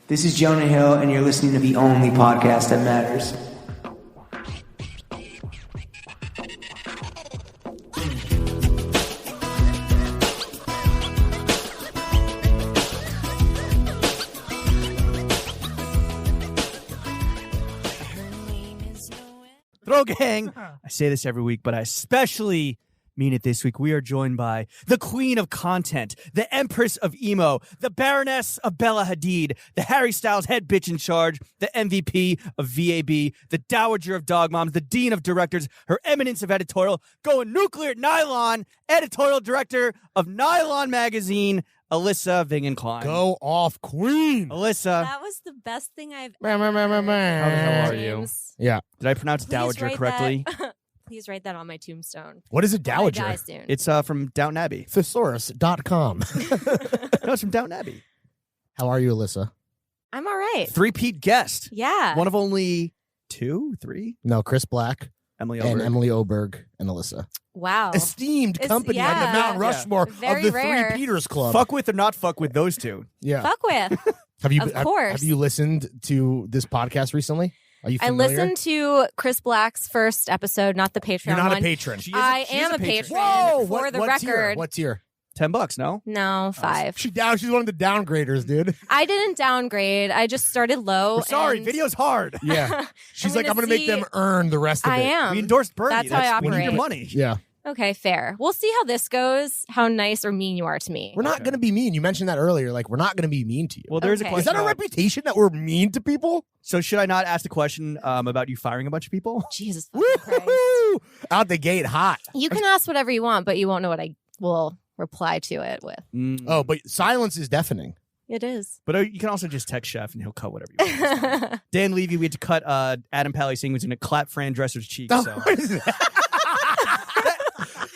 This is Jonah Hill, and you're listening to the only podcast that matters. Throw gang. I say this every week, but I especially mean it this week. We are joined by the queen of content, the empress of emo, the baroness of Bella Hadid, the Harry Styles head bitch in charge, the MVP of VAB, the dowager of dog moms, the dean of directors, her eminence of editorial, going nuclear nylon, editorial director of Nylon magazine, Alyssa Vingan Klein. Go off, queen. Alyssa. That was the best thing I've How ever the hell are you? Yeah. Did I pronounce Please dowager write correctly? that- Please write that on my tombstone. What is a When I dowager? die soon. It's from Downton Abbey. Thesaurus.com. No, it's from Downton Abbey. How are you, Alyssa? I'm all right. Three-peat guest. Yeah. One of only three? No, Chris Black Emily and Oberg. Emily Oberg and Alyssa. Wow. Esteemed It's- company on yeah. the Mount Rushmore Very of the rare. Three Peters Club. Fuck with or not fuck with those two. Yeah. Fuck with. Have you Of course. have you listened to this podcast recently? Are you I familiar? listened to Chris Black's first episode, not the Patreon You're not one. a patron. She I she am a patron. patron. Whoa! For the what tier? record. What tier? $10, no? No, 5. She's one of the downgraders, dude. I didn't downgrade. I just started low. We're sorry, and video's hard. Yeah. She's I'm like, I'm gonna going to make see- them earn the rest of I it. am. We endorsed Bernie. That's how I We need your operate. money. Yeah. Okay, fair. We'll see how this goes, how nice or mean you are to me. We're not going to be mean. You mentioned that earlier. Like, we're not going to be mean to you. Well, there's a Okay. question. Is that a about- reputation that we're mean to people? So should I not ask the question about you firing a bunch of people? Jesus fucking Christ. Woo! Out the gate hot. You can ask whatever you want, but you won't know what I will reply to it with. Oh, but silence is deafening. It is. But you can also just text Chef and he'll cut whatever you want. Dan Levy, we had to cut Adam Pally saying he was going to clap Fran Dresser's cheek. So. What is that?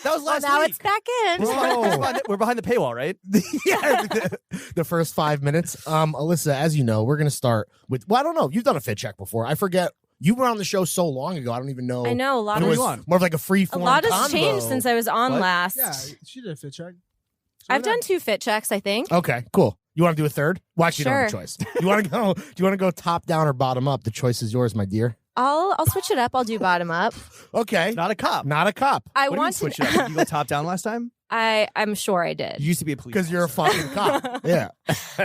That was Well, last now week. it's back in. Bro. We're behind the paywall, right? Yeah, the first 5 minutes. Alyssa, as you know, we're going to start with, well, I don't know. You've done a fit check before. I forget. You were on the show so long ago. I don't even know. I know a lot It What of are was you on? more of like a free a form lot has convo. changed since I was on What? last. Yeah, she did a fit check. I've done 2 fit checks, I think. Okay, cool. You want to do a third? Well, actually, you don't have a Sure. choice. You want to go? Do you want to go top down or bottom up? The choice is yours, my dear. I'll switch it up. I'll do bottom up. Okay, Not a cop. not a cop I What do you mean want switch to. it up? Did you go top down last time? I'm sure I You did. used to be a police because you're a officer. fucking cop. Yeah,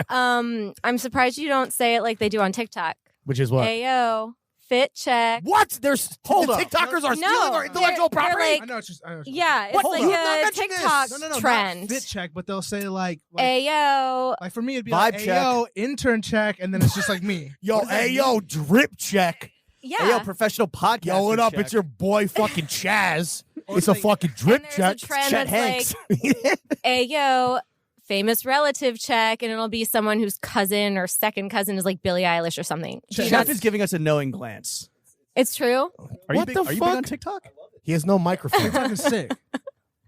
I'm surprised you don't say it like they do on TikTok. which is what? Ayo, fit check. What? There's Hold the up. TikTokers are stealing No, our intellectual they're property. like- I know it's just. I know it's just Yeah, it's What? like Hold on. a Not mention this. TikTok not trend. fit check, but they'll say like Ayo. like for me it'd be Vibe like check. Ayo, intern check, and then it's just like me. Yo, What does that hey, mean? yo, drip check. Yeah. Hey, yo, professional podcast. Yo, what up? check. It's your boy, fucking Chaz. Or It's a like- fucking drip and there's check. a trend Chet that's Hanks. like, ayo, famous relative check, and it'll be someone whose cousin or second cousin is like Billie Eilish or something. Do you Chef not- is giving us a knowing glance. It's true. Are What you the big, Are you big fuck? on TikTok? He has no microphone. TikTok is sick.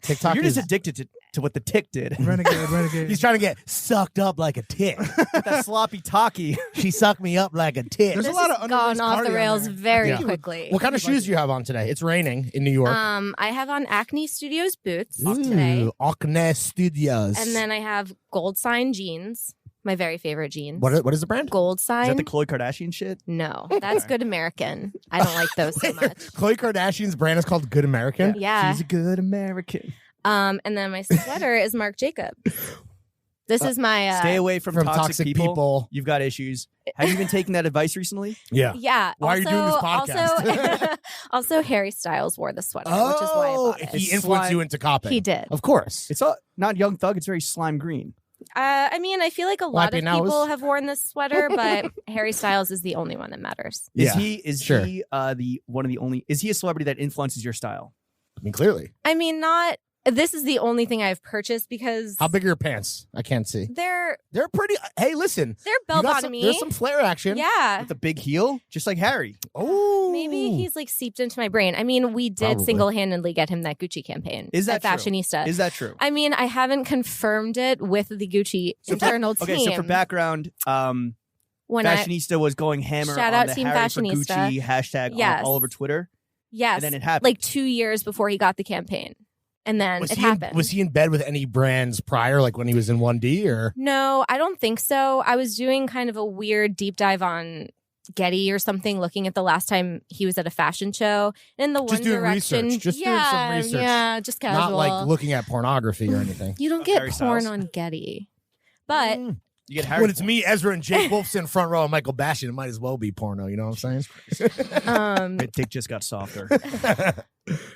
TikTok You're is. just addicted to what the tick did. Renegade. He's trying to get sucked up like a tick. That sloppy talkie. She sucked me up like a tick. There's a This lot has of gone underrated off cardi the on rails there. very Yeah. quickly. What kind of shoes do you have on today? It's raining in New York. I have on Acne Studios boots today, Ooh, Acne Studios. and then I have Gold Sign jeans, my very favorite jeans. what is the brand? Gold Is Sign? that the Khloe Kardashian shit? No, that's Good American. I don't like those so much. Khloe Kardashian's brand is called Good American. Yeah. She's a good American. And then my sweater is Marc Jacob. This is my Stay away from, From toxic people. You've got issues. Have you been taking that advice recently? Yeah. Yeah. Why are you doing this Also, podcast? also, Harry Styles wore the sweater, which is why I bought it. he It's influenced slime. you into copying. He did. Of course. It's not Young Thug. It's very slime green. I mean, I feel like a lot Wipey of nose. people have worn this sweater, but Harry Styles is the only one that matters. Is Yeah, he sure. the one of the only? Is he a celebrity that influences your style? I mean, clearly. I mean, not. This is the only thing I've purchased because How big are your pants? I can't see. they're Pretty. Hey, listen. bell You got some- bottomy. There's some flare action. Yeah. With a big heel, just like Harry. Oh. Maybe he's like seeped into my brain. I mean, we did Probably. single-handedly get him that Gucci campaign. Is that at true? Fashionista? Is that true? I mean, I haven't confirmed it with the Gucci internal team. Okay, so for background, when Fashionista was going hammer Shout on out the Team Harry for Fashionista. Gucci hashtag Yes. all over Twitter. yes, And then it happened. like 2 years before he got the campaign. And then Was it he happened. was he in bed with any brands prior, like when he was in 1D, or? No, I don't think so. I was doing kind of a weird deep dive on Getty or something, looking at the last time he was at a fashion show. And the Just One doing Direction, research. Just doing some research. Yeah, just casual. Not like looking at pornography or anything. You don't Of get Harry porn Styles? on Getty, but You get Harry. When it's me, Ezra, and Jake Wolfson front row, and Michael Bastion, it might as well be porno. You know what I'm saying? um, My dick just got softer.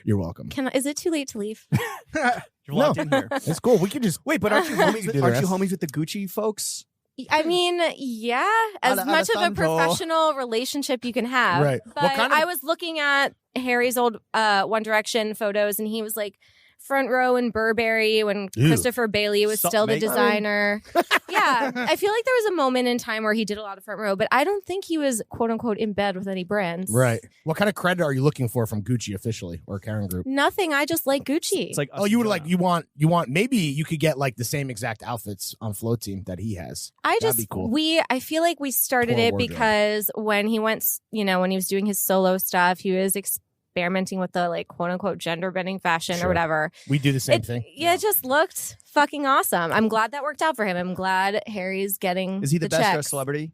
You're welcome. is it too late to leave? You're locked in here. It's cool. We could just Wait, but aren't you homies? do the Aren't you rest. homies with the Gucci folks? I mean, yeah, as much of a Alessandro. professional relationship you can have. Right. But What kind of- I was looking at Harry's old One Direction photos, and he was like front row in Burberry when Ew. Christopher Bailey was Sup, still the mate? designer. Yeah, I feel like there was a moment in time where he did a lot of front row, but I don't think he was quote unquote in bed with any brands. right. What kind of credit are you looking for from Gucci officially or Karen Group? Nothing. I just like Gucci. It's like Oh, you would like you want maybe you could get like the same exact outfits on Flow Team that he has. I That'd just be cool. I feel like we started Poor it wardrobe. because when he went, when he was doing his solo stuff, he was experimenting with the like quote unquote gender bending fashion Sure. or whatever. We do the same thing. Yeah, it just looked fucking awesome. I'm glad that worked out for him. I'm glad Harry's getting Is he the best dressed checks. celebrity?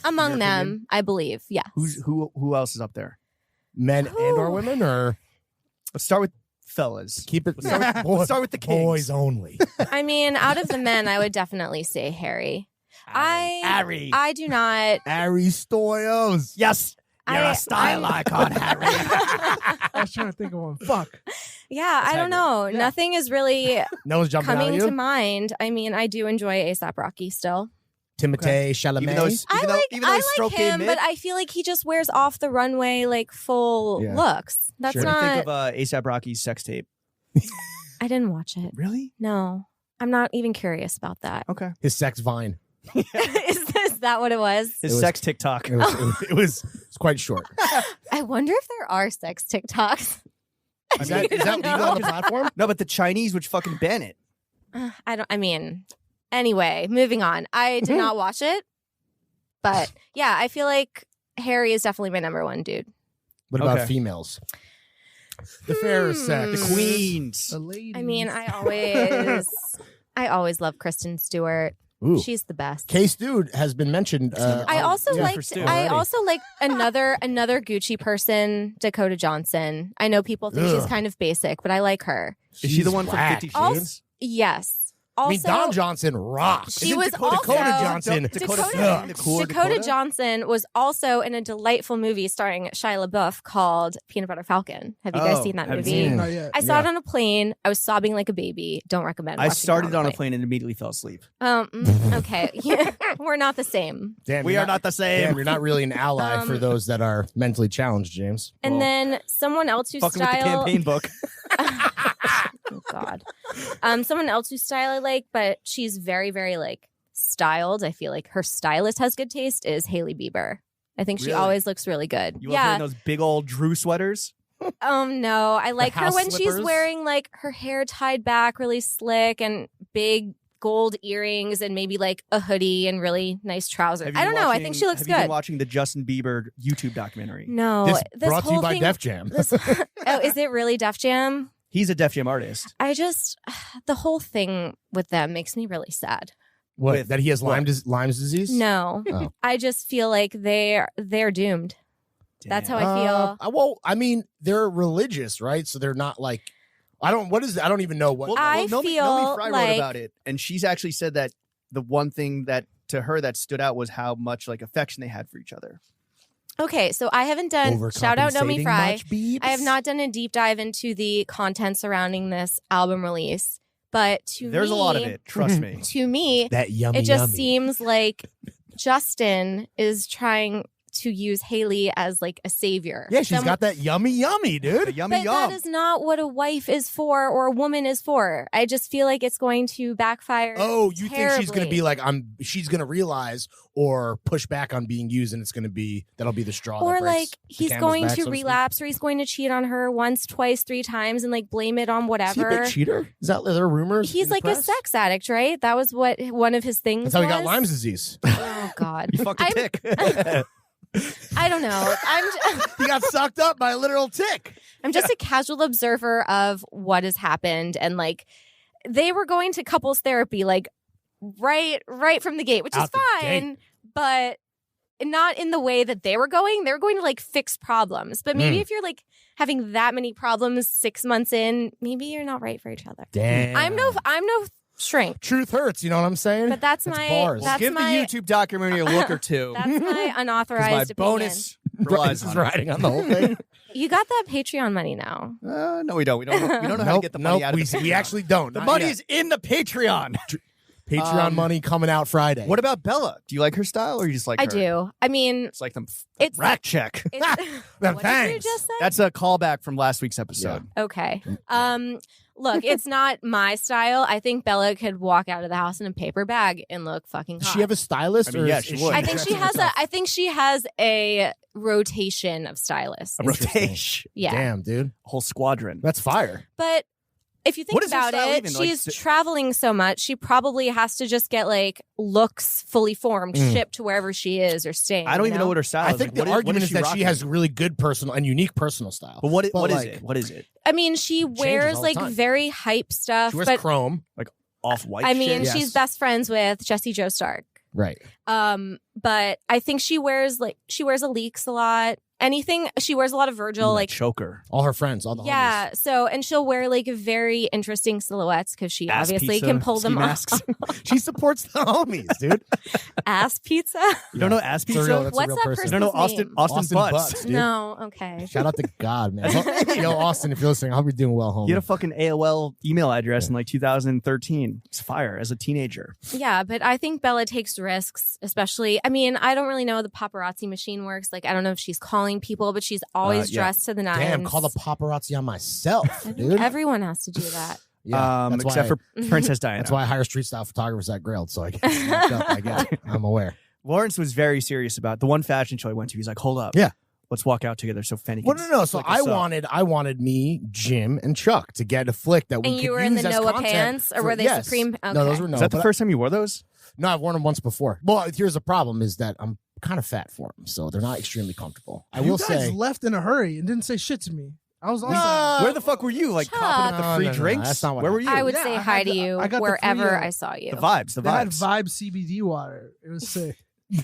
Among in your them, opinion? I believe. Yeah. Who else is up there? Men and or women, or Let's start with fellas. keep it. Let's start with the kings. boys only. I mean, out of the men, I would definitely say Harry. Harry. I do not. Harry Stoyos. Yes. You're I- a style I'm- icon, Harry. I was trying to think of one. Fuck. Yeah, I don't know. Yeah. Nothing is really No one's jumping out coming at you. to mind. I mean, I do enjoy ASAP Rocky still. Timothée Chalamet. Even though I like stroke game him, mid, but I feel like he just wears off the runway like full Yeah. looks. That's Sure. What do you not. think of ASAP Rocky's sex tape? I didn't watch it. Really? No, I'm not even curious about that. Okay. His sex vine. Is that what it was? His It was- sex TikTok. It was quite short. I wonder if there are sex TikToks. Is that legal on the platform? No, but the Chinese would fucking ban it. I mean, anyway, moving on. I did not watch it, but yeah, I feel like Harry is definitely my number one dude. What about Okay. females? The fairer sex. The queens. The lady. I mean, I always love Kristen Stewart. Ooh. She's the best. Case Dude has been mentioned. I also yeah, for liked. Stu I already. also like another Gucci person, Dakota Johnson. I know people think she's Ugh. kind of basic, but I like her. Is she the one whack, from 50 dude. Shades? Yes. I Also, mean, Don Johnson rocks. She Isn't was Dakota, also- Dakota Johnson. Dakota- sucks. Dakota Johnson was also in a delightful movie starring Shia LaBeouf called Peanut Butter Falcon. Have you guys Oh, seen that haven't movie? seen it. Not yet. I saw Yeah. it on a plane. I was sobbing like a baby. Don't recommend. I watching it started on a plane and immediately fell asleep. Okay, yeah, we're not the same. Damn, We you're are not the same. Damn, you're not really an ally for those that are mentally challenged, James. And Well, then someone else whose Fucking with the style. campaign book. Oh God. Someone else whose style I like, but she's very, very like styled. I feel like her stylist has good taste. Is Hailey Bieber. I think she Really? always looks really good. You love her Yeah. in those big old Drew sweaters? No, I like her house when she's slippers? wearing like her hair tied back really slick and big gold earrings and maybe like a hoodie and really nice trousers. Have you I don't been know. I watching- think she looks have you been good. watching the Justin Bieber YouTube documentary? No, This brought to whole you by thing. Def Jam. This, oh, is it really Def Jam? He's a Def Jam artist. I just the whole thing with them makes me really sad. What? With That he has what? Lyme's disease? No, Oh. I just feel like they're doomed. That's how Damn. I feel. Well, I mean, they're religious, right? So they're not like I don't even know what. Well, I Nomi feel Fry like- wrote about it, and she's actually said that the one thing that to her that stood out was how much like affection they had for each other. Okay, so I haven't done shout out Nomi Overcompensating Fry. much, Beebs? I have not done a deep dive into the content surrounding this album release, but There's a lot of it. Trust me. To me, that yummy. it just yummy. seems like Justin is trying to use Hailey as like a savior. Yeah, she's got that yummy, The dude. yummy But yum. that is not what a wife is for or a woman is for. I just feel like it's going to backfire. Oh, you think she's gonna terribly. be like she's gonna realize or push back on being used, and it's gonna be that'll be the straw. Or that breaks like the he's camel's going back, to so speak. relapse or he's going to cheat on her once, twice, 3 times and like blame it on Is he a whatever. big cheater? Is that are there rumors? He's in the like a press? sex addict, right? That was what one of his things That's how he got was. Lyme's disease. Oh God. You fucked a I'm- tick. I don't know. He got sucked up by a literal tick. I'm just a casual observer of what has happened, and like they were going to couples therapy like right from the gate, which Out is the fine, but not in the way that they were going. They were going to like fix problems, but maybe if you're like having that many problems 6 months in, maybe you're not right for each other. Damn. I'm no shrink, Truth hurts, you know what I'm saying? but that's my bars. that's Give my the YouTube documentary a look or two. that's my 'Cause my unauthorized bonus Bryce relies is on it. riding on the whole thing. You got that Patreon money now. No, we don't. We don't know how to get the money out of we, the we Patreon. actually don't. The Not money yet. is in the Patreon. Patreon money coming out Friday. What about Bella? Do you like her style, or you just like I her? do. I mean, It's like them. It's- rack check. it's, what did you thanks. just say? That's a callback from last week's episode. Okay. Look, it's not my style. I think Bella could walk out of the house in a paper bag and look fucking hot. Does she have a stylist? I mean, or yeah, is- she is would. I think she dressing has herself? I think she has a rotation of stylists. A rotation. Yeah. Damn, dude. Whole squadron. That's fire. But if you think What is her about style it, even? Like, she's traveling so much, she probably has to just get like looks fully formed, shipped to wherever she is or staying. I don't even know what her I style is. think Like, the what argument is she that she rocking? has really good personal and unique personal style. But what is like, it? What is it? I mean, she wears all the like time. very hype stuff, She wears but chrome. Off-white I mean, shit? she's best friends with Jessie Jo Stark. Right. But I think she wears Aleeks a lot. Anything she wears a lot of Virgil, Ooh, that like choker. All her friends, all the yeah. So and she'll wear like very interesting silhouettes because she Ass obviously pizza, can pull ski them masks. off. homies. She supports the homies, dude. Ass pizza. You don't know ass It's a pizza? real- that's a What's real that person. You don't know person's Austin name? Butts? dude. No. Okay. Shout out to God, man. Yo, Austin, if you're listening, I hope you're doing well, homie. He had a fucking AOL email address in like 2013. It's fire as a teenager. Yeah, but I think Bella takes risks, especially. I mean, I don't really know how the paparazzi machine works. Like, I don't know if she's calling people, but she's always yeah. dressed to the nines. Damn, call the paparazzi on myself, I think dude. everyone has to do that. Yeah, that's Except why, for Princess Diana. that's why I hire street style photographers at Grailed, so I get snapped up. I get it. I'm aware. Lawrence was very serious about the one fashion show I went to. He's like, hold up. Yeah. Let's walk out together so Fenny Well, can no. So flick us up. I wanted me, Jim, and Chuck to get a flick that we And could you were in use the as Noah content pants, or for- were they yes. Supreme? No, those Okay. were no. Is that the but first time you wore those? No, I've worn them once before. Well, here's the problem: is that I'm kind of fat for them, so they're not extremely comfortable. I You will guys say. left in a hurry and didn't say shit to me. I was also. Where the fuck were you? Like Chuck. copping up the free No, drinks? that's not what Where were you? I would Yeah, say I hi had to the- you I got the wherever free, I saw you. The vibes. They had Vibe CBD water. It was sick.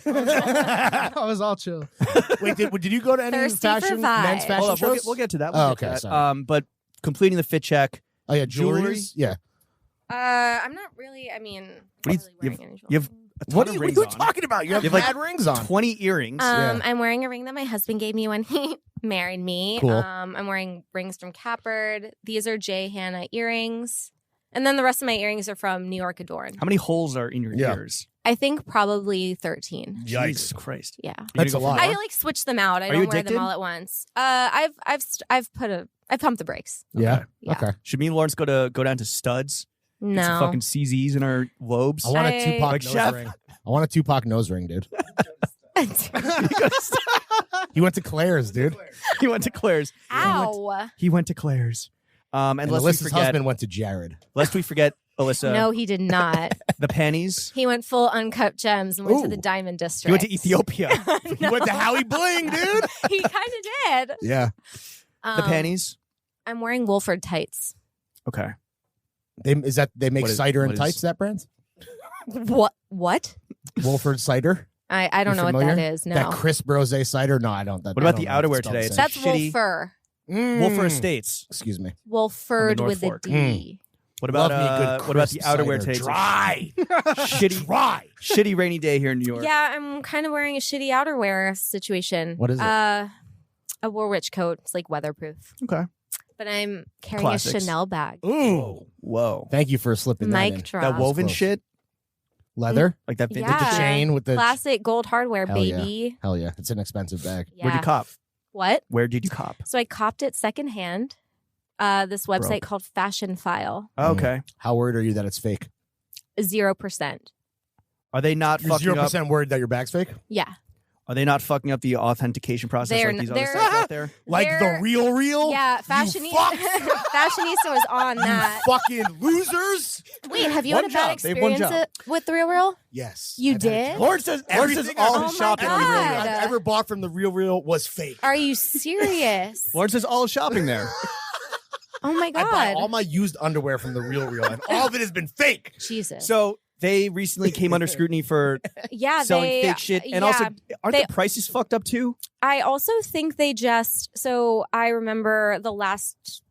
I was all chill. Wait, did you go to any Thirsty for fashion vibes. men's fashion Hold up, shows? we'll get to that. Oh, We'll get to okay, that. sorry. But completing the fit check. Oh yeah, Jewelry? jewelry. Yeah. I'm not really. I mean, What I'm do not you- really wearing any You have jewelry. a ton What of are rings you on. talking about? You have You have, like, mad rings on. 20 earrings. Yeah. I'm wearing a ring that my husband gave me when he married me. Cool. I'm wearing rings from Capard. These are J. Hannah earrings. And then the rest of my earrings are from New York Adorn. How many holes are in your Yeah. ears? I think probably 13. Jesus Christ. Yeah. You That's gonna a go for lot. I more? like switch them out. I Are don't you wear addicted? them all at once. I've pumped the brakes. Yeah. Yeah. Okay. Should me and Lawrence go down to Studs? Get some No. fucking CZs in our lobes? I want a I- Tupac Like nose Chef. ring. I want a Tupac nose ring, dude. He went to Claire's, dude. He went to Claire's. Ow. He went to Claire's. And And lest we Alyssa's forget, husband went to Jared. Alyssa, No, he did not. the panties. He went full uncut gems and went to Ooh. the Diamond District. He went to Ethiopia. He went to Howie Bling, dude. He kind of did. Yeah. The panties. I'm wearing Wolford tights. Okay. They make What is- cider and what tights, is- that brand? What? Wolford cider? I don't You know what familiar? that is. No. That crisp rosé cider? No, I don't. What about the outerwear today? It's That's shitty- Wolfer. Wolfer Estates. Excuse me. Wolford North with a Fork. D. What about Love me a good what about the crisp outerwear cider. today? Dry. Shitty, Dry. shitty rainy day here in New York. Yeah, I'm kind of wearing a shitty outerwear situation. What is it? A Woolrich coat. It's like weatherproof. Okay. But I'm carrying Classics. a Chanel bag. Ooh. Whoa. Thank you for slipping that in. Mic drop. That woven close. shit, Leather? like that vintage. With the Yeah. chain, with the... Classic gold hardware, Hell yeah. baby. Hell yeah. It's an expensive bag. Yeah. Where'd you cop? What? Where did you cop? So I copped it secondhand. This website Broke. called Fashion File. Oh, okay. How worried are you that it's fake? 0%. Are they not You're fucking up? 0% worried that your bag's fake? Yeah. Are they not fucking up the authentication process They're like these n- other they're- sites out there? Like the They're- real? Yeah, You Fashionista was on that. fucking losers. Wait, have you One had a bad job. They have one experience with The Real? Yes. You I've had did? it. Lawrence says Everything all I've- his shopping on the God. Real Real. I've ever bought from the Real was fake. Are you serious? Lawrence says all his shopping there. Oh my I buy all God. my used underwear from the Real, and all of it has been fake. Jesus. So they recently came under scrutiny for yeah, selling they, fake shit. And yeah. also, aren't They- the prices fucked up too? I also think they so I remember the last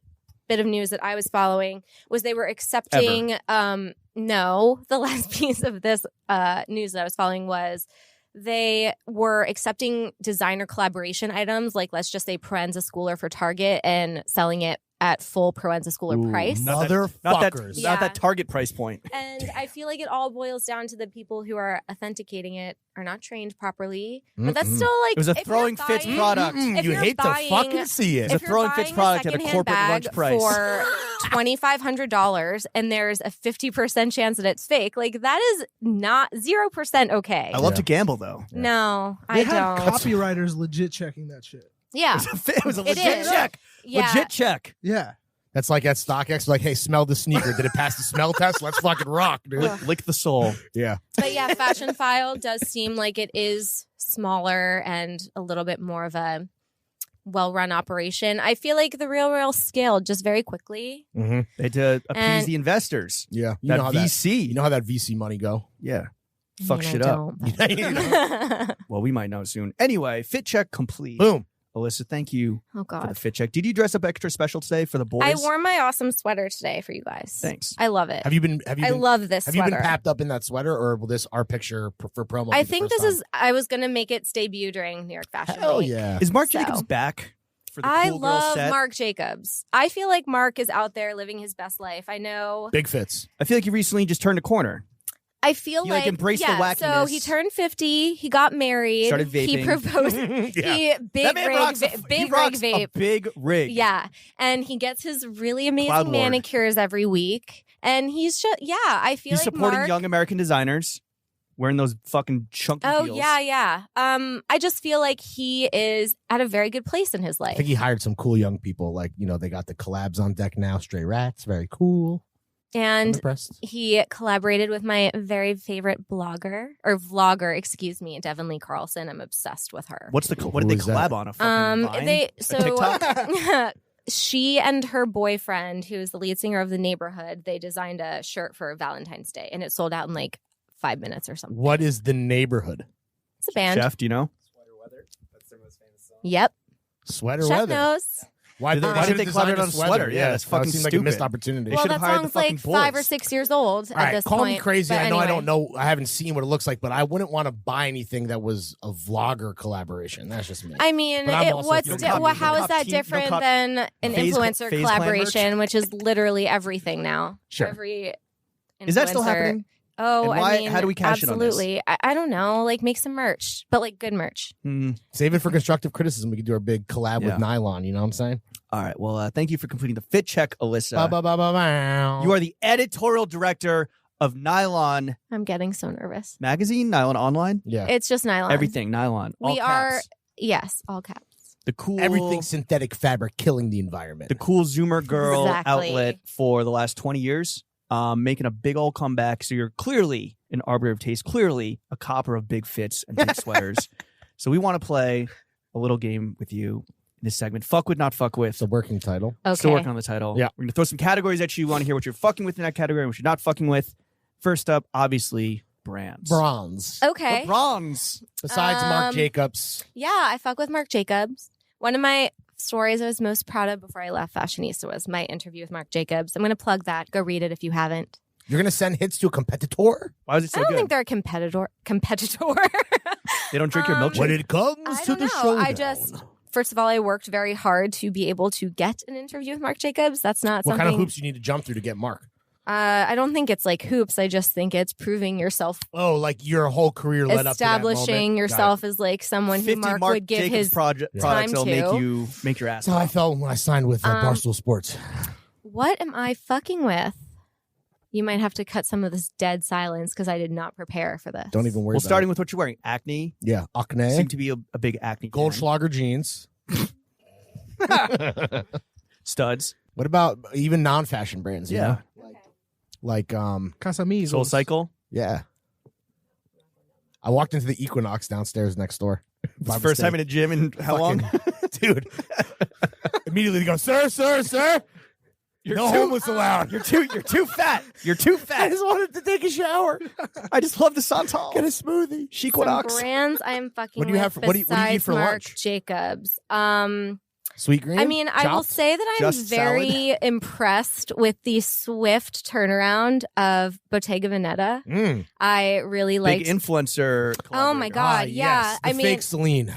bit of news that I was following was they were accepting no, the last piece of this news that I was following was they were accepting designer collaboration items, like let's just say Proenza Schooler for Target, and selling it at full Proenza Schooler price. Not Motherfuckers. Yeah. that Target price point. And I feel like it all boils down to the people who are authenticating it are not trained properly. But that's still like It was a if you're throwing fits buying- product. If You you're hate buying- to fucking see it. It's a If you're throwing fits buying product at a secondhand corporate bag lunch price. for $2,500 and there's a 50% chance that it's fake, like that is not 0% okay. I love Yeah. to gamble though. No, They I had don't. copywriters legit checking that shit. Yeah, It was a It legit is. check. yeah. Legit check. Yeah. That's like at StockX, like, hey, smell the sneaker. Did it pass the smell test? Let's fucking rock, dude. Lick the soul. Yeah. But yeah, Fashion File does seem like it is smaller and a little bit more of a well-run operation. I feel like the Real scaled just very quickly. Mm-hmm. They had to appease And- the investors. Yeah. You That know how VC. you know how that VC money go. Yeah. I Fuck mean, shit I up. don't, You know? but- Well, we might know soon. Anyway, fit check complete. Boom. Alyssa, thank you oh for the God. fit check. Did you dress up extra special today for the boys? I wore my awesome sweater today for you guys. Thanks. I love it. Have you been I love this have you sweater. been papped up in that sweater, or will this our picture for promo? I be the think first this time? is. I was gonna make its debut during New York Fashion Hell Week. yeah. Is Marc So- Jacobs back for the I cool girl love set? Marc Jacobs. I feel like Marc is out there living his best life. I know. Big fits. I feel like he recently just turned a corner. I feel He, like, embraced the yeah, So wackiness. he turned 50. He got married. Started He vaping. proposed. Yeah. He big That man rig, rocks a, big he rig rocks vape. a big rig. Yeah, and he gets his really amazing Cloud Lord. manicures every week. And he's just I feel He's like supporting Marc, young American designers, wearing those fucking chunky Oh heels. yeah. I just feel like he is at a very good place in his I life. think he hired some cool young people. Like, you know, they got the collabs on deck now. Stray Rats, very cool. I'm And impressed. he collaborated with my very favorite vlogger, excuse me, Devin Lee Carlson. I'm obsessed with her. What did Who they is that? collab on? A fucking Vine? They A so TikTok? she and her boyfriend, who is the lead singer of The Neighborhood, they designed a shirt for Valentine's Day, and it sold out in like 5 minutes or something. What is the neighborhood? It's a band. Chef, do you know? Yep. Sweater Chef weather. knows. Why, Why did they collaborate on a sweater? Yeah, that's that fucking seemed like a missed stupid. opportunity. They Well, should've that hired the song's like fucking 5 or boys. 6 years old All at right, this call point. me crazy. But I know I anyway. don't know. I haven't seen what it looks like, but I wouldn't want to buy anything that was a vlogger collaboration. That's just me. I mean, But I'm also what's feeling di- confident. well, how You is don't that cop team- you don't different cop than an Phase influencer Phase Clan collaboration, which is literally everything now? Sure. Every Is that still influencer- happening? Oh, And why- I mean, how do we cash in on this? absolutely. I don't know. Like, make some merch, but like good merch. Save it for constructive criticism. We could do our big collab Yeah. with Nylon. You know what I'm saying? All right. Well, thank you for completing the fit check, Alyssa. Ba-ba-ba-ba-bow. You are the editorial director of Nylon I'm getting so nervous. Magazine, Nylon Online, Yeah. It's just nylon. everything Nylon. All We are, caps. yes, all caps. The cool Everything synthetic fabric killing the environment. the cool Zoomer girl Exactly. outlet for the last 20 years, making a big old comeback. So you're clearly an arbiter of taste, clearly a copper of big fits and big sweaters. So we want to play a little game with you in this segment. Fuck with, not fuck with. It's a working title. Okay. Still working on the title. Yeah. We're going to throw some categories at you. We want to hear what you're fucking with in that category and what you're not fucking with. First up, obviously, brands. Bronze. Okay. What bronze? Besides Marc Um, Jacobs. Yeah, I fuck with Marc Jacobs. One of my stories I was most proud of before I left Fashionista was my interview with Marc Jacobs. I'm going to plug that. Go read it if you haven't. You're going to send hits to a competitor? Why was it so I don't good? think they're a competitor. They don't drink your milkshake? When it comes I to don't the know. showdown. I just, first of all, I worked very hard to be able to get an interview with Marc Jacobs. That's not What something. kind of hoops you need to jump through to get Mark? I don't think it's like hoops. I just think it's proving yourself, Oh, like your whole career led up to that establishing moment? yourself as like someone who 50 Mark Marc would give Jacobs his. products time that'll to. make your ass That's how I pop. felt when I signed with Barstool Sports. What am I fucking with? You might have to cut some of this dead silence because I did not prepare for this. Don't even worry Well, about starting it. with what you're wearing, acne. Yeah, acne. Seem to be a big acne. fan. Goldschlager jeans. Studs. What about even non-fashion brands? you Yeah. know? Like Casamigos. Soul Cycle. yeah. I walked into the Equinox downstairs next door. It's the first time in a gym in how long? Dude. Immediately they go, sir. You're No too- homeless allowed. You're too fat. You're too I fat. just wanted to take a shower. I just love the Santal. Get a smoothie. Some Equinox. brands I'm fucking What do you with have for- what do you eat besides for Marc lunch? Jacobs. Sweet green? I mean, I will Chopped? say that I'm Just very impressed with the swift turnaround of Bottega Veneta. Mm. I really Big liked. influencer. Oh my collaborator. God, yeah. Yes, the I mean, fake Celine.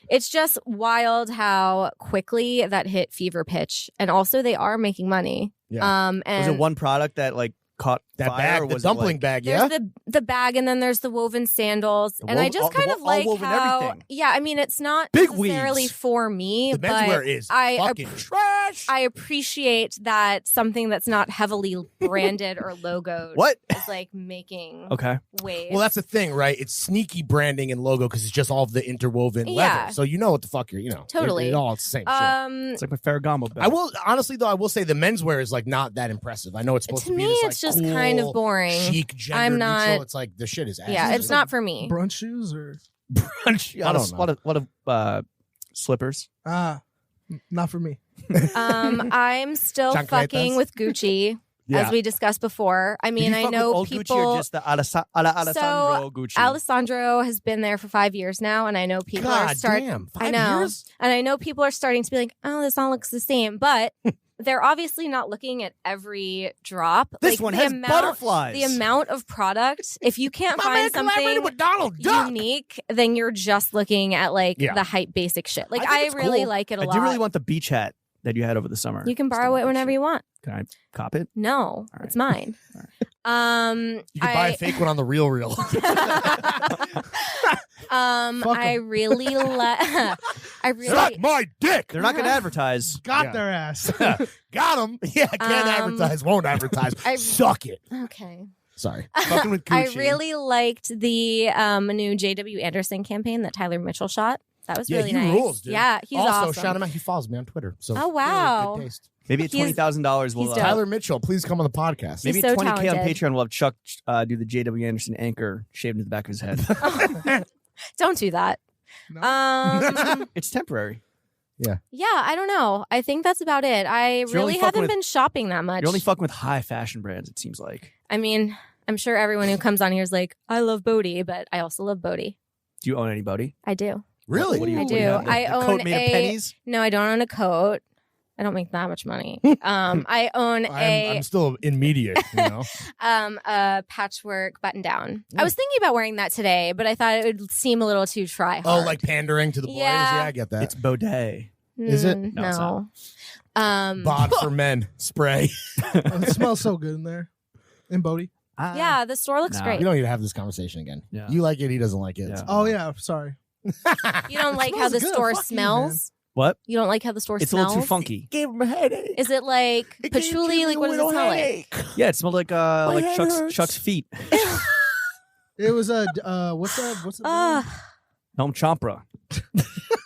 it's just wild how quickly that hit fever pitch, and also they are making money. Yeah. Was And it one product that like caught That fire, bag, or the was it, dumpling like, bag, yeah? there's the bag, and then there's the woven sandals, The and I woven- just all- kind the of all like woven how. everything. Yeah, I mean, it's not Big necessarily weaves. for me, The but menswear is I fucking trash. I appreciate that something that's not heavily branded or logoed What? is like making Okay. waves. Well, that's the thing, right? It's sneaky branding and logo because it's just all of the interwoven Yeah. leather. So you know what the fuck you're, Totally. It all it's the same shit. It's like my Ferragamo belt. I will, honestly, though, I will say the menswear is like not that impressive. I know it's supposed to to be me, this, like, it's just cool, kind of boring. chic, gender I'm neutral. not- It's like the shit is ass. Yeah, it's not for me. Brunch shoes or brunch. I don't know. What of slippers. not for me. I'm still Chancletas? fucking with Gucci, Yeah. as we discussed before. I Did mean, you I fuck with know old Gucci or people. just the Alessandro Gucci. Alessandro has been there for 5 years now, and I know people are God starting. damn. I 5 know. years? And I know people are starting to be like, "Oh, this all looks the same," but they're obviously not looking at every drop. This like, one the has amount, butterflies. The amount of product, if you can't My man find collaborated something with Donald Duck. unique, then you're just looking at like Yeah. the hype basic shit. Like I think I it's really cool. like it a I lot. do really want the beach hat that you had over the summer. You can Still borrow want it that whenever shit. you want. Can I cop it? No, right. it's mine. All You can buy a fake one on the real. Fuck I 'em. really I really Suck my dick. They're not going to advertise. Got Yeah. their ass. Got him. Yeah, can't advertise, won't advertise. I- Suck it. Okay. Sorry. Fucking with I Gucci. really liked the new JW Anderson campaign that Tyler Mitchell shot. That was Yeah, really he nice. rules, dude. Yeah, he's also, awesome. shout him out. He follows me on Twitter. So Oh, wow. really good taste. Maybe at He's- $20,000 we'll he's dope. Tyler Mitchell, please come on the podcast. maybe He's at so 20K on talented. Patreon we'll have Chuck do the JW Anderson anchor shaved into the back of his head. Don't do that. No. It's temporary. Yeah, I don't know. I think that's about it. I So you're only really fucking haven't with- been shopping that much. You're only fucking with high fashion brands, it seems like. I mean, I'm sure everyone who comes on here is like, I love Bodhi, but I also love Bodhi. Do you own anybody? I do. Really? What do you, I what do you do. have? I A own coat made a- of pennies? No, I don't own a coat. I don't make that much money. I own I'm still immediate, a patchwork button down. I was thinking about wearing that today, but I thought it would seem a little too try hard. Oh, like pandering to the boys? Yeah. Yeah, I get that. It's Baudet. Is it? No, it's No. Bod for men spray. It smells so good in there. In Bodhi. Yeah, the store looks Nah. great. We don't need to have this conversation again. Yeah. You like it, he doesn't like it. Yeah. Oh yeah, sorry. You don't like how smells the good. store Fuck you, smells? What? You don't like how the store It's a smells? little too funky. Gave him a headache. Is it like patchouli? Like what does it smell like? Yeah, it smelled like head Chuck's hurts. Chuck's feet. It was a what's that? What's it? Noam Chompra.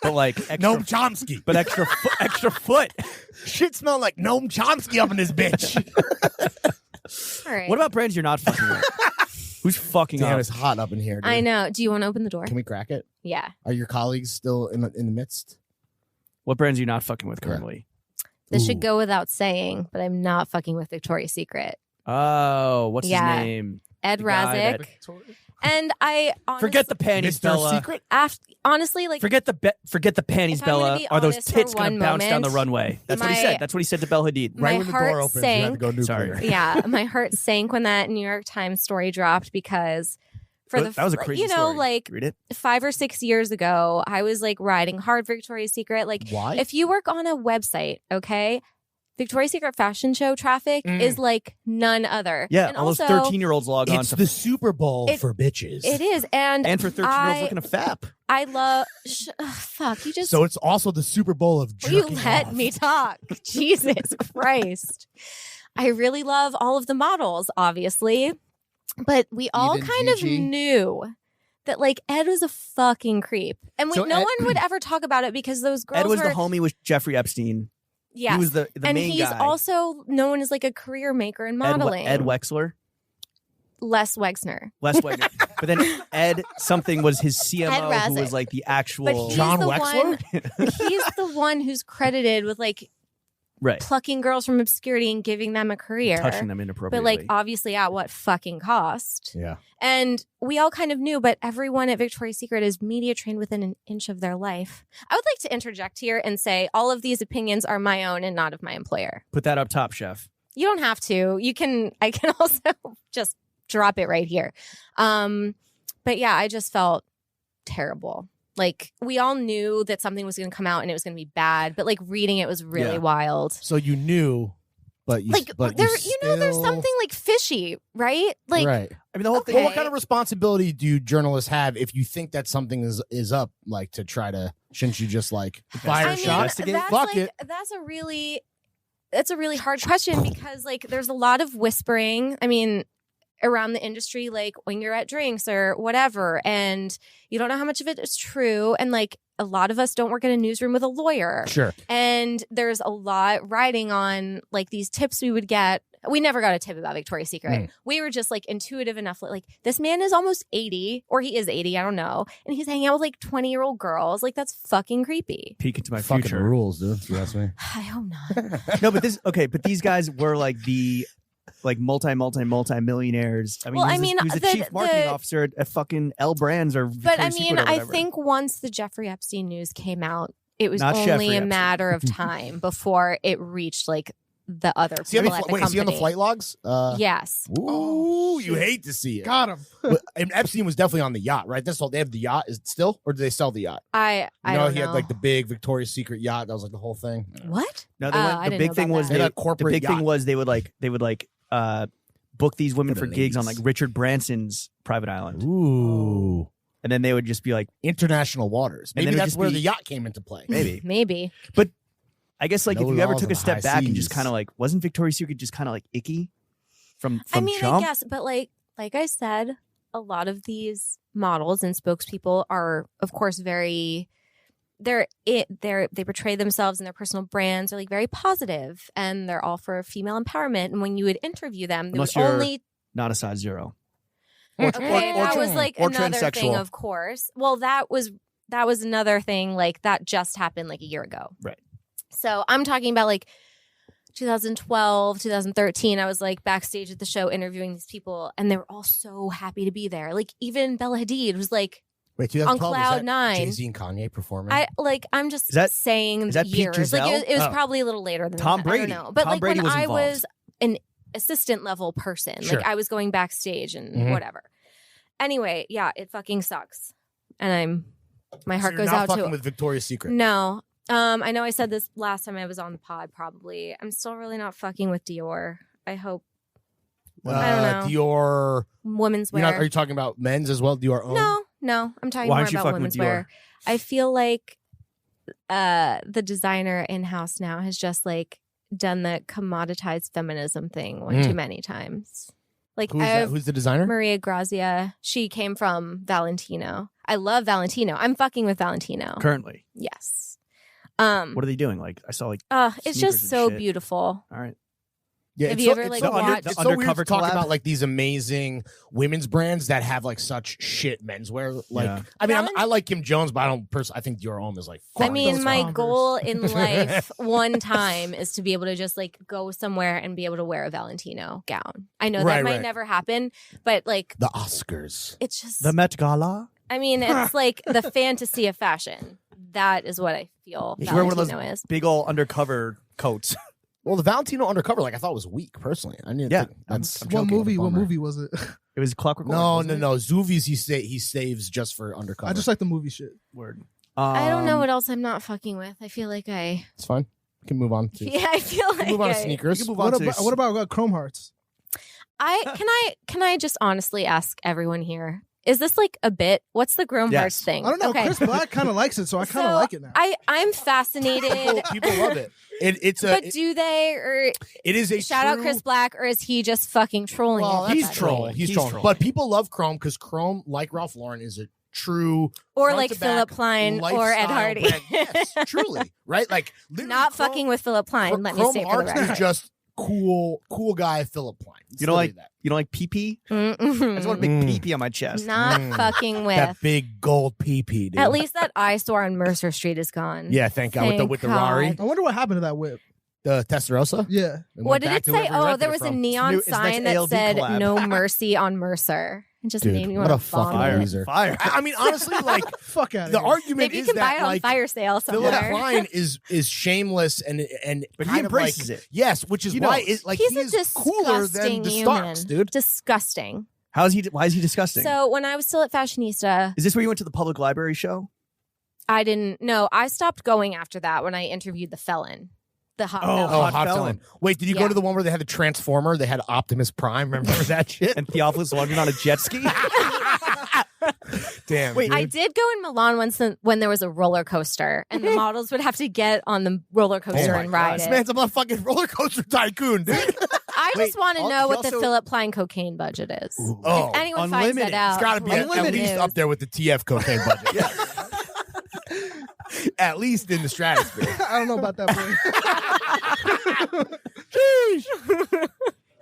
But like extra, Noam Chomsky. but extra foot. Shit smelled like Noam Chomsky up in this bitch. All right. What about brands you're not fucking with? Who's fucking Damn, up? it's hot up in here. Dude. I know. Do you want to open the door? Can we crack it? Yeah. Are your colleagues still in the midst? What brands are you not fucking with currently? This Ooh. should go without saying, but I'm not fucking with Victoria's Secret. Oh, what's Yeah. his name? Ed The guy Razik. that- And I honestly, Forget the panties, Mr. Bella. Secret? honestly, like Forget the panties, If I'm gonna Bella. be Are those honest for tits gonna one bounce down the moment, runway? That's what he my- said. That's what he said to Bella Hadid. My Right when the door heart opens, you have to sank. go nuclear. Sorry. yeah, my heart sank when that New York Times story dropped because for the That was a crazy you know story. like Read it. 5 or 6 years ago, I was like riding hard for Victoria's Secret. Like Why? if you work on a website, okay, Victoria's Secret fashion show traffic is like none other. Yeah, and all those also, 13-year-olds log on It's to the Super Bowl It- for bitches. It is, and and for 13-year-olds looking to fap. I love. Fuck you! Just So it's also the Super Bowl of will you jerking let off. me talk? Jesus Christ! I really love all of the models, obviously. But we all Even kind Gigi? of knew that like Ed was a fucking creep. And So no Ed- one would ever talk about it because those girls Ed was were the homie with Jeffrey Epstein. Yes. He was the and main he's guy. also known as like a career maker in modeling. Ed Wexler. Les Wexner. Les Wegner. But then Ed something was his CMO, who Razek. was like the But actual he's John the Wexler? he's the one who's credited with like right, plucking girls from obscurity and giving them a career. touching them inappropriately. But like obviously at what fucking cost. Yeah. And we all kind of knew, but everyone at Victoria's Secret is media trained within an inch of their life. I would like to interject here and say all of these opinions are my own and not of my employer. Put that up top, chef. You don't have to. I can also just drop it right here. But yeah, I just felt terrible. Like we all knew that something was going to come out and it was going to be bad, but like reading it was really Yeah. wild. So you knew, but you Like but there, you there's still- something like fishy, right? Like right. I mean, the whole Okay. thing. Well, what kind of responsibility do journalists have if you think that something is up? Like to try to, shouldn't you just like fire I a mean, shot? Investigate? that's Fuck like, it. That's a really hard question because like there's a lot of whispering. I mean, around the industry, like when you're at drinks or whatever, and you don't know how much of it is true. And like a lot of us don't work in a newsroom with a lawyer. Sure. And there's a lot riding on like these tips we would get. We never got a tip about Victoria's Secret. We were just like intuitive enough. Like this man is almost 80 or he is 80. I don't know. And he's hanging out with like 20-year-old girls. Like that's fucking creepy. Peek into my Fucking future. rules, dude. If you ask me. I hope not. No, but these guys were like the like multi-millionaires. I mean, Well, he I was mean, he was the the- chief marketing the- officer at fucking L Brands or But I Victoria's mean, Secret or I whatever. think once the Jeffrey Epstein news came out, it was Not only Jeffrey a Epstein. matter of time before it reached like the other Is he on people the, at the wait, is he on the company. flight logs? Yes. Ooh, you shit. hate to see it. Got him. But- and Epstein was definitely on the yacht, right? That's all. They have the yacht. Is it still, or did they sell the yacht? I You don't he know. had like the big Victoria's Secret yacht. That was like the whole thing. What? No, I the didn't big know thing about was that. They they, had a the corporate big thing yacht. was they would book these women For for the gigs on ladies. like Richard Branson's private island, Ooh, and then they would just be like, international waters. And Maybe then it would that's just where be- the yacht came into play. maybe. Maybe. I guess like No if you ever laws took on a the step high back and just seas. kind of like wasn't Victoria's Secret just kind of like icky from I mean, jump? I guess, but like I said, a lot of these models and spokespeople are, of course, they portray themselves and their personal brands are like very positive, and they're all for female empowerment. And when you would interview them, there Unless was you're only not a size 0. okay, that was like or another thing, transsexual. of course. Well, that was another thing. Like that just happened like a year ago. Right. So I'm talking about like 2012, 2013. I was like backstage at the show interviewing these people, and they were all so happy to be there. Like even Bella Hadid was like, Wait, on 2012, cloud nine. Jay-Z and Kanye performing. I'm just Is that- saying is that Pete years. Like Giselle? it was Oh. probably a little later than Tom that. Brady. I don't know. But Tom like Brady when was I involved. was an assistant level person, Sure. like I was going backstage and Mhm. whatever. Anyway, yeah, it fucking sucks, and my So heart you're goes not out fucking to. with Victoria's Secret. No. I know I said this last time I was on the pod, probably. I'm still really not fucking with Dior. I hope I don't know. Dior. women's You're wear. not, are you talking about men's as well? Dior own? No. I'm talking Why more aren't you about fucking with women's wear. Dior? I feel like the designer in-house now has just like done the commoditized feminism thing one too many times. Like Who's, I that? have Who's the designer? Maria Grazia. She came from Valentino. I love Valentino. I'm fucking with Valentino. Currently, Yes. what are they doing? Like I saw like It's sneakers just and so shit. beautiful. all right. Yeah, Have it's you so, ever, it's like, so weird- watched- it's The so weird undercover to talk collab? about like these amazing women's brands that have like such shit menswear. Like, Yeah. I mean, Valent- I like Kim Jones, but I don't. I think Dior Homme is like. I fine. mean, those my Converse. goal in life one time is to be able to just like go somewhere and be able to wear a Valentino gown. I know Right, that might right. never happen, but like the Oscars. it's just The Met Gala. I mean, it's like the fantasy of fashion. That is what I feel You wear one of those Valentino is. big old undercover coats. Well, the Valentino undercover, like I thought was weak personally. I didn't Yeah. think that's What joking, movie? a What bummer. movie was it? It was Clockwork Orange. No, wasn't no, it? no. Zoovies he saves just for undercover. I just like the movie shit. Word. I don't know Um, what else I'm not fucking with. I feel like It's fine. We can move on to yeah, I feel like move on to I- sneakers. You can move on What to about, what about Chrome Hearts? Can I just honestly ask everyone here Is this like a bit? What's the Chrome Yes. Hearts thing? I don't know. Okay. Chris Black kind of likes it, so I kind of So, like it now. I'm fascinated. People love it. But do they, or It is a shout out true- Chris Black, or is he just fucking trolling? Well, everybody? he's trolling. He's trolling. But people love Chrome because Chrome, like Ralph Lauren, is a true Or front like to back Philip Klein or Ed lifestyle Hardy. brand. Yes, truly, right? Like literally Not Chrome- fucking with Philip Klein. Let me Chrome say it for the Hearts record. is just cool guy Philip Klein. It's You don't like literally that. you don't like PP? I just want a big Mm. PP on my chest. Not fucking with. That big gold PP, dude. At least that eyesore on Mercer Street is gone. yeah, thank God Thank with the God. Rari, I wonder what happened to that whip. the Testarossa. Yeah. What did it say? Oh, there was a neon It's next sign that ALD said collab. "No mercy on Mercer." It just Dude, made me what want a to fucking vomit. loser. Fire. I mean, honestly, like Fuck out of the here. argument Maybe you is can buy that it on like fire sale Philip somewhere. Klein is shameless and But he kind of like embraces it. yes, which is He why knows. it, like He's he a is cooler than disgusting the human. Starks, dude. Disgusting. Why is he disgusting? So when I was still at Fashionista, Is this where you went to the public library show? I didn't. No, I stopped going after that when I interviewed the felon, the hot Oh, felon. Oh, Hot Hot Felon. Felon. Wait, did you Yeah. go to the one where they had the Transformer? They had Optimus Prime. Remember that shit? And Theophilus London on a jet ski? Damn. Wait, I did go in Milan once when there was a roller coaster, and the models would have to get on the roller coaster my and God. ride This it. man's a motherfucking roller coaster tycoon, dude. I just Wait, want to he know what the also- Philip Klein cocaine budget is. Oh, If anyone unlimited. finds that out, it's got to be at unlimited least news. up there with the TF cocaine budget. At least in the stratosphere. I don't know about that, boy.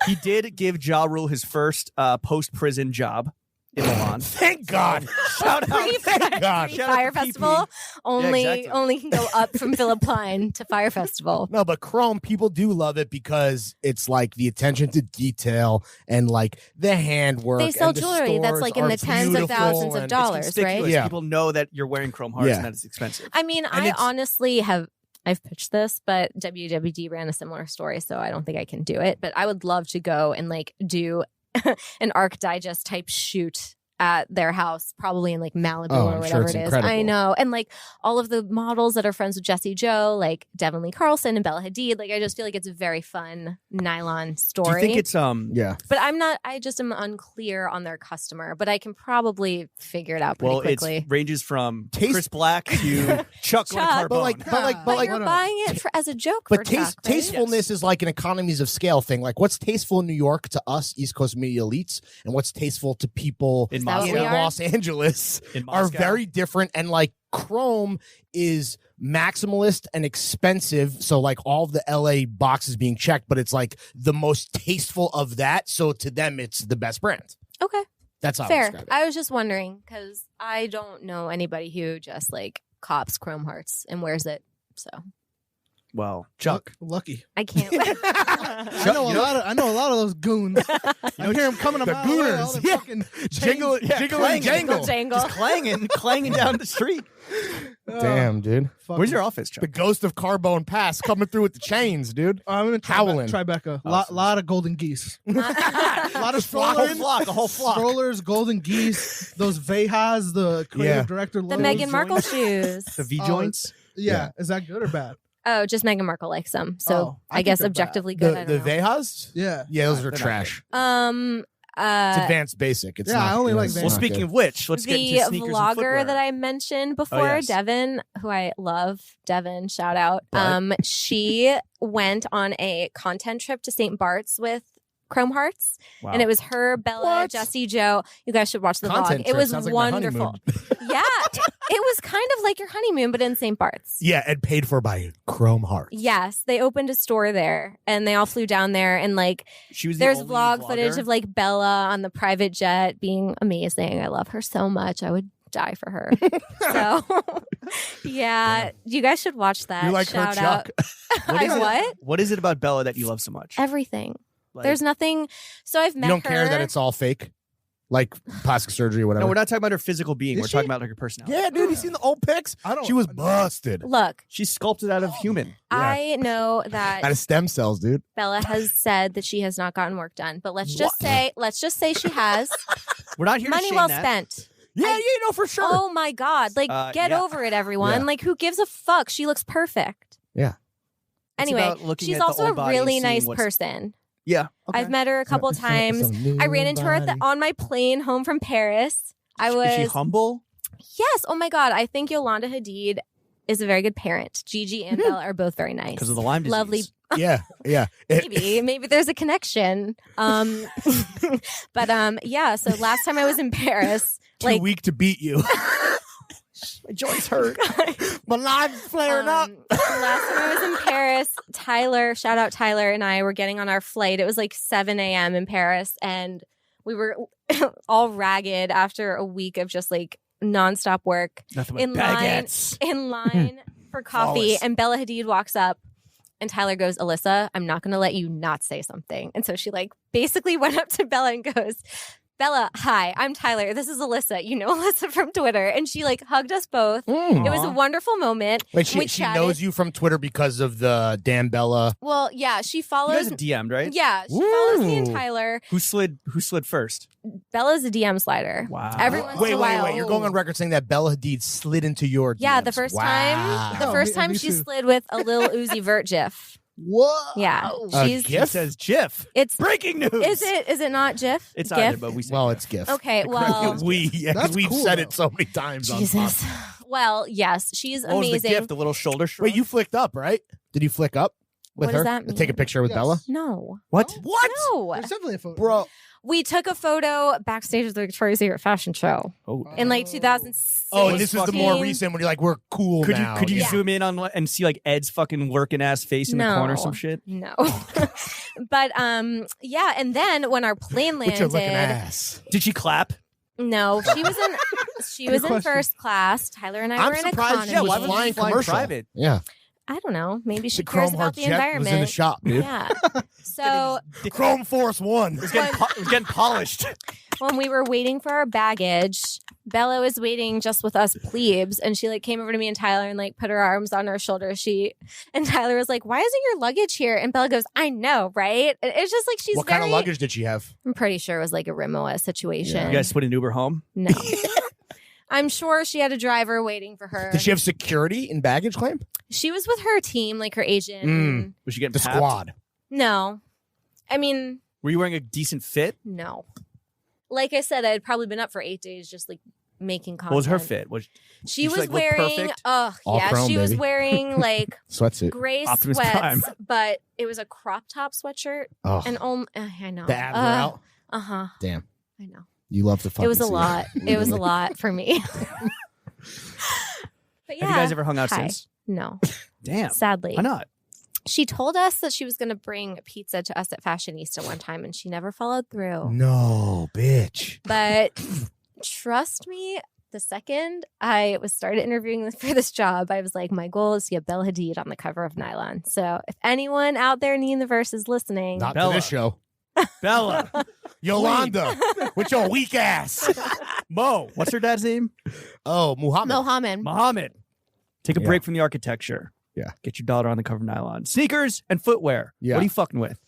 He did give Ja Rule his first post-prison job in Milan. Thank God. Shout out. Thank God. Shout out Fire to PP. Festival only exactly. only can go up from Philip Klein to Fire Festival. No, but Chrome, people do love it because it's like the attention to detail and like the handwork. They sell and the jewelry that's stores like in are the tens of beautiful thousands of and- dollars, right? Conspicuous. Yeah. People know that you're wearing chrome hearts Yeah. and that it's expensive. I mean, I it's- honestly I've pitched this, but WWD ran a similar story, so I don't think I can do it. But I would love to go and like do an Arc Digest type shoot at their house, probably in like Malibu Oh, or I'm whatever sure it's it is. incredible. I know. And like all of the models that are friends with Jessie Joe, like Devin Lee Carlson and Bella Hadid, like I just feel like it's a very fun nylon Do story. you think it's Yeah. But I just am unclear on their customer, but I can probably figure it out pretty well, it quickly. ranges from Taste- Chris Black to Chuck Chuck. Carbone. But like, But like, you're what buying it as a joke for But Chuck, right? tastefulness is like an economies of scale thing. Like what's tasteful in New York to us East Coast media elites, and what's tasteful to people in Is that what Moscow. we in are? Los Angeles In are Moscow. very different. And like Chrome is maximalist and expensive. So like all of the LA boxes being checked, but it's like the most tasteful of that. So to them, it's the best brand. Okay. That's how I Fair. describe it. I was just wondering because I don't know anybody who just like cops Chrome Hearts and wears it. So Well, Chuck. Lucky. I can't. I know a lot of those goons. I hear them coming The about. All gooners, the yeah. fucking Jingle, Yeah, jiggle, clanging. and jangle. Jangle. Just clanging down the street. Damn, dude. Where's your office, Chuck? The ghost of Carbone Pass coming through with the chains, dude. I'm in Howling. Tribeca. Awesome. Lot of golden geese. A lot of A whole strollers. flock, a whole flock. Strollers, golden geese, those Vejas, the creative Yeah. director. The loves. Meghan Markle shoes. The V Oh, joints. Yeah. Is that good or bad? Oh, just Meghan Markle likes them. So Oh, I I think guess they're bad. objectively good. I The don't know. Vejas? Yeah. Yeah, those are They're not trash. It's It's advanced basic. It's Yeah, not, I only like it's Vejas. Well, not speaking good. of which, let's get the into sneakers and vlogger footwear. that I mentioned before, yes. Devin, who I love, Devin, shout out. But- She went on a content trip to St. Bart's with Chrome Hearts, Wow. and it was her, Bella, What? Jessie Joe. You guys should watch the Content vlog. It trip was sounds like my wonderful. honeymoon. Yeah, it was kind of like your honeymoon, but in St. Bart's. Yeah, and paid for by Chrome Hearts. Yes, they opened a store there, and they all flew down there, and like She was the there's only vlog footage vlogger. of like Bella on the private jet being amazing. I love her so much. I would die for her. So yeah, you guys should watch that. You like her, Shout out. Chuck? What is it? What? What is it about Bella that you love so much? Everything. Like- There's nothing. So I've met You don't her. care that it's all fake? Like plastic surgery or whatever? No, we're not talking about her physical being. Is We're she? talking about like her personality. Yeah, dude, you seen the old pics? I don't. She was busted. Look, She's sculpted out of human. I know Out that of stem cells, dude. Bella has said that she has not gotten work done, but let's just say she has. We're not here Money to shame well that. spent. Yeah, you know for sure. Oh my God. Like, get yeah. over it, everyone. Yeah. Like, who gives a fuck? She looks perfect. Yeah. It's Anyway, about looking she's at the also old a body and really seeing nice what's- person. Yeah. I've met her a couple times. I ran into her on my plane home from Paris. Is she humble? Yes. Oh my God. I think Yolanda Hadid is a very good parent. Gigi and Bella are both very nice. Because of the Lyme disease. Lovely. Yeah. Maybe there's a connection. But yeah. So last time I was in Paris, Too weak to beat you. My joints hurt. My line's flaring up. Last time I was in Paris, Tyler, shout out Tyler, and I were getting on our flight. It was like 7 a.m. in Paris, and we were all ragged after a week of just like nonstop work. Nothing but baguettes. In line for coffee, Flawless. and Bella Hadid walks up. And Tyler goes, Alyssa, I'm not going to let you not say something. And so she like basically went up to Bella and goes, Bella, hi, I'm Tyler. This is Alyssa. You know Alyssa from Twitter. And she like hugged us both. It was a wonderful moment. Wait, We she chatted. knows you from Twitter because of the Dan Bella. Well, yeah, she You follows. guys are DM'd, right? Yeah, she follows me and Ooh. Tyler. Who slid first? Bella's a DM slider. Wow. Every once Wait, in a while. You're going on record saying that Bella Hadid slid into your Yeah, DMs. the first Wow. time. The Oh, first me time she too. slid with a Lil Uzi Vert gif. Whoa. Yeah, A she's. GIF? It says GIF. It's. Breaking news. Is it not GIF? It's GIF? either, but we say Well, GIF. it's GIF. Okay, well, That's we've cool, said though. it so many times. on Jesus. podcast. Well, yes, she's What was the amazing. GIF? The little shoulder shrug? Wait, you flicked up, right? Did you flick up with What her? does that Take a mean? picture with Yes. Bella? No. What? What? No. There's definitely a photo. Bro. We took a photo backstage at the Victoria's Secret fashion show Oh. in like 2006. Oh, and this is the more recent when you're like, we're cool Could now. you Yeah. zoom in on and see like Ed's fucking working ass face in the corner or some shit? No. But yeah, and then when our plane With your landed, looking ass. Did she clap? no, she was in question. first class. Tyler and I I'm were in surprised economy. she Yeah, was why was flying she flying commercial. private? Yeah. I don't know. Maybe she The cares Chrome about Heart the jet environment. was in the shop, dude. Yeah. So Chrome Force 1. It was getting polished. when we were waiting for our baggage, Bella was waiting just with us plebes, and she like came over to me and Tyler and like put her arms on our shoulders. And Tyler was like, "Why isn't your luggage here?" And Bella goes, "I know, right?" And it's just like she's What very. kind of luggage did she have? I'm pretty sure it was like a Rimowa situation. You guys split an Uber home? No. I'm sure she had a driver waiting for her. Did she have security in baggage claim? She was with her team, like her agent. Mm. Was she getting The papped? squad. No. I mean, Were you wearing a decent fit? no. Like I said, I had probably been up for 8 days just like making content. What was her fit? She Did she, was like, look wearing, perfect? All yeah, chrome, she was baby. wearing like Sweatsuit. gray Optimus sweats, Prime. but it was a crop top sweatshirt. Oh, And I know. the abs are out. Uh-huh. Damn. I know. You love to fucking It was a see lot. It was a lot for me. But yeah. Have you guys ever hung out Hi. since? No. Damn. Sadly. Why not? She told us that she was going to bring pizza to us at Fashionista one time, and she never followed through. No, bitch. But trust me, the second I started interviewing for this job, I was like, my goal is to get Bella Hadid on the cover of Nylon. So if anyone out there in the universe is listening, Not Bella. to this show. Bella. Yolanda, with your weak ass. Mo. What's her dad's name? Oh, Muhammad. Mohammed. Muhammad. Take a Yeah. break from the architecture. Yeah. Get your daughter on the cover of Nylon. Sneakers and footwear. Yeah. What are you fucking with?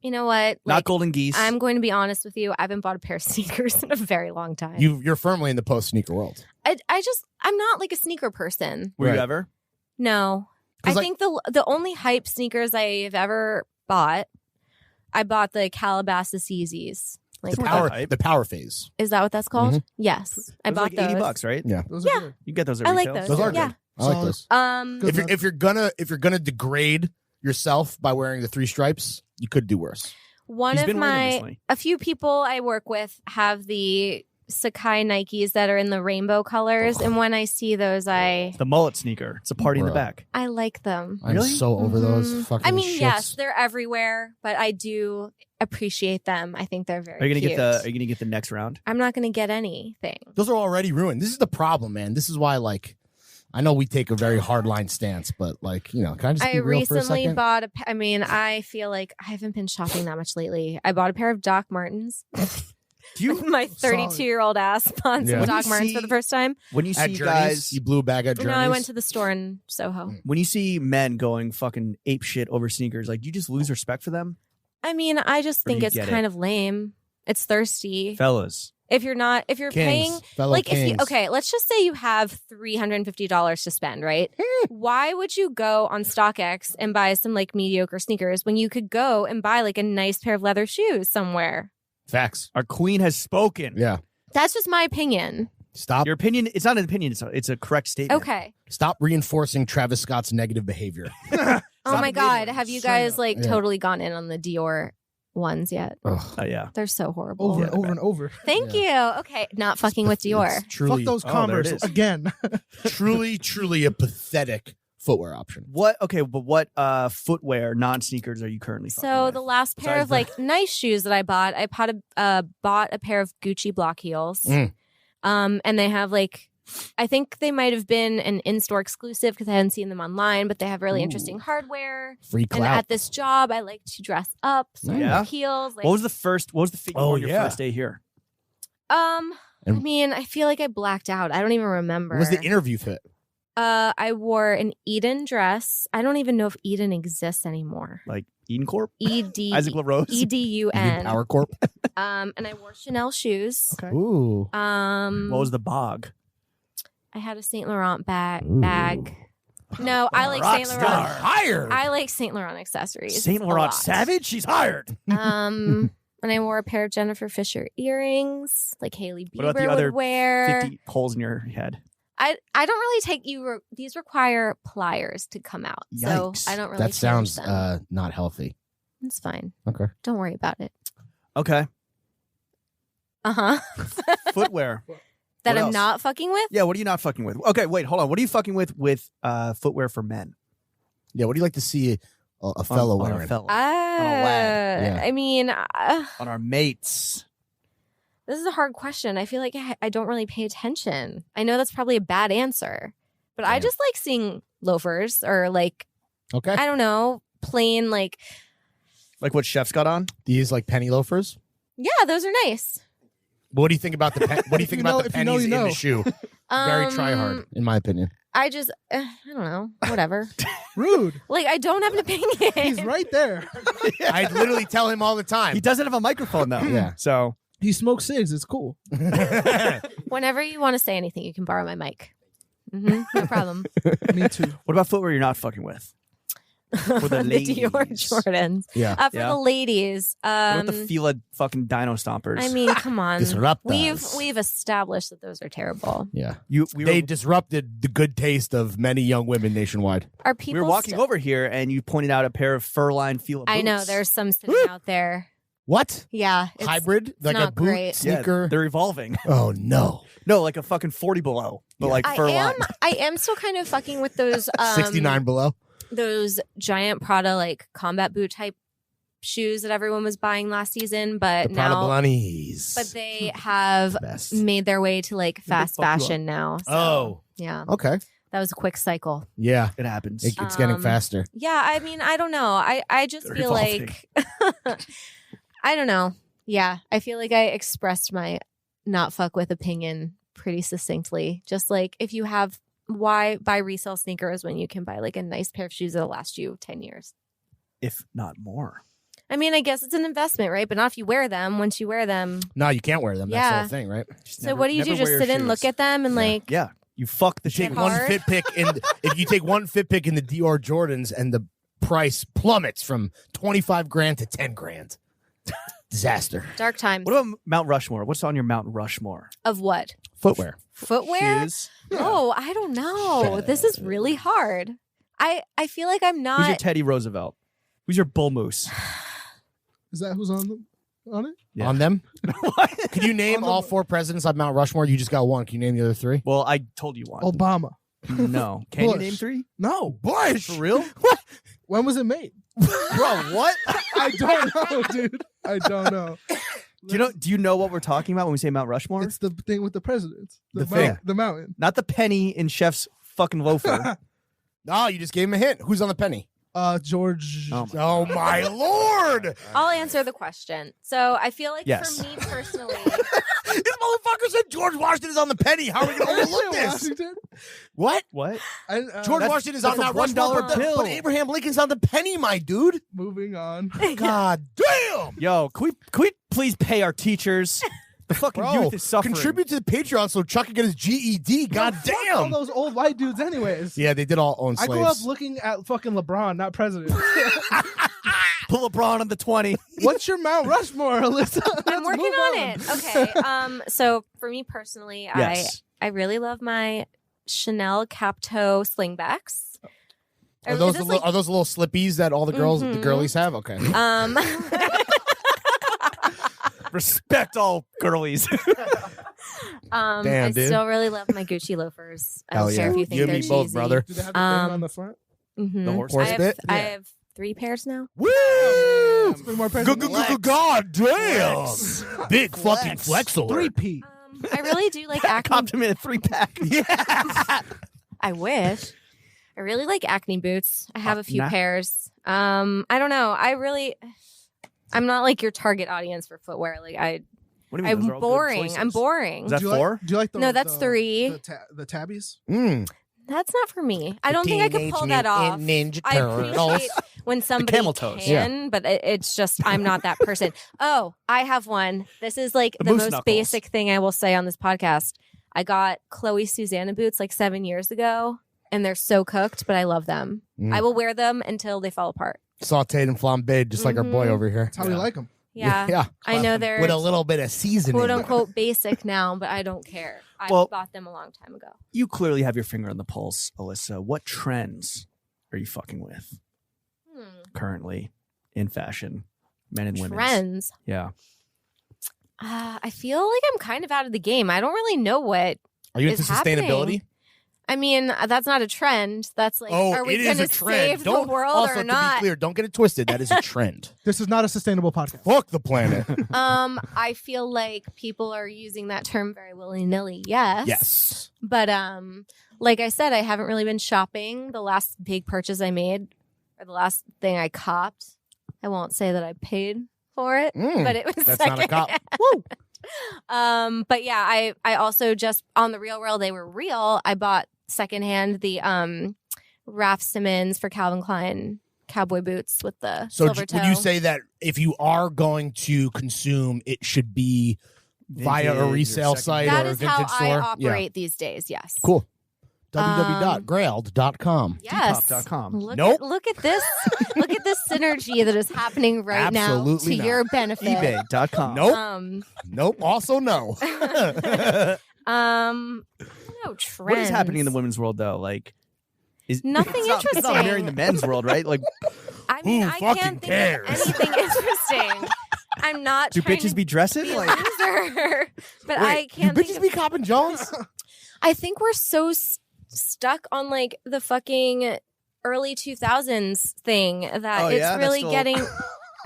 You know what? Not Like, golden geese. I'm going to be honest with you. I haven't bought a pair of sneakers in a very long time. You're firmly in the post sneaker world. I'm not like a sneaker person. Were Right. you ever? No. 'Cause, I like- think the only hype sneakers I've ever bought, I bought the Calabasas Yeezys. Like, It's not that hype. The power phase. is that what that's called? Yes, I Those are bought like those. $80, right? Yeah. Those Yeah. are good. You can get those at I like retail. those. Those are Yeah. good. I like Solid. those. Good If you're gonna degrade yourself by wearing the 3 stripes, you could do worse. One He's of been wearing them my recently. a few people I work with have the Sakai Nikes that are in the rainbow colors, and when I see those, I The mullet sneaker. It's a party in the Bruh. back. like them. I'm Really? so over those Mhm. fucking I mean, shits. yes, they're everywhere, but I do appreciate them. I think they're very. Are you gonna cute. get the next round? I'm not gonna get anything. Those are already ruined. This is the problem, man. This is why, like, I know we take a very hardline stance, but like, can I just I be real for a recently second? bought I feel like I haven't been shopping that much lately. I bought a pair of Doc Martens. Do you My 32-year-old ass bought Yeah. some When Doc you Martens for see- the first time. when you At see Journeys, guys you blew a bag at Journeys. No, I went to the store in Soho. when you see men going fucking ape shit over sneakers, like, do you just lose respect for them? I mean, I just Or do think you it's get kind of lame. It's thirsty. Fellas. If you're Kings, paying fellow like kings. if you okay, let's just say you have $350 to spend, right? Why would you go on StockX and buy some like mediocre sneakers when you could go and buy like a nice pair of leather shoes somewhere? Facts. Our queen has spoken. Yeah. That's just my opinion. Stop. Your opinion, it's not an opinion, it's a correct statement. Okay. Stop reinforcing Travis Scott's negative behavior. Oh my Stop God. Have you Straight guys up. like Yeah. totally gone in on the Dior ones yet? Ugh. Oh, yeah. They're so horrible. Over Yeah, and over and over. Thank you. Okay. Not fucking with Dior. It's truly, Fuck those Oh, there Converse it is. again. truly a pathetic footwear option. What footwear, non-sneakers are you currently fucking So with? the last pair Besides of like nice shoes that I bought bought a pair of Gucci block heels. Mm. And they have like, I think they might have been an in-store exclusive because I hadn't seen them online, but they have really interesting hardware. Free And clout. at this job, I like to dress up. So I Yeah? wear heels. Like, what was the fit you Oh, wore on your yeah. first day here? I And- mean, I feel like I blacked out. I don't even remember. What was the interview fit? I wore an Eden dress. I don't even know if Eden exists anymore. Like Eden Corp? E-D- Isaac LaRose? E-D-U-N. Power Corp. And I wore Chanel shoes. Okay. Ooh. What was the bog? I had a Saint Laurent Ooh. bag. No, I like Rock Saint star. Laurent. Hired. I like Saint Laurent accessories. Saint a Laurent lot. Savage? She's hired. And I wore a pair of Jennifer Fisher earrings, like Hailey What about Bieber the other would wear. 50 holes in your head. I don't really take you. These require pliers to come out, Yikes. so I don't really. That change sounds them. not healthy. It's fine. Okay. Don't worry about it. Okay. Footwear. That What I'm else? not fucking with. Yeah, what are you not fucking with? Okay, wait, hold on. What are you fucking with footwear for men? Yeah. What do you like to see a fellow on wearing? a fellow. Yeah. I mean, On our mates. this is a hard question. I feel like I don't really pay attention. I know that's probably a bad answer, but I Yeah. just like seeing loafers or like, Okay. I don't know, plain like, Like what Chef's got on? These like penny loafers. yeah, those are nice. What do you think about the what do you think you about know- the if you know, pennies you in know. the shoe? Very try hard, in my opinion. I just, I don't know, whatever. Rude. Like, I don't have an opinion. He's right there. I literally tell him all the time. He doesn't have a microphone though. Yeah. So He smokes cigs. It's cool. Whenever you want to say anything, you can borrow my mic. No problem. Me too. what about footwear you're not fucking with? For the The ladies. Dior Jordans. Yeah. For Yeah. the ladies, What about the Fila fucking dino stompers? I mean, come on. Disruptors. We've established that those are terrible. Yeah. we They were disrupted the good taste of many young women nationwide. Are we people were walking over here and you pointed out a pair of fur-lined Fila boots. I know there's some sitting out there. What? Yeah, it's, Hybrid? Like a not boot great. Yeah, sneaker? they're evolving. Oh no. No, like a fucking 40 below, but like I fur-lined. am still kind of fucking with those 69 below. those giant Prada like combat boot type shoes that everyone was buying last season, but The Prada now Bunnies. but they have Best. made their way to like fast fuck you up. fashion now. So, Oh. yeah, Okay. that was a quick cycle. Yeah. It happens. It's getting faster. Yeah, I mean, I don't know. I just They're feel like I don't know. Yeah, I feel like I expressed my not fuck with opinion pretty succinctly. Just like if you have why buy resale sneakers when you can buy like a nice pair of shoes that'll last you 10 years. if not more. I mean, I guess it's an investment, right? But not if you wear them. Once you wear them. No, you can't wear them. That's the Yeah. whole thing, right? Just So never- what do you never do? Just wear sit your and look shoes. at them and Yeah. like Yeah, you fuck the Take shoes. one hard. fit pick if you take one fit pick in the Dior Jordans and the price plummets from 25 grand to 10 grand. Disaster. dark times What about Mount Rushmore? What's on your Mount Rushmore? of what? Footwear. Footwear? Shoes. Oh, I don't know. This is really hard. I feel like I'm Who's your not. Teddy Roosevelt? Who's your bull moose? Is that who's on it? Yeah. On them? What? Can you name all 4 presidents on Mount Rushmore? You just got one. Can you name the other 3? Well, I told you one. Obama. No. Can you Bush. name 3? No. Bush. For real? When was it made? Bro, what? I don't know, dude. I don't know. Do you know what we're talking about when we say Mount Rushmore? It's the thing with the presidents. The The, thing. the mountain. Not the penny in Chef's fucking loafer. No, you just gave him a hint. Who's on the penny? George. Oh Oh, my Lord. I'll answer the question. So I feel like Yes. for me personally, This motherfucker said George Washington is on the penny. How are we going to overlook this? Washington. What? What? And, George That's- Washington is on that's a Mount Rushmore, $1 bill. but Abraham Lincoln's on the penny, my dude. moving on. God damn. Yo, can we please pay our teachers? The fucking Bro, youth is suffering. contribute to the Patreon so Chuck can get his GED. God Fuck all damn. those old white dudes, anyways. Yeah, they did all own I slaves. grew up looking at fucking LeBron, not president. Put LeBron on the 20. What's your Mount Rushmore, Alyssa? I'm Let's working move on it. Okay. So for me personally, Yes. I really love my Chanel Cap-Toe slingbacks. Are those little slippies that all the girls, the girlies have? Okay. Respect all girlies. Damn, I dude. still really love my Gucci loafers. I Hell don't care yeah. if you think You they're and me both, cheesy. brother. Do they have the band on the front? Mhm. The horse bit? I Yeah. have 3 pairs now. Woo! 3 more pairs. God damn! Big fucking flex alert. 3P. I really do like acne. Copped him in a 3-pack. I wish. I really like acne boots. I have a few Nah. pairs. I don't know. I'm not like your target audience for footwear. Like What do you mean? Those are I'm all good boring. choices. I'm boring. Is that Do you 4? Like, do you like the No, that's 3. The tabbies? That's not for me. I don't think I could pull that off. Ninja I appreciate when somebody camel toes. can, but it's just I'm not that person. Oh, I have one. This is like The the moose most knuckles. basic thing I will say on this podcast. I got Chloe Susanna boots like 7 years ago, and they're so cooked, but I love them. I will wear them until they fall apart. Sauteed and flambéed, just like our boy over here. That's how we like them. Yeah, Yeah. I know they're With a little bit of seasoning. quote unquote basic now, but I don't care. I Well- bought them a long time ago. You clearly have your finger on the pulse, Alyssa. What trends are you fucking with currently in fashion, men and women? Trends. Yeah. I feel like I'm kind of out of the game. I don't really know what. Are you into is happening. sustainability? I mean, that's not a trend. That's like, are we it going is to a trend. save the world also, or to not? be clear, don't get it twisted. That is a trend. This is not a sustainable podcast. Fuck the planet. I feel like people are using that term very willy-nilly. Yes. Yes. But like I said, I haven't really been shopping. The last big purchase I made, or the last thing I copped, I won't say that I paid for it, but it was That's not a cop. Woo. But yeah, I also just on the Real World, they were real. I bought secondhand the Raf Simons for Calvin Klein cowboy boots with the So silver toe. would you say that if you are going to consume, it should be via a Vintage or resale second- site that or a is vintage how store? I operate these days. Yes. Cool. www.grailed.com. Yes. Depop.com. Look at this. Look at this synergy that is happening right Absolutely now not. to your benefit. eBay.com. Nope. Nope. Also no. No trends. What is happening in the women's world though? Like, is Nothing it's not interesting. mirroring the men's world, right? Like, I mean, Who I fucking can't think cares? of anything interesting. I'm not. do trying bitches to be dressing? be a Like, loser, but I Wait, can't. do think bitches of- be copping Jones? I think we're so stuck on like the fucking early 2000s thing that Oh, it's yeah? That's really still- getting. I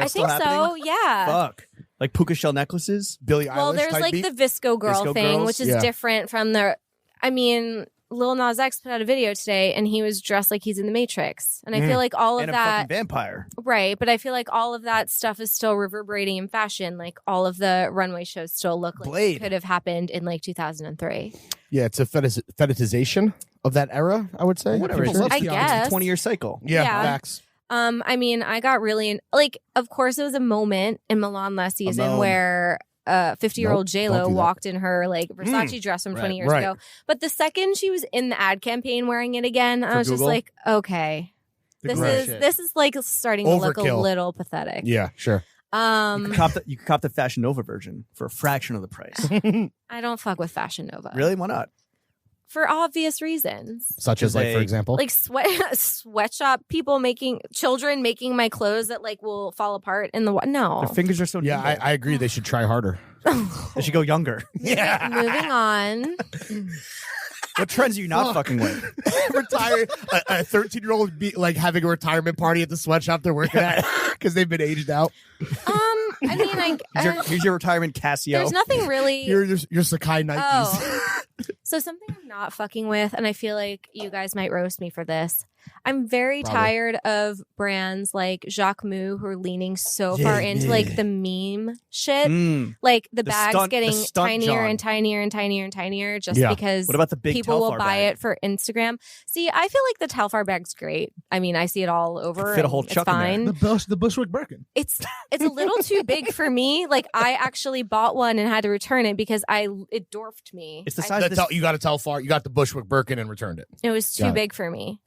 that's still think so. happening? Yeah. fuck. Like puka shell necklaces? Billie Well, Eilish there's type like beat? the Visco girl Visco thing, girls? which is Yeah. different from the. I mean, Lil Nas X put out a video today, and he was dressed like he's in the Matrix, and I feel like all of And a fucking that, vampire. right? But I feel like all of that stuff is still reverberating in fashion. Like all of the runway shows still look like Blade. it could have happened in like 2003. Yeah, it's a fetishization of that era, I would say. Whatever. People It's love I it's it. a guess. 20-year cycle. Yeah, Yeah. facts. I mean, I got really like, of course, it was a moment in Milan last season moment. where 50-year-old Nope, J-Lo don't do that. walked in her like Versace dress from 20 years right. ago. But the second she was in the ad campaign wearing it again, I For was just Google? like, okay, this Right. is Shit. this is like starting to look a Overkill. little pathetic. Yeah, sure. You could cop the Fashion Nova version for a fraction of the price. I don't fuck with Fashion Nova. Really? Why not? For obvious reasons. Such as, like, for They- example. Like sweatshop people children making my clothes that like will fall apart in the no. Their fingers are so yeah, nimble. I agree. They should try harder. They should go younger. Yeah. Moving on. What trends are you not fucking with? Retire a 13-year-old be like having a retirement party at the sweatshop they're working at because they've been aged out. I mean, Here's your retirement Casio. there's nothing really. Your Sakai Nikes. Oh. So something I'm not fucking with, and I feel like you guys might roast me for this. I'm very Probably. tired of brands like Jacques Mou who are leaning so far into like the meme shit. Mm. Like the The bags stunt- getting the stunt tinier John. and tinier and tinier and tinier just Yeah. because What about the big people will Telfar buy bag? it for Instagram. See, I feel like the Telfar bag's great. I mean, I see it all over. fit a and whole it's chuck in there. fine. The Bushwick Birkin. It's a little too big for me. Like I actually bought one and had to return it because it dwarfed me. It's the I- size of this. You got to tell far. You got the Bushwick Birkin and returned it. It was too Got it. big for me.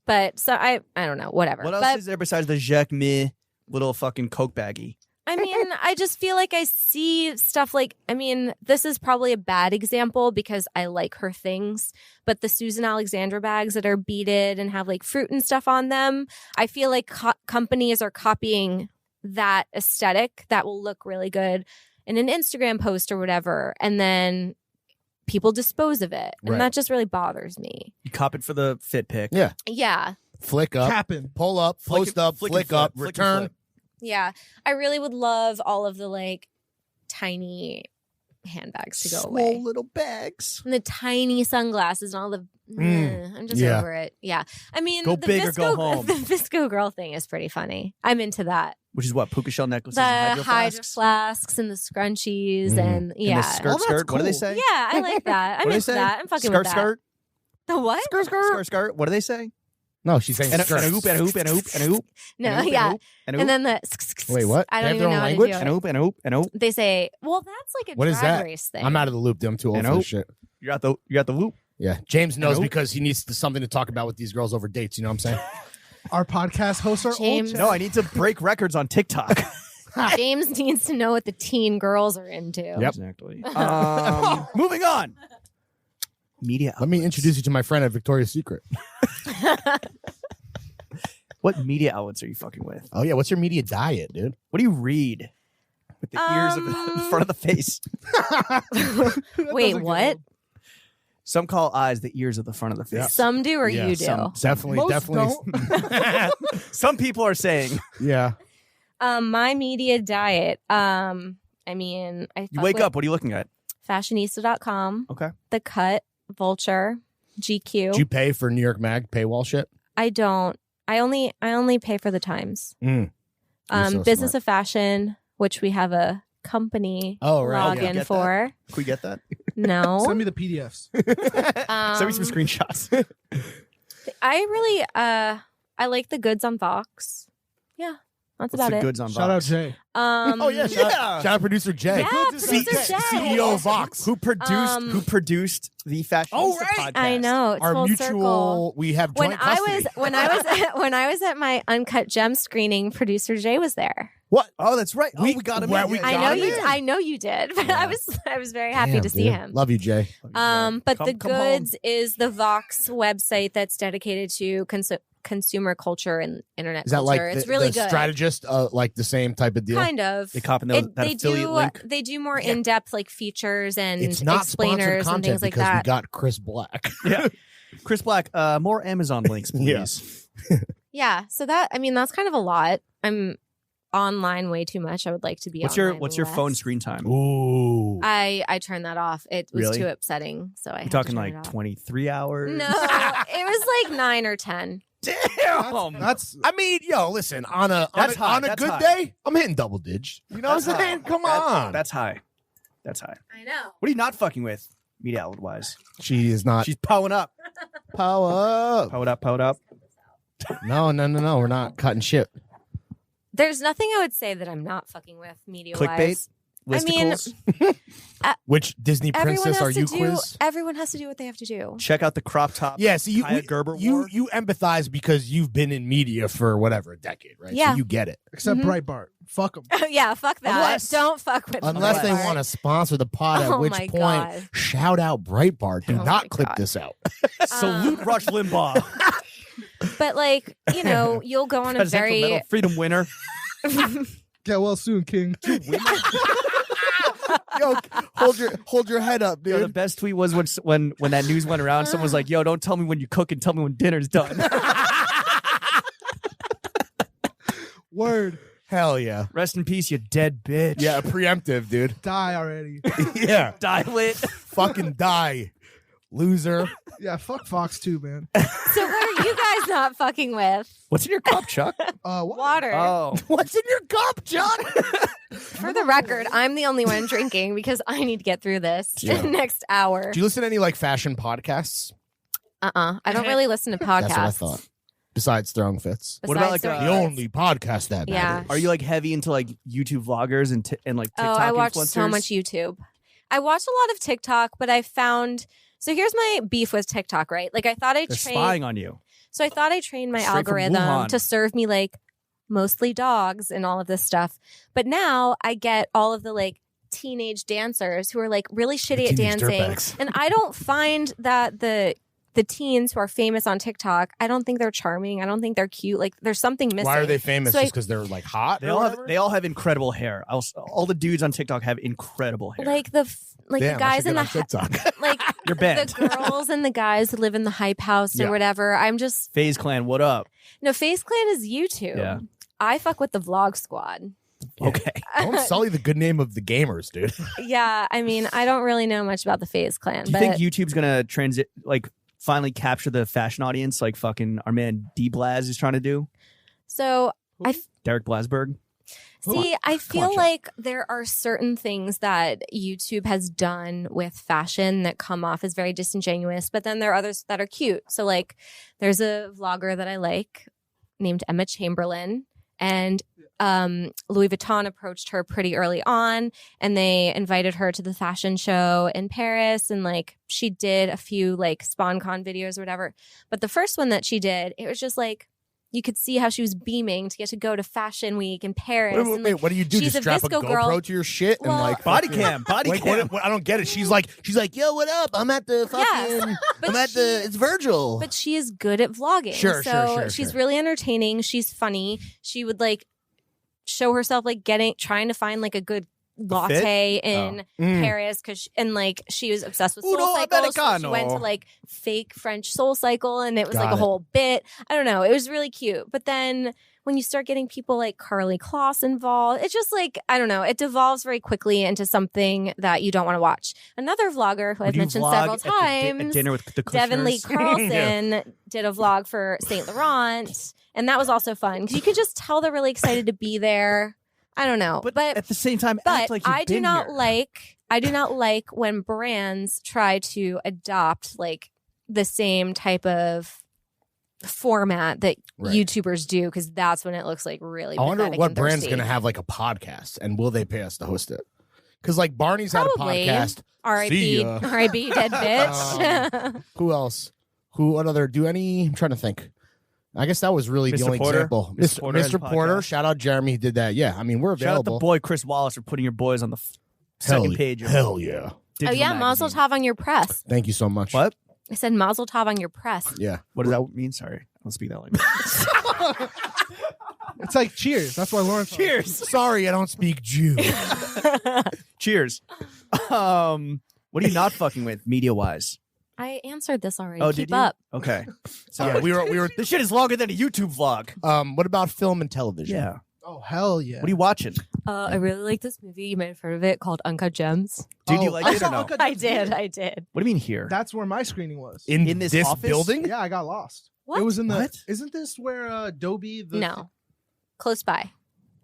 But so I don't know, whatever. What else but is there besides the Jacques Mille? little fucking Coke baggie. I mean, I just feel like I see stuff like, I mean, this is probably a bad example because I like her things, but the Susan Alexandra bags that are beaded and have like fruit and stuff on them, I feel like companies are copying that aesthetic that will look really good in an Instagram post or whatever, and then people dispose of it. And that just really bothers me. You cop it for the fit pic. Yeah. Yeah. Flick up, Capping. pull up, post up, flick up, return. Yeah. I really would love all of the like tiny handbags to go away. Little bags. And the tiny sunglasses and all the I'm just Yeah. over it. Yeah. I mean, Go the big or Visco, go home. The Visco girl thing is pretty funny. I'm into that. Which is what? Puka shell necklaces The and hydro hydro flasks? flasks and the scrunchies and yeah. And the skirt, Oh, that's skirt. What do they cool. say? Yeah, I like that. I'm What do they into say? that. I'm fucking skirt, with that. skirt, The what? skirt, skirt. What do they say? No, she's saying And a skirt. hoop, and a hoop, and a hoop, and a hoop. No, and a hoop, yeah. And a hoop, And then the Wait, what? I They don't have their even know own how language? to and do a it. hoop, and a hoop, and a hoop. They say, well, that's like a What is drag that? race thing. I'm out of the loop, dude. I'm too old And for hoop. this shit. You're at the whoop. Yeah. James knows Nope. because he needs something to talk about with these girls over dates. You know what I'm saying? Our podcast hosts are James. old. No, I need to break records on TikTok. James needs to know what the teen girls are into. Yep. Exactly. Moving on. Media. Let me introduce you to my friend at Victoria's Secret. What media outlets are you fucking with? Oh, yeah. What's your media diet, dude? What do you read? With the ears of the front of the face. Wait, what? Some call eyes the ears of the front of the face. Yeah. Some do or Yeah, you do? some- Definitely, Most definitely. Some people are saying Yeah. My media diet. I mean, I you fuck wake with up. What are you looking at? fashionista.com, Okay. The Cut, Vulture, GQ. Did you pay for New York Mag paywall shit? I don't. I only pay for the Times. You're so Business smart. of Fashion, which we have a company Oh, right. Yeah. login Get for. Can we get that? No. Send me the PDFs. Send me some screenshots. I really I like the goods on Vox. Yeah, that's What's about the it. goods on Shout out Vox? Jay. Oh, yeah. Shout out producer Jay. Yeah, producer Jay. CEO of Vox. Who produced the fashion podcast? I know. It's Our full mutual, circle. we have When joint I custody. was when I was at my Uncut Gem screening, producer Jay was there. What? Oh, that's right. We got him. well, in. we Yeah. got him in. I know you did, but Yeah. I was very happy Damn, to see dude. him. Love you, Jay. But Come- the come home. goods is the Vox website that's dedicated to consumer culture and internet Is that culture. like It's the, really the good. strategist, like the same type of deal? Kind of. They copying those, that they affiliate do link. they do more in depth like features and It's not sponsored explainers and content things like because we that. got Chris Black. Yeah. Chris Black, more Amazon links, please. Yeah, so that's kind of a lot. I'm online way too much. I would like to be. What's your online less. phone screen time? Ooh. I turned that off. It was Really? too upsetting. So I You had talking to turn it like off. 23 hours? No, it was like 9 or 10. Damn. That's I mean, yo, listen, on a That's high, on a that's good high. day, I'm hitting double digits. You know what I'm saying? Come on. That's high. That's high. I know. What are you not fucking with, media outlet wise? She is not She's powing up. power up. Powed up, powed up. No, we're not cutting shit. There's nothing I would say that I'm not fucking with media Clickbait? wise. I mean, Listicles? Which Disney everyone princess has are to you do. quiz? Everyone has to do what they have to do. Check out the crop top. Yeah, so you Kaya Gerber you wore. you empathize because you've been in media for whatever a decade, right? Yeah. So you get it. except Mhm. Breitbart. Fuck them. Yeah, fuck that. Unless- Don't fuck with Unless they Breitbart. want to sponsor the pod, at Oh which my point, God. shout out Breitbart. Do Oh not my clip God. this out. Salute Rush Limbaugh. But like, you'll go on a Presidential very Medal of Freedom winner. Get well soon, King. Yo, hold your head up, Yo, the dude. best tweet was when that news went around. Someone was like, "Yo, don't tell me when you cook and tell me when dinner's done." Word. Hell yeah. Rest in peace, you dead bitch. Yeah, preemptive, dude. Die already. Yeah. Die lit. Fucking die. Loser. Yeah, fuck Fox too, man. So what are you guys not fucking with? What's in your cup, Chuck? What? Water. Oh, What's in your cup, John? For the record, I'm the only one drinking because I need to get through this Yeah. next hour. Do you listen to any like fashion podcasts? I don't really listen to podcasts. That's what I thought. Besides throwing fits. What about, Besides like, The throwing only podcast that Yeah. matters. are you like heavy into like YouTube vloggers and like TikTok I watch influencers? so much YouTube. I watch a lot of TikTok, but I found so here's my beef with TikTok, right? Like I thought I They're trained spying on you. so I thought I trained my Straight from algorithm Wuhan. to serve me like mostly dogs and all of this stuff. But now I get all of the like teenage dancers who are like really shitty at dancing. And I don't find that the teens who are famous on TikTok, I don't think they're charming. I don't think they're cute. Like there's something missing. Why are they famous? Just because they're like hot? They all have incredible hair. All the dudes on TikTok have incredible hair. Like the guys in the TikTok. like You're banned. The girls and the guys who live in the hype house or whatever. I'm just FaZe Clan, what up? No, FaZe Clan is YouTube. Yeah. I fuck with the vlog squad. Yeah. Okay. Don't sully the good name of the gamers, dude. Yeah, I mean, I don't really know much about the FaZe Clan. Do you think YouTube's gonna finally capture the fashion audience like fucking our man D Blaz is trying to do? So Derek Blasberg. I feel like there are certain things that YouTube has done with fashion that come off as very disingenuous, but then there are others that are cute. So like there's a vlogger that I like named Emma Chamberlain, and Louis Vuitton approached her pretty early on, and they invited her to the fashion show in Paris, and like she did a few like SpawnCon videos or whatever. But the first one that she did, it was just like you could see how she was beaming to get to go to Fashion Week in Paris. Wait, what do you do? She's Just a strap a Visco GoPro girl. to your shit and like body cam. I don't get it. She's like, yo, what up? I'm at the fucking. It's Virgil. But she is good at vlogging. Sure. She's really entertaining. She's funny. She would like show herself like trying to find like a good latte in Paris and like she was obsessed with Soul Cycle. So she went to like fake French Soul Cycle, and it was like a whole bit. I don't know. It was really cute. But then when you start getting people like Karlie Kloss involved, it's just like, I don't know. It devolves very quickly into something that you don't want to watch. Another vlogger who I've mentioned several times, dinner with the Devin Lee Carlson, did a vlog for Saint Laurent. And that was also fun because you could just tell they're really excited to be there. I don't know, but at the same time, act like you've I do been not here. I do not like when brands try to adopt like the same type of format that YouTubers do, because that's when it looks like really. I wonder pathetic what and brand's thirsty. gonna have like a podcast, and will they pay us to host it? Because like Barney's Probably. had a podcast. R.I.P. R.I.P. Dead bitch. Who else? What other? I'm trying to think. I guess that was really the Mr. only Porter? example. Mr. Porter has a Mr. Porter, podcast. shout out Jeremy, he did that. Yeah, I mean, we're Shout out available. the boy Chris Wallace for putting your boys on the second page. Of Hell yeah. Digital Oh yeah, Mazel magazine. Tov on your press. Thank you so much. What? I said Mazel Tov on your press. Yeah. What does that mean? Sorry, I don't speak that language. It's like cheers. That's why Lawrence. Cheers. Sorry, I don't speak Jew. Cheers. What are you not fucking with media wise? I answered this already. Oh, Keep did you? up. Okay. Yeah, we were. This shit is longer than a YouTube vlog. What about film and television? Yeah. Oh hell yeah! What are you watching? I really like this movie. You might have heard of it, called Uncut Gems. Did you Oh, like I it or saw no? Uncut I Gems did. here. I did. What do you mean here? That's where my screening was. In this office? building? Yeah, I got lost. What? It was in the. What? Isn't this where Dobie? No. Close by.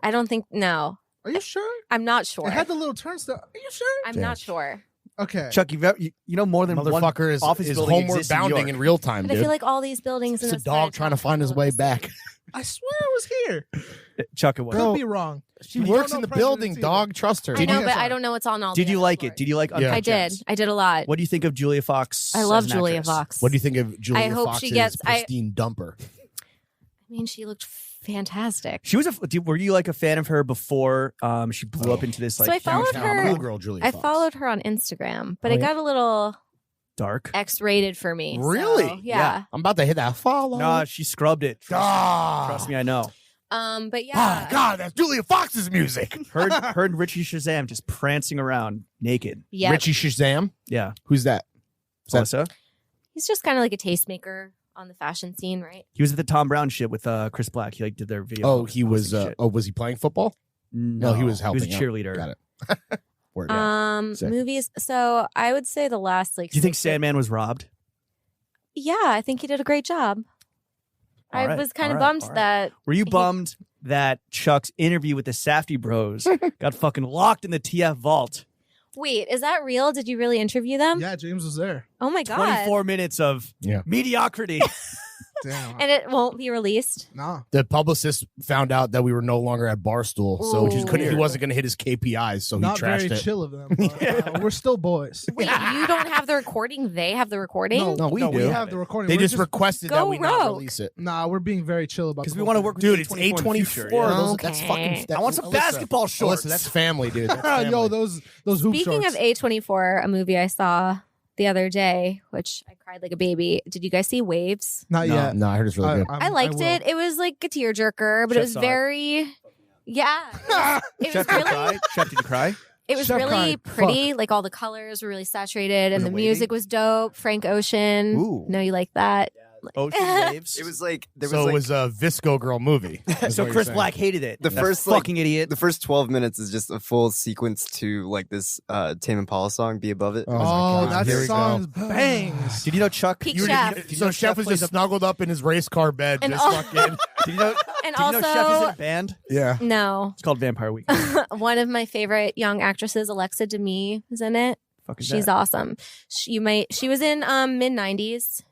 I don't think. No. Are you sure? I'm not sure. It had the little turnstile. Are you sure? I'm not sure. Okay. Chuck, you know more than one Motherfucker is office building homeward exists in New bounding York. in real time, But I dude. feel like all these buildings in It's a this dog trying to find his way back. I swear I was here. Chuck, it was. Could be wrong. She You works don't in the know building, presidents dog. Trust her. I know, you- but I don't know what's on all. Did the you other like floors. it? Did you like Uncut Yeah. I did. Gems? I did a lot. What do you think of Julia Fox? I love as an Julia actress? Fox. What do you think of Julia hope Fox's she gets- pristine dumper? I mean, she looked fantastic. She was were you like a fan of her before she blew up into this like So I followed downtown her- Cool girl, Julia I Fox. followed her on Instagram, but Oh, it yeah? got a little dark? X-rated for me. so, Really? yeah. I'm about to hit that follow. Nah, she scrubbed it. Trust me, I know. But yeah. Ah, God, that's Julia Fox's music. Heard Richie Shazam just prancing around naked. Yeah. Richie Shazam. Yeah. Who's that? Is that- Alyssa? He's just kind of like a tastemaker on the fashion scene, right? He was at the Tom Brown shit with Chris Black. He like did their video. Oh, he was. shit. Was he playing football? No, he was helping He was a out. cheerleader. Got it. Word, yeah. Sick. Movies. So I would say the last like. Do you think 6 Sandman was robbed? Yeah, I think he did a great job. All I right, was kind of all right, bummed all right. that. Were you bummed that Chuck's interview with the Safdie Bros got fucking locked in the TF vault? Wait, is that real? Did you really interview them? Yeah, James was there. Oh my god. 24 minutes of Yeah. mediocrity. Damn. And it won't be released. No. The publicist found out that we were no longer at Barstool, so Ooh. he wasn't going to hit his KPIs, so Not he trashed very it. chill of them. But, we're still boys. Wait, you don't have the recording? They have the recording? No, we No, do. we have the recording. They We're just requested that Go we not rogue. release it. Nah, we're being very chill about Because the we whole want to thing. work with Dude, it's A24 in the 824. future, yeah. That's fucking. I want some Alyssa. basketball shorts. Alyssa, that's family, dude. That's family. Yo, those hoop Speaking shorts. of A24, a movie I saw the other day, which I cried like a baby. Did you guys see Waves? Not No. yet. No, I heard it's really good. I liked will. it. It was like a tearjerker, but Chef it was saw it. very, yeah. It was Chef, did you really, cry? Chef, did you cry? it was Chef really cried. pretty. Like all the colors were really saturated, and Was the it music was dope. Frank Ocean. Ooh. No, you like that? Ocean waves. It was like there So it was was a Visco Girl movie. is So what you're Chris saying. Black hated it. The That first, like, fucking idiot. the first 12 minutes is just a full sequence to like this Tame Impala song, "Be Above It." Oh, my Oh, God. that Here we song go. bangs. Did you know Chuck? Peak you were- Chef. did you So know Chef was plays just a- snuggled up in his race car bed, And just all- fucking. Did you know? And Did you know Chef is in also, a band? Yeah. no, It's called Vampire Week. one of my favorite young actresses, Alexa Demie, is in it. Fuck is She's that? awesome. She was in mid 90s,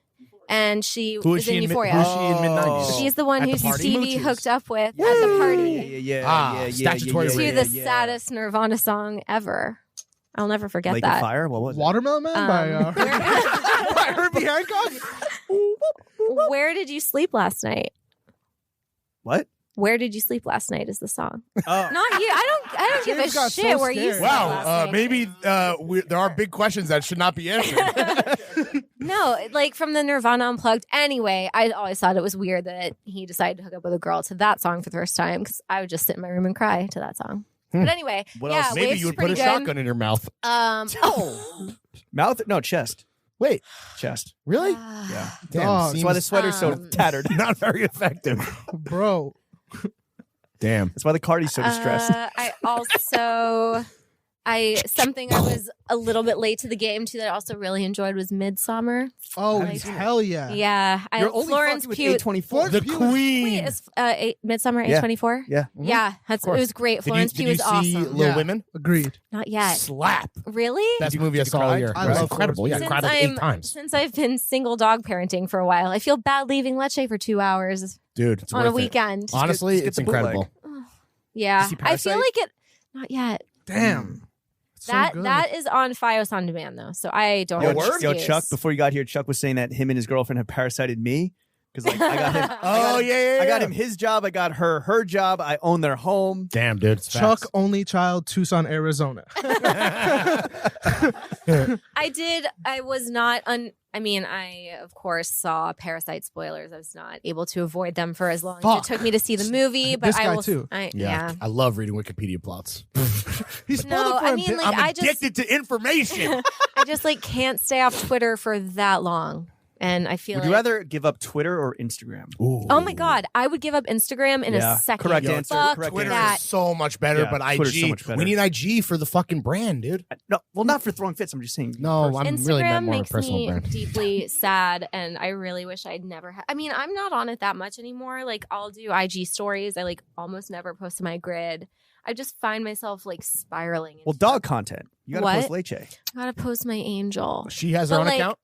and she Who was is she in in? Euphoria. Who is she in mid-90s? She's the one At who the party? Stevie Mooches. hooked up with at the party. Yeah. Statutory To rape. the saddest Nirvana song ever. I'll never forget Lake of that. Fire. What was it? Watermelon Man by Where, Herbie Hancock. where did you sleep last night? What? Where did you sleep last night is the song. Oh, Not you. I don't give a James got shit so where you scared. slept last Wow. night. Maybe there are big questions that should not be answered. No, like from the Nirvana Unplugged. Anyway, I always thought it was weird that he decided to hook up with a girl to that song for the first time because I would just sit in my room and cry to that song. But anyway, What yeah, else? Maybe Waves you is would put a pretty good. shotgun in your mouth. mouth? No, chest. Wait, Chest. really? Yeah. Damn, Dog. That's why the seems sweater's so tattered. not very effective. Bro. Damn. That's why the Cardi's so distressed. I also, something I was a little bit late to the game too that I also really enjoyed was Midsummer. Oh, Like- hell yeah. Yeah, You're only Florence fucking with Pugh. A24. The Pugh is- Queen. Wait, is Midsummer Yeah. A24? Yeah. Yeah, it course. was great. Florence did Pugh was see awesome. Little Yeah. Women? Agreed. Not yet. Slap. Really? Best movie I did you saw all cry? year. I It was love incredible. Yeah, I Since cried like 8 times. Since I've been single dog parenting for a while, I feel bad leaving Lecce for 2 hours Dude, it's on worth a weekend. Honestly, just get it's the bootleg. incredible. Yeah, You see I feel Parasite? like it. Not yet. Damn. So that good. that is on Fios on demand though, so I don't. Yo, have an Yo, excuse. Chuck, before you got here, Chuck was saying that him and his girlfriend have parasited me. Because like I got him. Oh, yeah. I got him his job. I got her job. I own their home. Damn, dude. It's Chuck, facts. only child, Tucson, Arizona. I did. I was not. I mean, I of course saw Parasite spoilers. I was not able to avoid them for as long as Fuck. it took me to see the movie. But This I guy will. too. Yeah. I love reading Wikipedia plots. He spoiled No, it for I him. mean, like, I'm I just- addicted to information. I just like can't stay off Twitter for that long, and I feel Would like. you rather give up Twitter or Instagram? Oh my god, I would give up Instagram in Yeah, a second. correct Yo, answer. Fuck Correct Twitter that. is so much better, Yeah, but Twitter's IG, so much better. we need IG for the fucking brand, dude. No, well, not for throwing fits. I'm just saying. No, personally. I'm really meant Instagram more of a makes personal me brand. deeply sad, and I really wish I'd never had. I mean, I'm not on it that much anymore. Like, I'll do IG stories. I like almost never post to my grid. I just find myself like spiraling. Well, into- dog content. You got to What? post Leche. I gotta post my angel. She has her But, own like, account.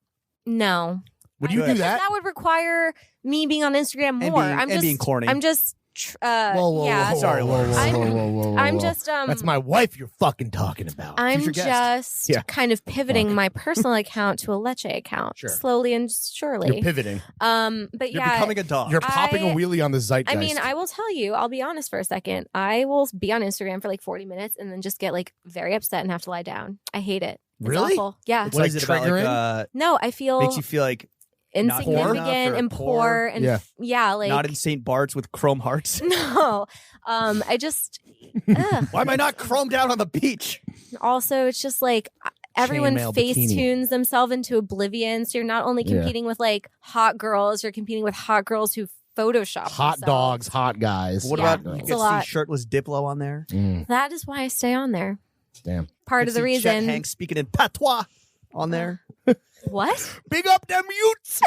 No, Would you do because that? That would require me being on Instagram And more. being- I'm and just being corny. I'm just. Whoa, whoa, yeah. whoa, Sorry, whoa, whoa, I'm- whoa, whoa, whoa, whoa, I'm whoa. just That's my wife you're fucking talking about. I'm Future guest. just Yeah. kind of pivoting Fuck. my personal account to a Lecce account, Sure. slowly and surely. You're pivoting. But You're yeah, becoming a dog. You're popping a I- wheelie on the zeitgeist. I mean, I will tell you, I'll be honest for a second. I will be on Instagram for like 40 minutes and then just get like very upset and have to lie down. I hate it. It's Really? awful. Yeah. What like is it about? triggering? Like, No, I feel makes you feel like not poor insignificant enough or and poor? poor and Yeah. like not in St. Bart's with chrome hearts. no. I just ugh. Why am I not chromed out on the beach? Also, it's just like everyone Chainmail face bikini. tunes themselves into oblivion. So you're not only Yeah. competing with like hot girls, you're competing with hot girls who Photoshop hot themselves. dogs, hot guys. What Yeah, about you it's get a to lot. see shirtless Diplo on there? That is why I stay on there. Damn. Part Get of the to see Chet reason. Hanks speaking in patois on there. What? Big up them Utes.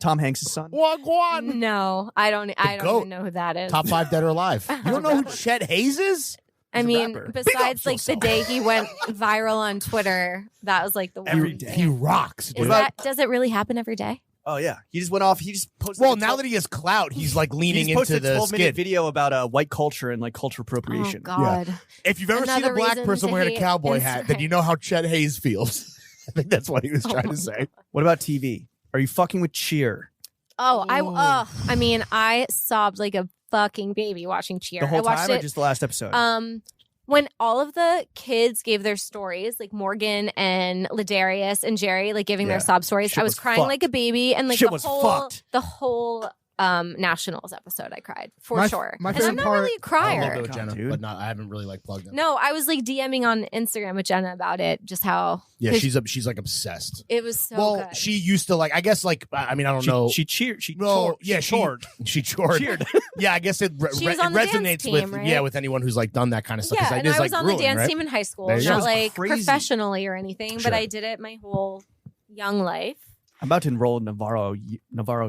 Tom Hanks' son. Wagwan. No, I don't goat. even know who that is. Top 5 dead or alive. You don't know who Chet Hayes is? I He's a mean, rapper. besides like the yourself. day he went viral on Twitter, that was like the Every one day. thing. He rocks, Is dude. that does it really happen every day? Oh yeah, he just went off. He just posted. Well, now that he has clout, he's like leaning he just into posted a the 12-minute skit. video about white culture and like cultural appropriation. Oh God. If you've ever seen a Another black reason person to wearing a hate cowboy hat, then Instagram. you know how Chet Hayes feels. I think that's what he was trying to say. What about TV? Are you fucking with Cheer? I mean, I sobbed like a fucking baby watching Cheer. The whole I watched time, or it just the last episode? when all of the kids gave their stories, like Morgan and Ladarius and Jerry, like giving Yeah. their sob stories, Shit I was was crying fucked. like a baby, and like Shit was fucked. the whole Nationals episode, I cried for My- sure. my And I'm favorite not part- really a I crier. love it with God, Jenna, dude. but I haven't really like plugged in. No, I was like DMing on Instagram with Jenna about it, just how Yeah, 'cause she's like obsessed. it was so well, good. she used to like. I guess like. I mean, I don't know. She cheered. She No, chored. yeah, she chored. She chored. Cheered. Yeah, I guess it, She was on it the dance resonates team, with right? with anyone who's like done that kind of stuff. yeah, 'cause and ideas I was like on ruin, the dance right? team in high school, There you not go. like Crazy. professionally or anything, Sure. but I did it my whole young life. I'm about to enroll in Navarro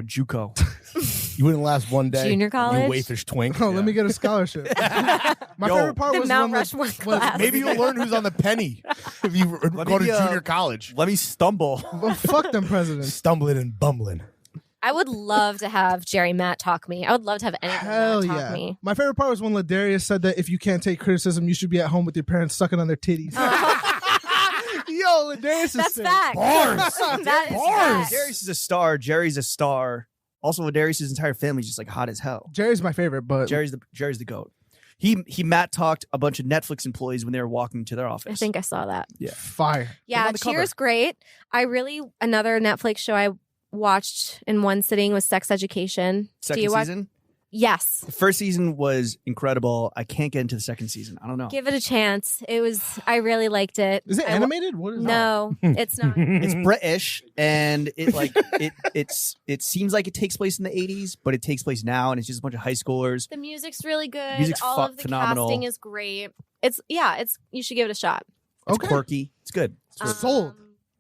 JUCO. You wouldn't last one day. Junior You college? waifish twink. Oh, let me get a scholarship. My Yo, favorite part The was Mount when Rushmore was- class. Maybe you'll learn who's on the penny if you Let go to me, junior college. Let me stumble. well, fuck them presidents. Stumbling and bumbling. I would love to have Jerry Matt talk me. I would love to have anyone Hell talk yeah. me. My favorite part was when Ladarius said that if you can't take criticism, you should be at home with your parents sucking on their titties. Yo, Ladarius is That's sick. fact. Bars. That is Bars. fact. Darius is a star. Jerry's a star. Also, Darius' entire family is just like hot as hell. Jerry's my favorite, but Jerry's the goat. He Matt talked a bunch of Netflix employees when they were walking to their office. I think I saw that. Yeah. fire. Yeah, on the cover. Cheers great. Another Netflix show I watched in one sitting was Sex Education. Second Do you watch? season. Yes. The first season was incredible. I can't get into the second season. I don't know. Give it a chance. I really liked it. Is it I wa- animated? What is No, it's not. It's British, and it like it seems like it takes place in the 80s, but it takes place now, and it's just a bunch of high schoolers. The music's really good. Music's All of the phenomenal. casting is great. It's you should give it a shot. It's Okay. quirky. It's good. Sold.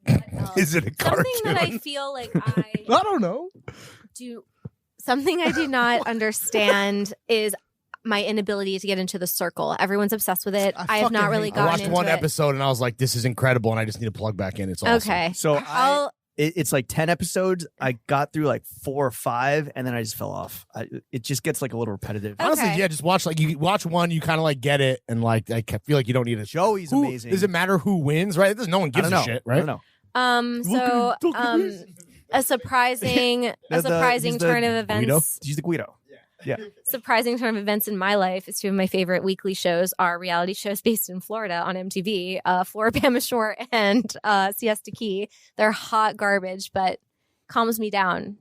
What else? Is it a cartoon? Something that I feel like I I don't know. do. Something I do not understand is my inability to get into the circle. Everyone's obsessed with it. I I have fucking not really hate I gotten watched into one it. episode and I was like, this is incredible, and I just need to plug back in. It's awesome. Okay. So I'll it's like 10 episodes. I got through like 4 or 5, and then I just fell off. It just gets like a little repetitive. Honestly, Okay. yeah, just watch you watch one, you kind of like get it, and like I feel like you don't need a Joey's Who- amazing. Does it matter who wins, right? There's no one I gives don't know. a shit, I right? don't know. a surprising He's the turn of events. He's the Guido. Surprising turn of events in my life is two of my favorite weekly shows are reality shows based in Florida on MTV, Floribama Shore and Siesta Key. They're hot garbage, but calms me down.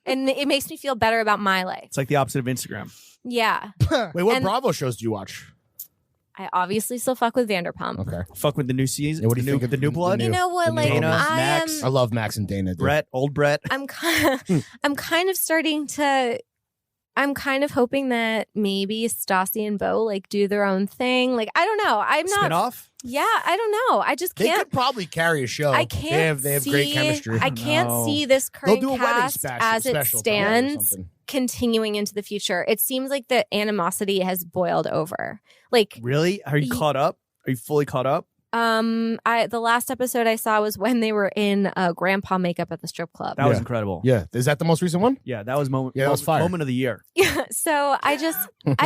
And it makes me feel better about my life. It's like the opposite of Instagram. Yeah. Wait, what And- Bravo shows do you watch? I obviously still fuck with Vanderpump. Okay, Fuck with the new season. Yeah, what do you think of the new the blood? new- You know what? The Like new Dana, I Max. am. I love Max and Dana. dude. Brett, old Brett. I'm kind of hoping that maybe Stassi and Bo like do their own thing. Like I don't know. I'm not. Spin off. Yeah, I don't know. I just They can't. could probably carry a show. I can't. They have see, great chemistry. I can't No. see this They'll current do a wedding cast special, as it special stands something. continuing into the future. It seems like the animosity has boiled over. Like Really? Are you caught up? Are you fully caught up? the last episode I saw was when they were in grandpa makmakeup at the strip club. That was Yeah. incredible. Yeah, is that the most recent one? Yeah, that was moment. Yeah, that was fire. Moment of the year. Yeah. So I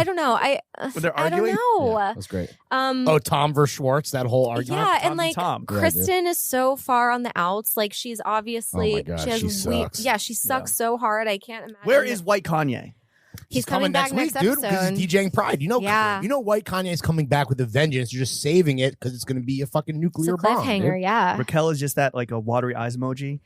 don't know. Were they I don't arguing? know. Yeah, that's great. Um Oh, Tom versus Schwartz, that whole argument. yeah, Tom and like Tom. Yeah, Kristen is so far on the outs. Like she's obviously Oh my God, she has she sucks. yeah, she sucks so hard. I can't imagine. Where is White Kanye? He's coming back next week, dude, because episode. he's DJing Pride. Yeah. You know, White Kanye's coming back with a vengeance. You're just saving it because it's going to be a fucking It's nuclear a bomb. cliffhanger, dude. yeah. Raquel is just that like a watery eyes emoji.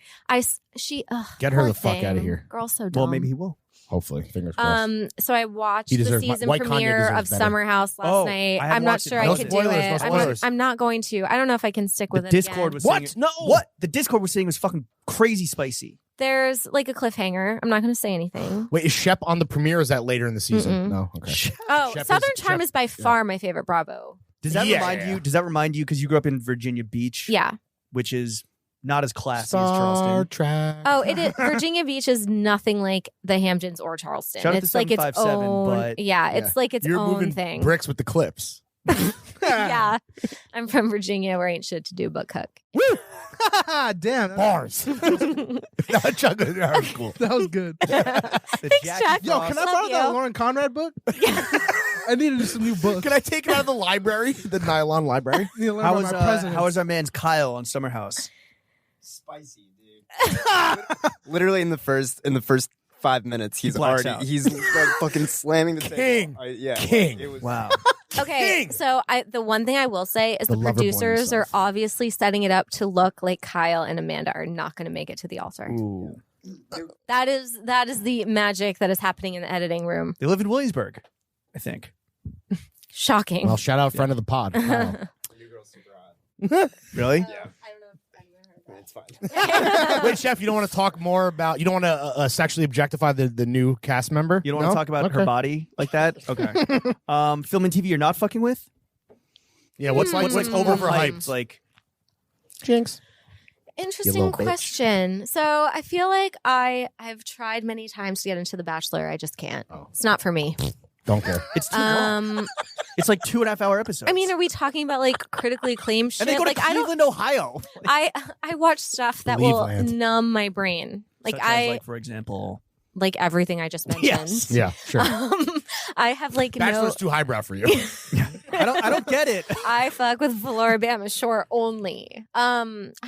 Get her poor the fuck thing. outta here. Girl's so dumb. Well, maybe he will. Hopefully, fingers crossed. So I watched He the deserves- season White Kanye premiere deserves of better. Summer House last Oh, night. I haven't I'm not watched it. sure No I could do spoilers, it. no spoilers. I'm not going to. I don't know if I can stick with The it. Discord again. was What? saying No. What? The Discord was saying was fucking crazy spicy. There's like a cliffhanger. I'm not going to say anything. Wait, is Shep on the premiere or is that later in the season? Mm-mm. No? Okay. Oh, Shep Southern is- Charm Shep- is by far my favorite Bravo. Does that Yeah, remind yeah. you? Does that remind you? Because you grew up in Virginia Beach, Yeah. which is not as classy as Star Charleston. Trek. Oh, it is. Virginia Beach is nothing like the Hamptons or Charleston. Shout out to It's like its 757, own. but- Yeah, it's like its You're own moving thing. bricks with the clips. Yeah, I'm from Virginia, where ain't shit to do but cook. Damn. Bars. Not chocolate. That was cool. That was good. Thanks, Jack. Yo, can I Love borrow that you. Lauren Conrad book? I needed some new books. Can I take it out of the library? The nylon library? Need to learn How about was my presidents. how was our man's Kyle on Summer House? Spicy, dude. Literally in the first 5 minutes, he's blacks already out. he's like fucking slamming the King. table. Yeah, King. It was, Wow. Okay, King. so the one thing I will say is The the lover boy producers are himself. obviously setting it up to look like Kyle and Amanda are not going to make it to the altar. Ooh. That is the magic that is happening in the editing room. They live in Williamsburg, I think. Shocking. Well, shout out friend of the pod. Kyle. the new girl's super hot. Really? Yeah, it's fine. Wait, Chef, you don't want to talk more about, you don't want to sexually objectify the new cast member? You don't want to talk about her body like that? Okay. Film and TV you're not fucking with? Yeah, what's like What's overhyped? overhyped? Like, Jinx. You Interesting little bitch. question. So I feel like I've tried many times to get into The Bachelor. I just can't. Oh. It's not for me. Don't care. it's too long. It's like 2.5 hour episodes. I mean, are we talking about like critically acclaimed shit? and they go to Like I don't. Cleveland, Ohio. I watch stuff that Believe will land. numb my brain. Like Such as, like for example, everything I just mentioned. Yes. Yeah, sure. I have like Bachelor's too highbrow for you. I don't get it. I fuck with Valorabama Shore only. I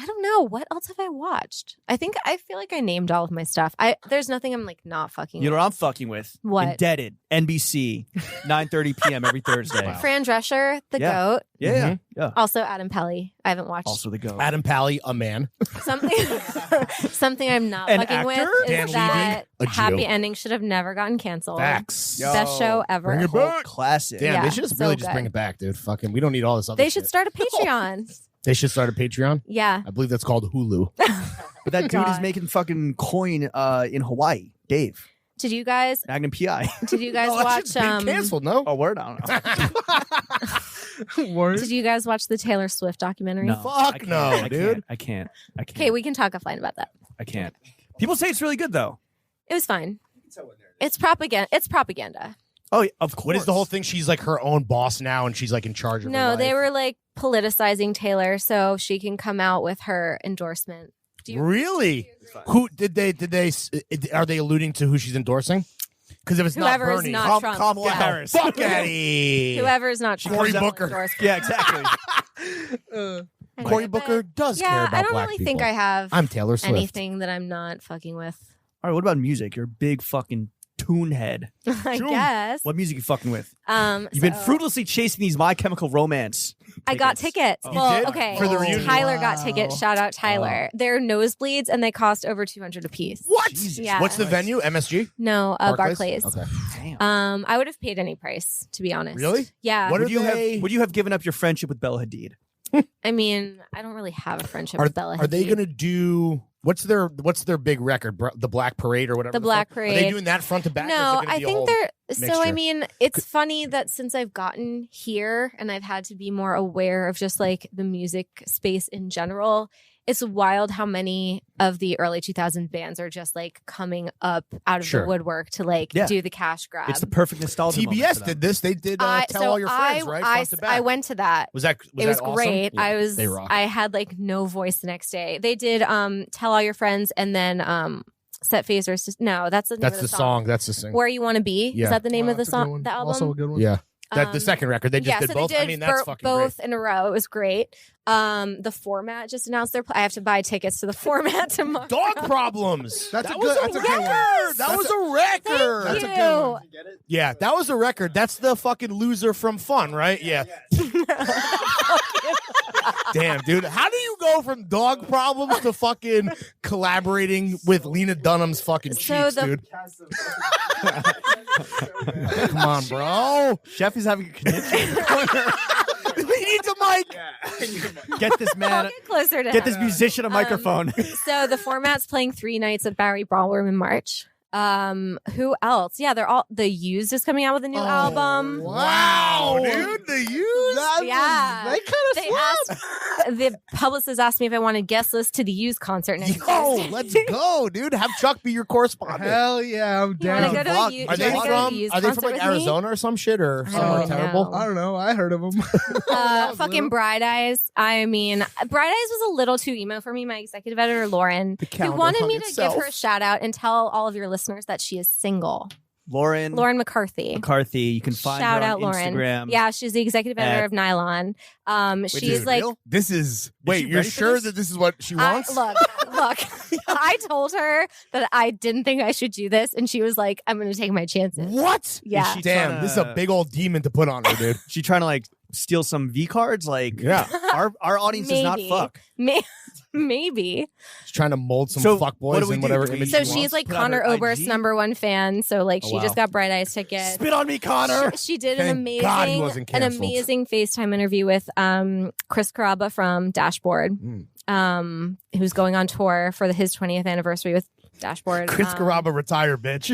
don't know what else have I watched. I feel like I named all of my stuff. There's nothing I'm like not fucking. You know with. what I'm fucking with? What? Indebted. NBC. 9:30 p.m. every Thursday. Wow. Fran Drescher, the Yeah. goat. Yeah, Mhm. yeah. Also Adam Pelly. I haven't watched Also the go. Adam Pally, a man. something I'm not An fucking with actor? is Dan that Levy, a Happy Jew. Ending should have never gotten canceled. Facts. Yo. Best show ever. Bring it back. Classic. Damn, Yeah, they should just so really just good. bring it back, dude. Fucking, we don't need all this other They should shit. start a Patreon. They should start a Patreon. Yeah. I believe that's called Hulu. But that dude is God. making fucking coin in Hawaii. Dave. Did you guys Magnum PI. did you guys No, that watch shit's been canceled, no? Oh, word? I don't know. Word. did you guys watch the Taylor Swift documentary? No. Fuck I can't. no, I dude. can't. I can't. Okay, we can talk offline about that. I can't. People say it's really good though. It was fine. It's propaganda. It's propaganda. Oh, yeah, of course. What is the whole thing? She's like her own boss now, and she's like in charge of her No, life. they were like politicizing Taylor so she can come out with her endorsement. Do you Really? Who did they? Are they alluding to who she's endorsing? Because if it's Whoever not is Bernie, not Trump. Kamala get the Harris. fuck out of here. Whoever is not Cory Trump Booker. endorsement. Yeah, exactly. Cory But- Booker does care Yeah, about I don't black really people. think I have I'm Taylor Swift. anything that I'm not fucking with. All right, what about music? You're a big fucking tune head. I True. guess. What music you fucking with? You've You've been fruitlessly chasing these My Chemical Romance. I got tickets. Oh. Well, You did? okay. For the reunion? Tyler Wow. got tickets. Shout out Tyler. They're nosebleeds and they cost over $200 a piece. What? Jesus Yeah. What's the venue? MSG? No, Barclays. Okay. Damn. I would have paid any price, to be honest. Really? Yeah. What would are you they- have? Would you have given up your friendship with Bella Hadid? I mean, I don't really have a friendship Are, with Bella are they Hadid. going to do what's their big record? The Black Parade or whatever. The Black fuck? Are they Parade. doing that front to back? or is it No, gonna I be a think whole- they're. So I mixture? mean, it's funny that since I've gotten here and I've had to be more aware of just like the music space in general, it's wild how many of the early 2000 bands are just like coming up out of Sure. the woodwork to like Yeah. do the cash grab. It's the perfect nostalgia. moment TBS for them. did this. They did Tell so All Your Friends, right? Front to back. I went to that. Was that It was that awesome? great. Yeah, they rock. I had like no voice the next day. They did Tell All Your Friends and then Set Phasers. No, that's the name That's of the the song. That's the sing. Where You Want to Be. Yeah. Is that the name Wow, of the that's a good song? one. The album. Also a good one. Yeah. That the second record they just yeah, did so both. They did I mean, that's fucking both great. in a row. It was great. The Format just announced their. I have to buy tickets to the Format tomorrow. Dog Problems. That's that a was good- a that's a good record. one. That was a record. Thank That's a you. good one. Yeah, that was a record. That's the fucking loser from Fun, right? Yeah. Damn, dude. How do you go from Dog Problems to fucking collaborating with Lena Dunham's fucking So cheeks, the- dude? Come on, bro. Chef is having a connection. We need the mic. Get this I'll man. get closer to Get him. this musician a microphone. So the Format's playing 3 nights at Bowery Ballroom in March. Who else? Yeah, they're all. The Used is coming out with a new album. Wow, dude, the Used. Yeah, They kind of asked. The publicist asked me if I wanted guest list to the Used concert next Thursday. Let's go, dude. Have Chuck be your corrblogger. Hell yeah, I'm You want down. to go to Vlog. the Used? Are they from concert like with Arizona or some shit or I somewhere don't terrible? know. I don't know. I heard of them. Fucking Bright Eyes. I mean, Bright Eyes was a little too emo for me. My executive editor, Lauren, who wanted me to give her a shout out and tell all of your listeners that she is single. Lauren McCarthy. You can find Shout her out on Lauren. Instagram. Yeah, she's the executive editor of Nylon. She's dude, like, real? This is wait. she You're ready for sure this? that this is what she wants? look. I told her that I didn't think I should do this, and she was like, "I'm going to take my chances." What? Yeah. she Damn, tryna- this is a big old demon to put on her, dude. She trying to like steal some V cards? Like, Yeah. our audience does not Maybe. fuck. Maybe. She's trying to mold some So, what fuckboys do we in do? whatever Do we- image So she she's wants. like Put on Connor her Oberst's IG? #1 fan. So like Oh, she wow. just got Bright Eyes tickets. Spit on me, Connor. She did Thank an God he wasn't canceled. amazing FaceTime interview with Chris Carrabba from Dashboard, who's going on tour for his 20th anniversary with Dashboard. Chris Carrabba retire, bitch.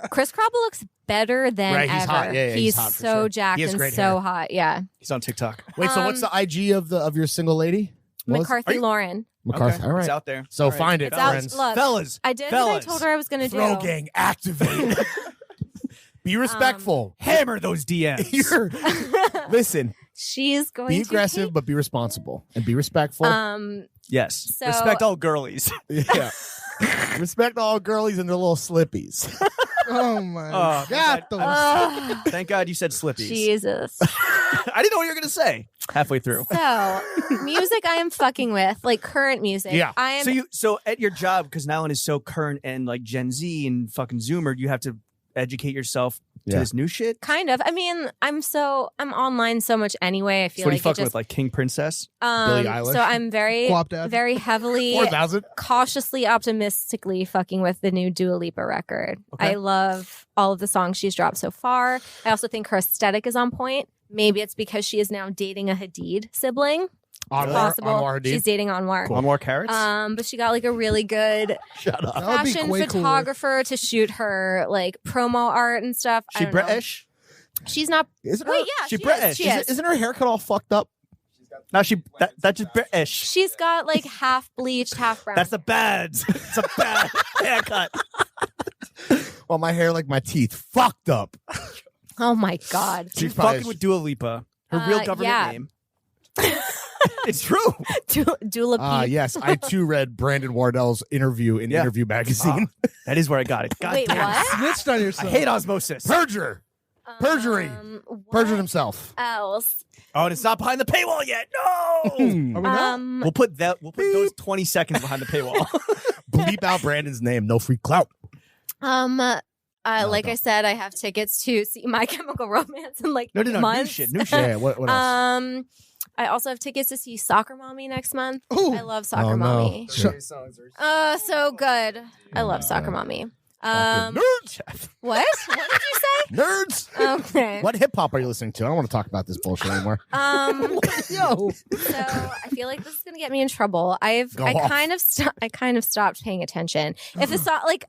Chris Carrabba looks better than Right, he's ever. hot. Yeah, he's he's hot for so sure. jacked He has and great so hair. hot. Yeah, He's on TikTok. Wait, so what's the IG of your single lady? What was- McCarthy Lauren. McCarthy. Okay. All right. It's out there. So All right. find it, It's out. friends. Look, Fellas. I did Fellas. what I told her I was going to Throw do. gang, activate. Be respectful. Hammer those DMs. Listen, She's going be to aggressive, hate- but be responsible and be respectful. Yes. So- Respect all girlies. Yeah. Respect all girlies and their little slippies. Oh my Oh, god, those. Thank God you said slippies. Jesus. I didn't know what you were going to say halfway through. So, music I am fucking with, like current music. Yeah. I am. So at your job, because Nylon is so current and like Gen Z and fucking Zoomer, you have to educate yourself to Yeah. this new shit. Kind of. I mean, I'm online so much anyway. I So feel what are you like it fucking just. with, like King Princess? Billie Eilish? So I'm very, Guap Dad. very heavily, 4,000. cautiously optimistically fucking with the new Dua Lipa record. Okay. I love all of the songs she's dropped so far. I also think her aesthetic is on point. Maybe it's because she is now dating a Hadid sibling. Possible. Anwar Hadid. She's dating Anwar. One more carrots? But she got like a really good Shut up. That would be fashion way cooler. photographer to shoot her like promo art and stuff. I she don't know. British? She's not. Isn't Wait, her, yeah, she she British. is. She is. Isn't her haircut all fucked up? No, that's just British. She's got like half bleached, half brown. That's the bads. It's a bad haircut. Well, my hair like my teeth fucked up. Oh my god. She's probably- fucking with Dua Lipa. Her real government yeah. name. It's true. Dula Peep. Yes, I too read Brandon Wardell's interview in Yeah. Interview Magazine. That is where I got it. God Wait, damn. what? Snitched on I yourself. hate osmosis. Perjurer. Perjury. What Perjured himself. else? Oh, and it's not behind the paywall yet. No. Are we not? We'll put those 20 seconds behind the paywall. Bleep out Brandon's name. No free clout. Like don't. I said, I have tickets to see My Chemical Romance in like No, new months. shit, new shit. Yeah, what else? I also have tickets to see Soccer Mommy next month. Ooh. I love Soccer Oh, no. Mommy. So good. I love Soccer Mommy. Nerds. What? What did you say? Nerds. Okay. What hip hop are you listening to? I don't want to talk about this bullshit anymore. Yo. So I feel like this is gonna get me in trouble. I Go off. kind of stopped paying attention. If the song like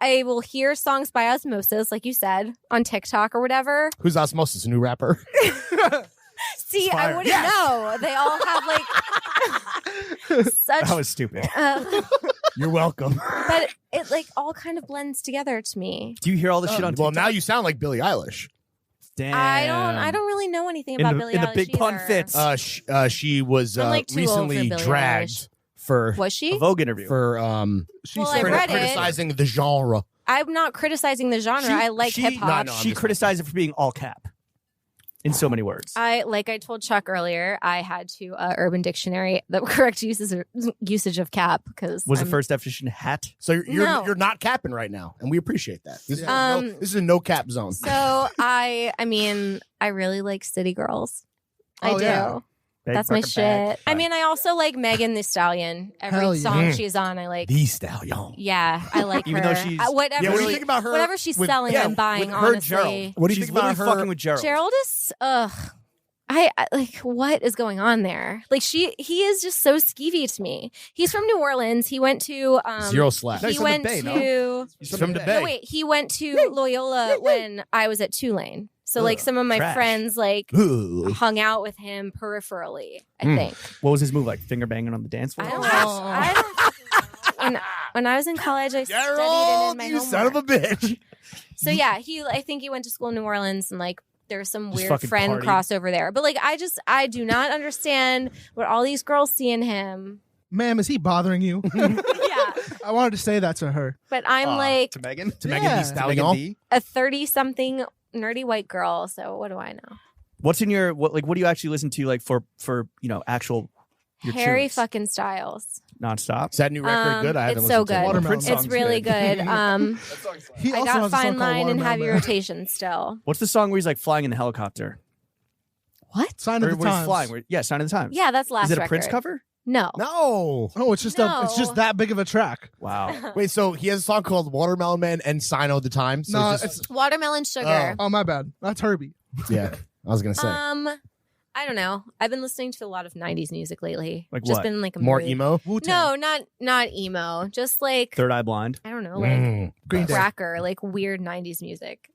I will hear songs by osmosis, like you said, on TikTok or whatever. Who's Osmosis, a new rapper? See, I Fire. wouldn't Yes! know. They all have like such That was stupid. You're welcome. but it like all kind of blends together to me. Do you hear all the shit on Well, TikTok? now you sound like Billie Eilish. Damn. I don't really know anything about Billie in the Eilish big pun either. fits. She was I'm, like, too old for recently Billie dragged Eilish. for Was she? A Vogue interview. Well, I read it. criticizing the genre. I'm not criticizing the genre. I like hip hop. No, I'm She just- criticized it for being all cap. In so many words. I told Chuck earlier, I had to Urban Dictionary the correct usage of cap because Was the first definition hat? So No. you're not capping right now, and we appreciate that. This Um, this is a no cap zone. So I mean, I really like City Girls. I Oh, do. yeah. That's my shit. I mean, I also like Megan Thee Stallion. Hell Every yeah. song she's on, I like. The Stallion. Yeah, I like Even her. though she's- whatever. Yeah, what do you she- think about her? Whatever she's with- selling, yeah, I'm buying. With her honestly, Gerald. What do you She's think about literally her? fucking with Gerald? Gerald is I like, what is going on there? Like, he is just so skeevy to me. He's from New Orleans. He went to Zero slap. No, He he's from the went Bay, to no? He's from the no, Bay. wait. He went to Loyola when I was at Tulane. So like some of my trash. friends like Ugh. hung out with him peripherally. I Mm. think. What was his move like? Finger banging on the dance floor? I don't. I don't fucking know. When I was in college, I studied and did my you homework. son of a bitch. So yeah, I think he went to school in New Orleans and like there's some Just weird fucking friend partied. crossover there. But like I do not understand what all these girls see in him. Ma'am, is he bothering you? Yeah. I wanted to say that to her. But I'm like to Megan? To Yeah. Megan Thee To Stallion. B? a 30-something nerdy white girl, so what do I know? What's in your what do you actually listen to like for actual your Harry tunes? fucking Styles. nonstop? Is that new record good? I haven't It's so listened to it. good. Watermelon It's song's really good. He I also got has a song Fine called Line and Heavy Watermelon. Rotation still. What's the song where he's like flying in the helicopter? What? Sign Or of the where he's times. flying? Yeah, Sign of the Times. Yeah, that's last Is it a record. Prince cover? No. No. Oh, it's just it's just No. that big of a track. Wow. Wait, so he has a song called Watermelon Man and Sign of the Times? So No, it's just- it's Watermelon Sugar. oh my bad. That's Herbie. yeah, I was going to say. I don't know. I've been listening to a lot of 90s music lately. Like just what? been like a More mood. emo? No, not emo. Just like Third Eye Blind. I don't know, like Mm. Green Day. cracker, like weird 90s music.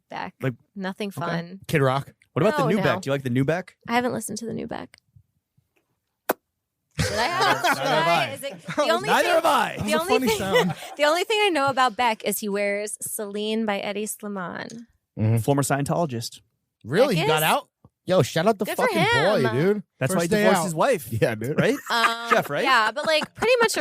Beck. Like- nothing fun. Kid Rock? What about the No, new no. Beck? Do you like the new Beck? I haven't listened to the new Beck. Should I have? Neither Should have I? I. Is it, the only Neither thing, have I. the That's a only funny thing, sound. the only thing I know about Beck is he wears Celine by Eddie Slimane. Former Scientologist. Really? Beck He got is? out? Yo, shout out the Good for fucking boy, him. dude. That's First why he day divorced out. his wife. Yeah, dude. Right? Jeff, right? Yeah, but like pretty much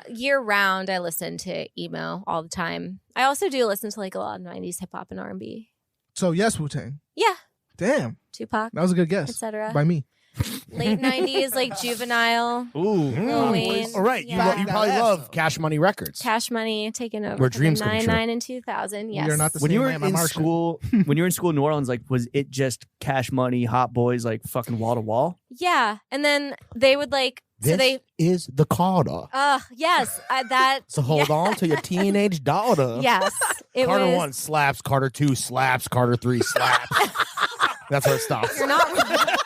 year round, I listen to emo all the time. I also do listen to like a lot of 90s hip hop and R&B. So yes, Wu-Tang. Yeah, Damn, Tupac, that was a good guess etc. by me. Late 90s, like Juvenile, Ooh. Lil Wayne. All right, you, Yeah. you probably love Cash Money Records. Cash Money taking over. Where for the dreams come true. 99 and 2000. Yes. We are not the When same you were man, I'm in Martian. school, when you were in school in New Orleans, like was it just Cash Money, Hot Boys, like fucking wall to wall? Yeah, and then they would like. This So they. is the Carter. Yes, that. So hold on to your teenage daughter. Yes, it Carter was. 1 slaps, Carter 2 slaps, Carter 3 slaps. That's where it stops. You're not.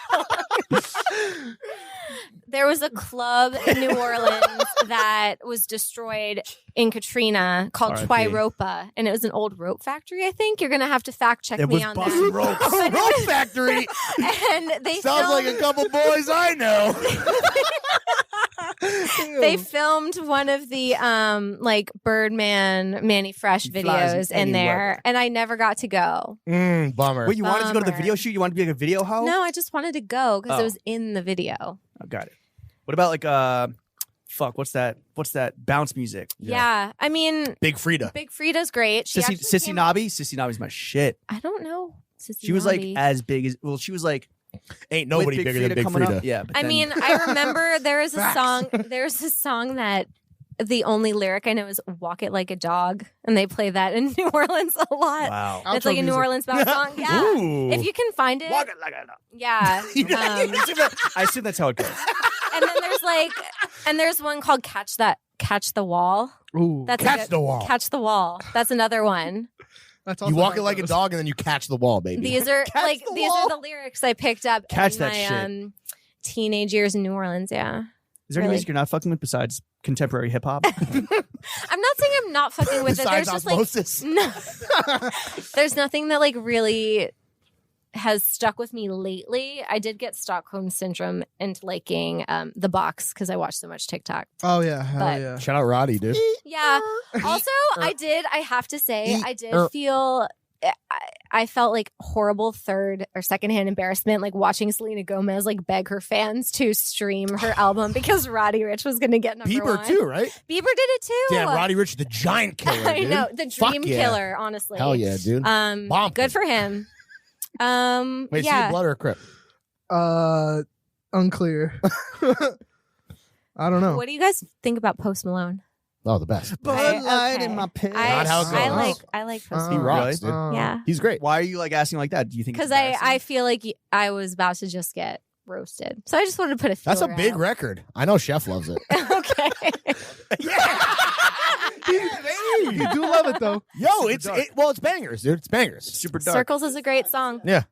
There was a club in New Orleans that was destroyed in Katrina called R.I.P. Twiropa, and it was an old rope factory. I think you're gonna have to fact check It me was on busting that. ropes. Oh, Rope Factory. And they Sounds like a couple boys I know. they filmed one of the like Birdman Manny Fresh Flies videos in anywhere. there, and I never got to go. Bummer. Wait, you wanted to go to the Bummer. video shoot? You wanted to be like a video hoe? No, I just wanted to go because Oh. it was in the video. Oh, got it. What about like fuck, what's that bounce music? Yeah, I mean, Big Frida. Big Frida's great. She actually Sissy came- Nobby? Sissy Nobby's my shit. I don't know. Sissy She was like Nobby. as big as she was like Ain't nobody with bigger than Big coming Frida. up. Yeah, but I then- mean, I remember there was a Facts. song. There's a song that the only lyric I know is "Walk It Like a Dog," and they play that in New Orleans a lot. wow. It's Outro like a New music. Orleans bound song. Yeah, Ooh. if you can find it. Walk it like a dog. Yeah. I assume that's how it goes. And then there's one called "Catch the Wall." Ooh, That's a Catch good- the Wall. Catch the Wall. That's another one. that's You also walk how it like a goes. dog and then you catch the wall, baby. These are Catch the these wall. are the lyrics I picked up Catch in that my shit. Teenage years in New Orleans. Yeah. Is there any Really? music you're not fucking with besides contemporary hip hop? I'm not saying I'm not fucking with it. There's Besides just like osmosis. no, there's nothing that like really has stuck with me lately. I did get Stockholm syndrome into liking The Box because I watched so much TikTok. Oh yeah, hell But- yeah. Shout out Roddy, dude. Yeah. Also, I have to say, I did feel. I felt like horrible third or secondhand embarrassment, like watching Selena Gomez like beg her fans to stream her album because Roddy Ricch was going to get number Bieber one. too, right? Bieber did it too. Damn, Roddy Ricch, the giant killer. I dude. know, the Fuck dream yeah. killer. Honestly, Hell yeah, dude. Bomb. Good for him. Wait, see yeah. a blood or a crip? Unclear. I don't know. What do you guys think about Post Malone? Oh, the best. Bud Light in okay. my pants. Not how it goes. I like Post He Malone. rocks, dude. Yeah, He's great. Uh, Why are you like asking like that? Do you think? because it's I embarrassing? feel like I was about to just get roasted, so I just wanted to put a. That's a feeler big out. record. I know Chef loves it. Okay. You do love it though. Yo, it's bangers, dude. It's bangers. super dark. Circles is a great song. Yeah.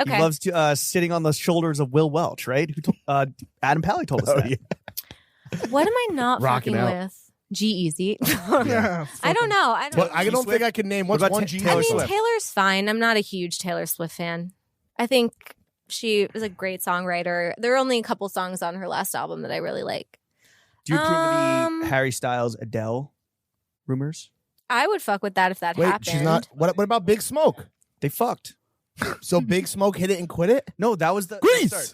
Okay. He loves to sitting on the shoulders of Will Welch, right? Adam Pally told us that. Yeah. What am I not Rocking fucking out. with? G-Eazy. Yeah, I don't know. I don't But know. I don't think I can name what's about one Taylor I mean, Swift? Taylor's fine. I'm not a huge Taylor Swift fan. I think she was a great songwriter. There are only a couple songs on her last album that I really like. Do you approve of the Harry Styles Adele rumors? I would fuck with that if that Wait, happened. she's not. What about Big Smoke? They fucked. So Big Smoke hit it and quit it? No, that was the Grease! start.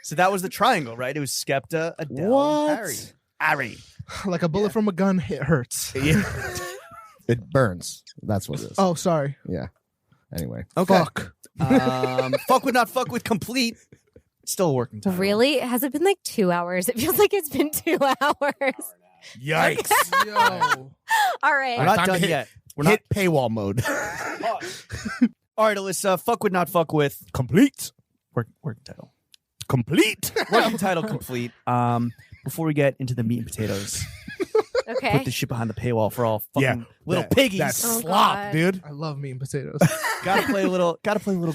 So that was the triangle, right? It was Skepta, Adele, What? Harry. Like a bullet from a gun hurts. It burns. That's what it is. Oh, sorry. Yeah. Anyway. Okay. Fuck. Fuck with not fuck with complete. Still a working title. Really? Has it been like 2 hours? It feels like it's been 2 hours. Yikes. Yo. All right. We're not Time to done hit- yet. We're not. Hit paywall mode. All right, Alyssa. Fuck with not fuck with. Complete. Working title. Complete. Working title complete. Before we get into the meat and potatoes, Okay. put this shit behind the paywall for all fucking Yeah, little that- piggies. That's Oh, slop, God. dude. I love meat and potatoes. Gotta play a little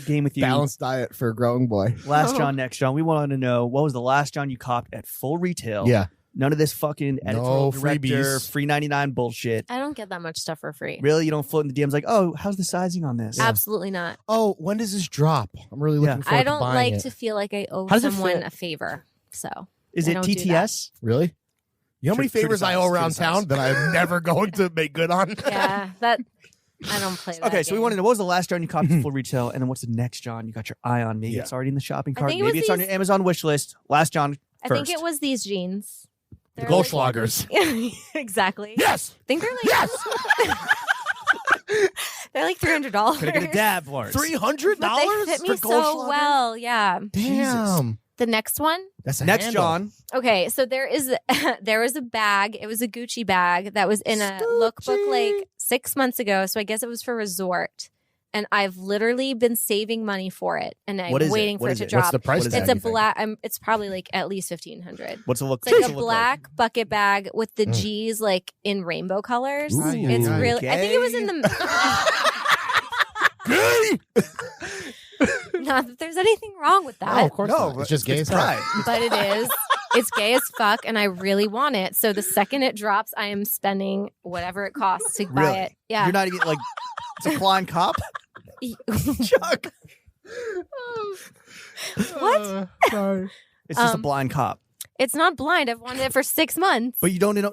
game with you. Balanced diet for a growing boy. Last John, next John. We want to know what was the last John you copped at full retail. Yeah. None of this fucking editorial director, freebies. free 99 bullshit. I don't get that much stuff for free. Really? You don't float in the DMs like, oh, how's the sizing on this? Absolutely not. Oh, when does this drop? I'm really looking forward I to don't buying like it. to feel like I owe How does it someone fit? a favor. So Is I it don't do TTS? Really? You know how many favors I owe around criticize. town that I'm never going to make good on? yeah, that I don't play that. Okay, so we game. want to know what was the last John you copped at full retail, and then what's the next John you got your eye on? Maybe Yeah. it's already in the shopping I cart. think it Maybe was it's on these- your Amazon wish list. Last John I first. think it was these jeans. The They're Goldschlagers. exactly. Yes. I think they're like they're like $300. Could I get a dab, Lawrence? $300 But they fit me for so Goldschlager? well. Yeah. Damn. The next one. That's a Next handle. John. Okay, so there was a bag. It was a Gucci bag that was in a lookbook like 6 months ago. So I guess it was for resort. And I've literally been saving money for it, and I'm What is it? waiting What for it is to it? drop. What's the price What is tag? It's a you think? black. It's probably like at least $1,500. What's it look? It's like what's a it look black bucket bag with the Mm. G's like in rainbow colors. Ooh. It's Ooh. really. I think it was in the. Gay! Not that there's anything wrong with that, No, of course No, not. It's just gay it's as hell. pride. but it is. It's gay as fuck, and I really want it. So the second it drops, I am spending whatever it costs to buy Really? it. Yeah. You're not even like it's a Klein cop. Chuck. What? Sorry. It's just a blind cop. It's not blind. I've wanted it for 6 months. But you don't know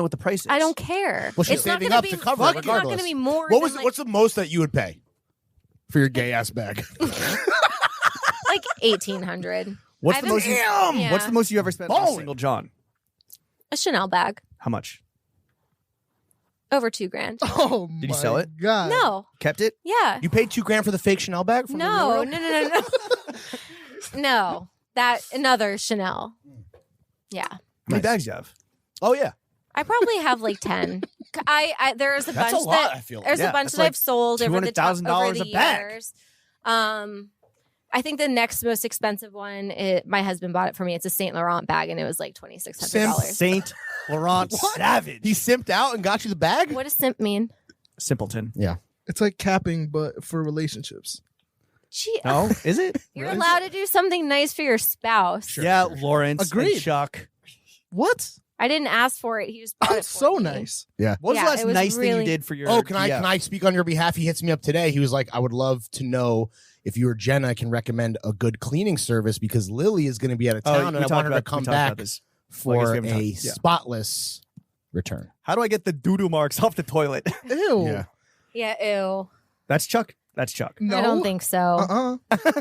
what the price is. I don't care. Well, she's it's not saving gonna up be, to cover it it's not going regardless. to be more. What was than it? What's the most that you would pay for your gay ass bag? like $1,800? What's I've the been- most? Yeah. What's the most you ever spent on a Balling. single John? A Chanel bag, How much? over $2,000. Oh, Did you my sell it? God. No, Kept it? yeah, You paid $2,000 for the fake Chanel bag? From no, the no. No, that another Chanel. Yeah, How many bags you have? Oh yeah, I probably have like 10. I there's a That's bunch a lot, I that feel like. there's Yeah, a bunch that's that like I've sold over the $200,000 a bag. years. I think the next most expensive one, my husband bought it for me. It's a Saint Laurent bag, and it was like $2,600. Saint Laurent What? Savage. he simped out and got you the bag. What does simp mean? Simpleton. It's like capping, but for relationships. Gee, No, is it? you're Really? allowed to do something nice for your spouse. Yeah, Lawrence. and Agreed. Chuck. What? I didn't ask for it. He just bought Oh, it it's for so me. nice. What was Yeah, the last it was nice thing really- you did for your? Oh, can I DF? can I speak on your behalf? He hits me up today. He was like, I would love to know if you or Jenna can recommend a good cleaning service because Lily is going to be out of Oh, town we and I talked want her to about- come we talked about back this. Well, I guess for we haven't a talked- yeah. spotless return. How do I get the doo-doo marks off the toilet? Ew. Yeah. Yeah, ew. That's Chuck. That's Chuck. No. I don't think so. Uh-uh.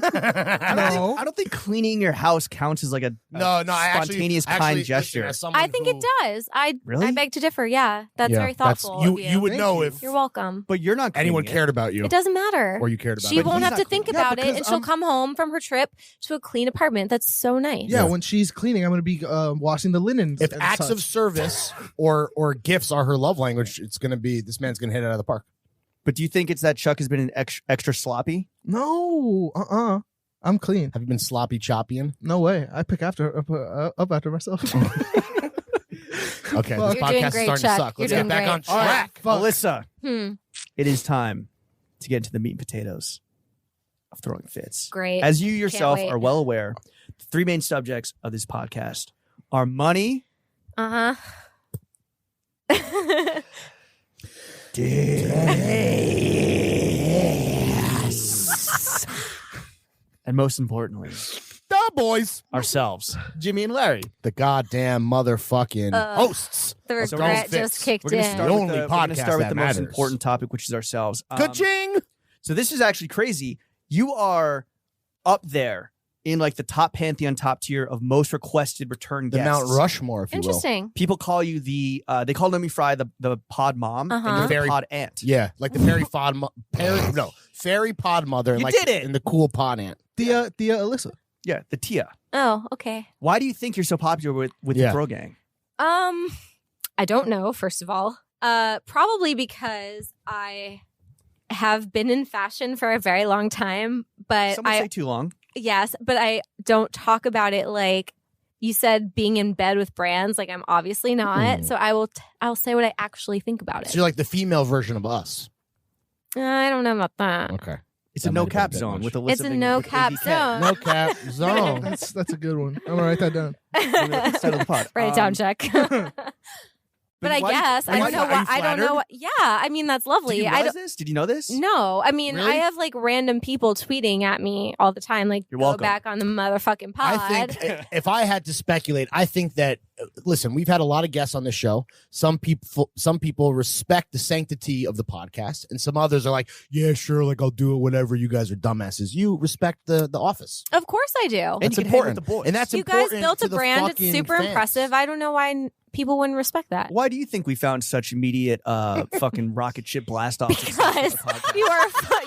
No. I don't think cleaning your house counts as like a No, I actually spontaneous kind gesture. I think it does. I Really? beg to differ. Yeah, that's Yeah, very thoughtful. you. of You would Thank know you. if You're welcome. But you're not anyone cleaning it. cared about you It doesn't matter. or you cared about She them. won't he's have not to think cleaning. Yeah, about it, because and she'll I'm- come home from her trip to a clean apartment. That's so nice. Yeah, when she's cleaning, I'm going to be washing the linens. If and acts of such. service or gifts are her love language, it's going to be this man's going to hit it out of the park. But do you think it's that Chuck has been an extra sloppy? No. I'm clean. Have you been sloppy choppying? No way. I pick up after myself. Okay, Well, this You're doing podcast is great, starting Chuck. to suck. Let's You're get doing back great. on All right, track. Fuck. Alyssa, Hmm. it is time to get into the meat and potatoes. of Throwing Fits. Great. As you yourself wait. are well aware, the three main subjects of this podcast are money, Uh-huh. and most importantly, The boys. ourselves, Jimmy and Larry. The goddamn motherfucking hosts. The So regret Throwing Fits. just kicked We're going to in. start The with only the, we're gonna podcast start with that the most matters. important topic, which is ourselves. Ka-ching! So this is actually crazy. You are up there in like the top pantheon, top tier of most requested return The guests. Mount Rushmore, if you will. Interesting. People call you they call Numi Fry the pod mom and Uh-huh. you're the Very- pod aunt. Yeah, like the fairy fairy pod mother. And You like, did it! And the cool pod aunt. Thea Alyssa. Yeah, the Tia. Oh, okay. Why do you think you're so popular with Yeah. the Bro Gang? I don't know, first of all. Probably because I have been in fashion for a very long time, but Some would say too long. yes, but I don't talk about it like you said, being in bed with brands. Like I'm obviously not. So I'll say what I actually think about it. So you're like the female version of us. I don't know about that. Okay. It's That a might no have been a cap bit zone much. with Alyssa. It's a Vingan no with cap ABK. zone. No cap zone. That's a good one. I'm gonna write that down. It's title of the pod. Write it down, check. But I why do you- guess are I you don't know fla- are you what I don't know flattered? what. Yeah, I mean that's lovely. Did you I realize don't. this? Did you know this? No, I mean Really? I have like random people tweeting at me all the time, like You're go welcome. back on the motherfucking pod. I think if I had to speculate, I think that listen, we've had a lot of guests on this show. Some people respect the sanctity of the podcast, and some others are like, yeah, sure, like I'll do it whenever you guys are dumbasses. You respect the office. Of course I do. And That's you can hang with important. the boys. And that's You guys important built to a the brand. It's fucking super fans. impressive. I don't know why people wouldn't respect that. Why do you think we found such immediate fucking rocket ship blast off? Because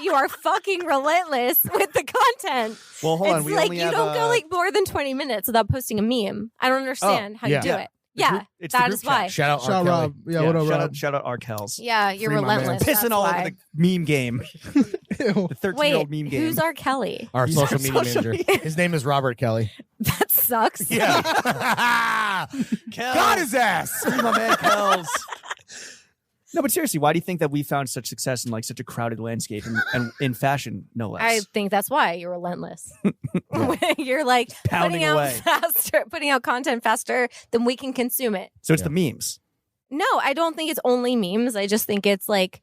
you are fucking relentless with the content. Well, hold on. It's We like only you have, don't go like more than 20 minutes without posting a meme. I don't understand how yeah. you do Yeah. it. Yeah, it's the that group is why. chat. Shout out, Shout R. out Kelly. Rob. Yeah, what up, Rob? shout out Arkells. Yeah, you're Free my man. relentless. Pissing That's all why. over the meme game. Ew. The 13-year-old meme game. Who's R. Kelly? Our He's social our media social manager. His name is Robert Kelly. That sucks. Yeah. Kells. Got his ass. Free my man Kells. No, but seriously, why do you think that we found such success in like such a crowded landscape and in fashion, no less? I think that's why you're relentless. You're like Pounding putting out content faster than we can consume it. So it's the memes. No, I don't think it's only memes. I just think it's like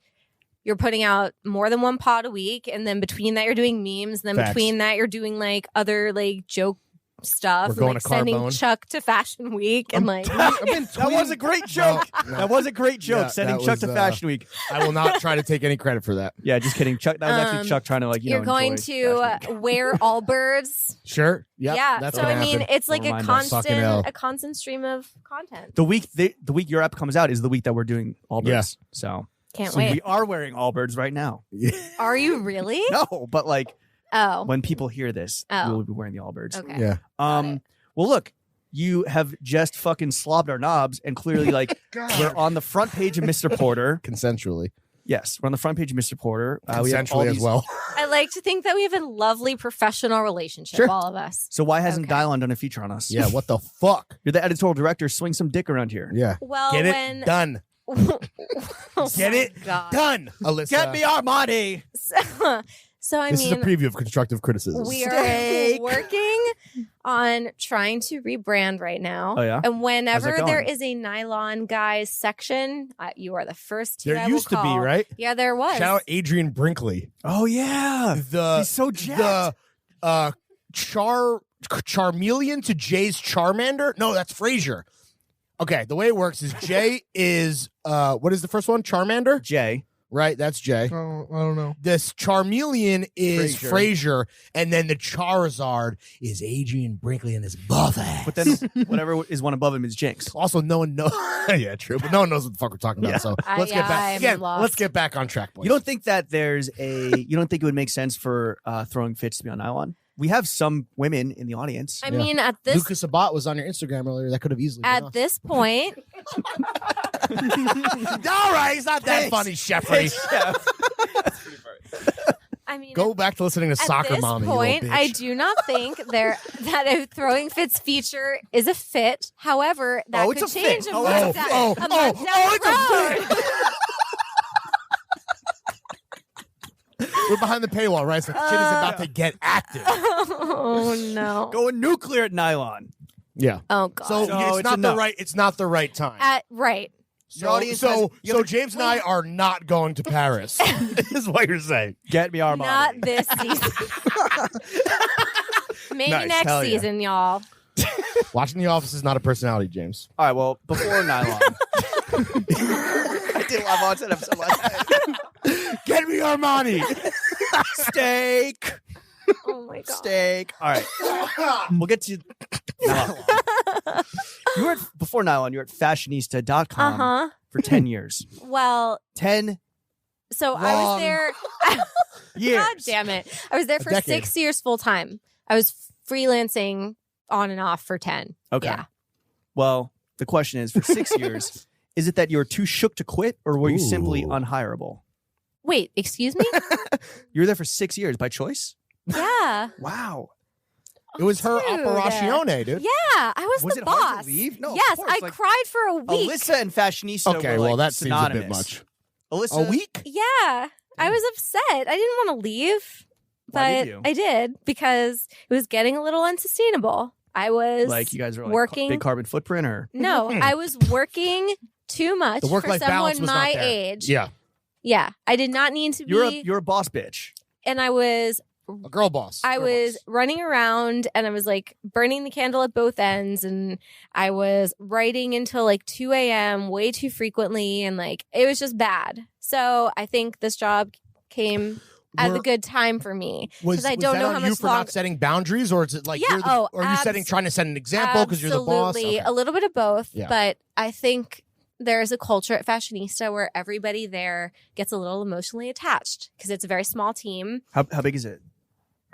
you're putting out more than one pod a week, and then between that you're doing memes, and then Facts. between that you're doing like other like joke stuff, We're and, going like to sending Carbone. Chuck to Fashion Week, and like That was a great joke. No. That was a great joke. Yeah, Sending that Chuck was, to Fashion Week. I will not try to take any credit for that. Yeah, just kidding. Chuck. That was actually Chuck trying to like you're going enjoy Fashion to Week. wear Allbirds. Sure. Yep, Yeah, That's so gonna I mean, happen. it's like Don't a remind us. Fucking hell. constant stream of content. the week your app comes out is the week that we're doing Allbirds. Yeah. So, Can't so wait. we are wearing Allbirds right now. Are you really? No, but like Oh, when people hear this, Oh. we will be wearing the Allbirds. okay. Yeah. Got it. Well, look, you have just fucking slobbed our knobs, and clearly, like, we're on the front page of Mr. Porter. Consensually. Yes, we're on the front page of Mr. Porter. We have all Consensually as these- well. I like to think that we have a lovely professional relationship, Sure. all of us. So why hasn't Okay. Dylon done a feature on us? Yeah. What the fuck? You're the editorial director. Swing some dick around here. Yeah. Well, Get it when done. Oh Get my it God. done, Alyssa. Get me our money. So I This is a mean, preview of constructive criticism. we are Steak. working on trying to rebrand right now. Oh, yeah? And whenever How's that there going? is a nylon guys section, you are the first. There I will used to be, call. right? Yeah, there was. Shout out Adrian Brinkley. Oh yeah, The he's so jacked. the Charmeleon to Jay's Charmander. No, that's Frasier. Okay, the way it works is Jay is what is the first one? Charmander, Jay. right? That's Jay. I don't know. This Charmeleon is Frasier. Frasier, and then the Charizard is Adrian Brinkley and his buff ass. But then whatever is one above him is Jinx. also, no one knows. Yeah, true. But no one knows what the fuck we're talking about. Yeah. So let's get back I'm again. lost. Let's get back on track, boys. You don't think that you don't think it would make sense for Throwing Fits to be on nylon? We have some women in the audience. I Yeah. mean, at this Lucas Sabat was on your Instagram earlier. That could have easily been at us. this point, All right, it's not that Thanks. funny, Jeffrey. I mean, Go back to listening to at Soccer this Mommy. point, you I little bitch. do not think that a Throwing Fits feature is a fit. However, that Oh, it's could a fit. change a Oh, month it's a down, fit. Oh, a month oh, down oh, the it's a road. We're behind the paywall, right? So shit is about to get active. Oh no. Going nuclear at Nylon. Yeah. Oh god. So So it's it's not the enough. right. It's not the right time. Right. Your audience has- So you have to- James and I are not going to Paris. Is what you're saying. Get me Armani. Not this season. Maybe Nice. next Hell yeah. season, y'all. Watching The Office is not a personality, James. All right, well, before Nylon. I did live on that episode last night. Get me Armani. Steak. Oh my god. Steak. All right. We'll get to Nylon. You were before Nylon, you were at fashionista.com for 10 years. Well, 10 so I was Long there. years. God damn it. I was there for decade. 6 years full time. I was freelancing on and off for 10. Okay. Yeah. Well, the question is, for 6 years, is it that you were too shook to quit, or were you simply Ooh. unhireable? Wait, excuse me? You were there for 6 years by choice? Yeah. Wow. It was her Dude. operazione, dude. Yeah, I was, Was the it boss. hard to leave? No, of yes, course, I like, cried for a week. Alyssa and fashionista Okay, were well, like that seems a synonymous. bit much. Alyssa, A week? Yeah, I was upset. I didn't want to leave, Why but did you? I did because it was getting a little unsustainable. I was like you guys were like working. big carbon footprint, or No, I was working too much The for work-life balance someone was not my there. age. Yeah. Yeah, I did not need to be. you're a boss bitch. And I was A girl boss. I Girl was boss. running around and I was like burning the candle at both ends, and I was writing until like 2 a.m. way too frequently, and like it was just bad. So I think this job came at Were- a good time for me Was, because I was don't that know on how you much for longer. not setting boundaries, or is it like Yeah, you're the, oh, or are you trying to set an example because you're the boss? Absolutely. Okay. A little bit of both, Yeah. but I think there's a culture at Fashionista where everybody there gets a little emotionally attached because it's a very small team. How big is it?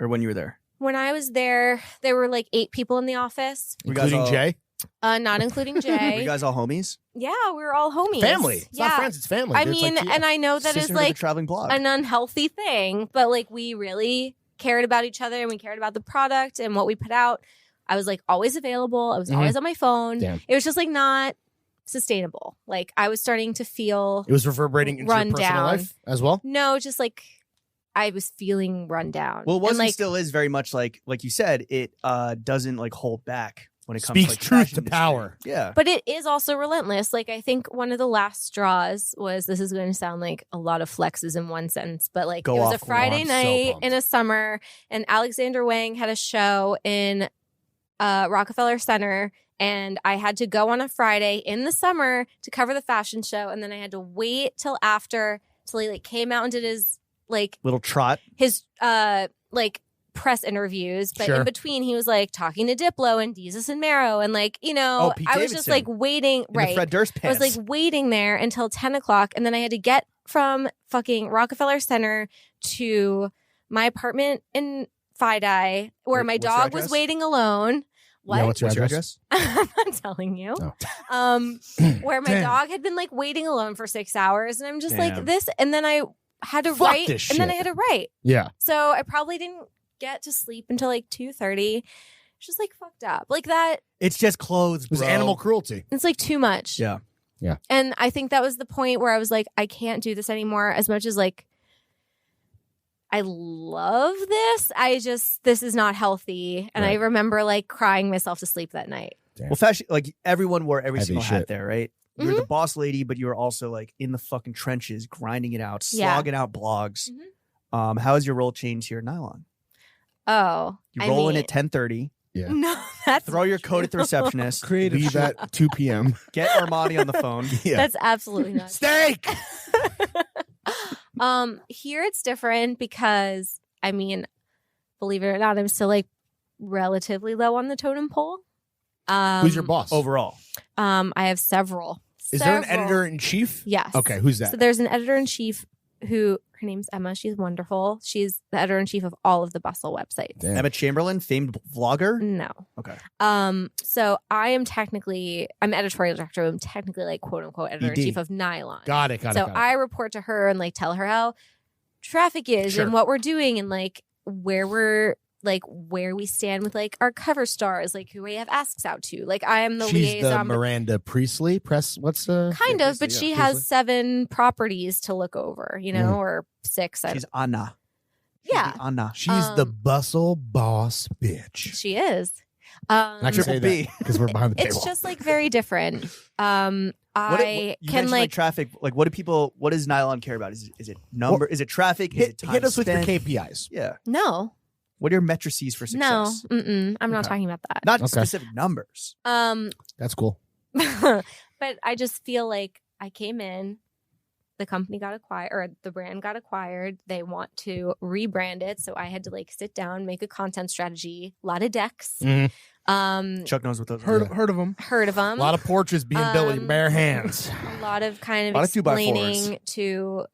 Or when you were there? When I was there were like 8 people in the office, Were you guys Including all- Jay? not including Were Jay. you guys all homies? Yeah, we were all homies. Family. It's yeah. not friends, it's family. I dude. It's mean, like, and I know that is Sisterhood of like the traveling blog. an unhealthy thing, but like we really cared about each other and we cared about the product and what we put out. I was like always available. I was Mhm. always on my phone. Damn. It was just like not sustainable. Like I was starting to feel it was reverberating into run your personal down. life as well. no, just like I was feeling run down. Well, it was and and like still is very much like you said. It doesn't like hold back when it comes Speaks to like, truth fashion to industry. power. Yeah. but it is also relentless. Like I think one of the last straws was, this is going to sound like a lot of flexes in one sentence, but like Go it was off, a Gwen. Friday I'm so night pumped. in a summer, and Alexander Wang had a show in Rockefeller Center, and I had to go on a Friday in the summer to cover the fashion show, and then I had to wait till after till he like came out and did his like Little trot. his like press interviews, but Sure. in between he was like talking to Diplo and Jesus and Mero, and like, you know, Oh, Pete I was just Davidson. like waiting, In the right? Fred Durst I was pants. like waiting there until 10 o'clock, and then I had to get from fucking Rockefeller Center to my apartment in Fidei, where my What's your dog was address? waiting alone. What? Yeah, what's your What's your address? address? I'm not telling you. Oh. Where my Damn. dog had been like waiting alone for 6 hours, and I'm just Damn. like this, and then I had to Fuck write, this and then I shit. had to write. Yeah. So I probably didn't get to sleep until like 2:30. It's just like fucked up. Like that, It's just clothes, It was bro. animal cruelty. it's like too much. Yeah. Yeah. And I think that was the point where I was like, I can't do this anymore. As much as like I love this, this is not healthy. And I Right. remember like crying myself to sleep that night. Well, fashion, like everyone wore every Heavy single shit. hat there, right? You were the boss lady, but you were also like in the fucking trenches, grinding it out, Yeah. slogging out blogs. Mhm. How has your role changed here at Nylon? Oh, You I roll in mean- at 10:30, Yeah. No, that's throw your coat at the receptionist, Creative Leave shit. at 2 p.m. get Armani on the phone. Yeah. that's absolutely not. Steak. Here it's different because I mean, believe it or not, I'm still like relatively low on the totem pole. Who's your boss? Overall, I have several. Is there an Several. editor in chief? Yes. Okay, who's that? So there's an editor in chief who her name's Emma. She's wonderful. She's the editor in chief of all of the Bustle websites. Damn. Emma Chamberlain, famed vlogger. No. Okay. So I'm editorial director. I'm technically like quote unquote editor in ED. chief of Nylon. Got it. So I report to her and like tell her how traffic is Sure. and what we're doing and like where we stand with like our cover stars, like who we have asks out to. Like I am the She's the liaison. Miranda Priestley press. What's the Kind of, but yeah, she Priestley. has 7 properties to look over, you know, or 6. She's Anna. Yeah. Anna. She's the bustle boss bitch. She is. And I can say Triple B. that because we're behind the paywall. It's just like very different. You mentioned, like traffic. Like, what does Nylon care about? Is it number? Is it traffic? Is it time hit us with your spent? KPIs. Yeah. No. What are your matrices for No. success? I'm not Okay. talking about that. Not Okay. specific numbers. That's cool. But I just feel like I came in, the company got acquired, or the brand got acquired. They want to rebrand it. So I had to like sit down, make a content strategy, a lot of decks. Chuck knows what those Heard are. heard of them. Heard of them. A lot of portraits being built with bare hands. A lot of kind of A lot of 2x4s. explaining to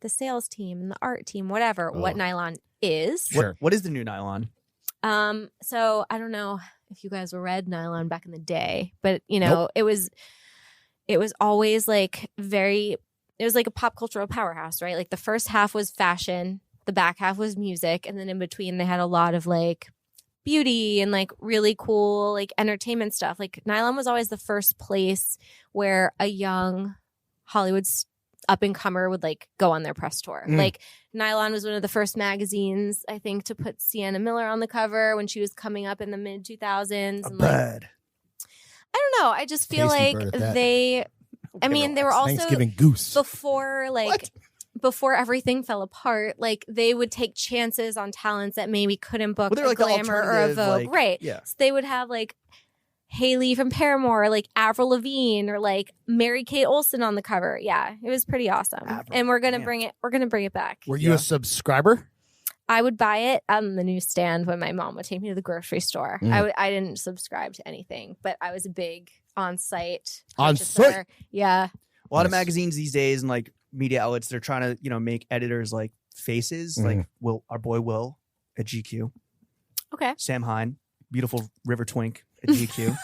the sales team and the art team, whatever, what Nylon is. Sure. What is the new Nylon? So I don't know if you guys read Nylon back in the day, but you know, it was always like it was like a pop cultural powerhouse, right? Like the first half was fashion, the back half was music, and then in between they had a lot of like beauty and like really cool like entertainment stuff. Like Nylon was always the first place where a young Hollywood up and comer would like go on their press tour. Like Nylon was one of the first magazines, I think, to put Sienna Miller on the cover when she was coming up in the mid 2000s. And like, I don't know. I just feel Tasty like bird at that. they were also Thanksgiving goose. before like before everything fell apart, like they would take chances on talents that maybe couldn't book Well, they're a like the Glamour or a alternative, Vogue, like- right? yeah. So they would have like Haley from Paramore, or like Avril Lavigne, or like Mary Kay Olsen on the cover. Yeah, it was pretty awesome, and we're gonna bring it. We're gonna bring it back. Were you a subscriber? I would buy it on the newsstand when my mom would take me to the grocery store. I didn't subscribe to anything, but I was a big on-site On-site? purchaser. Yeah. A lot of magazines these days and like media outlets, they're trying to make editors like faces. Like our boy Will at GQ, Okay. Sam Hine, beautiful River Twink at GQ.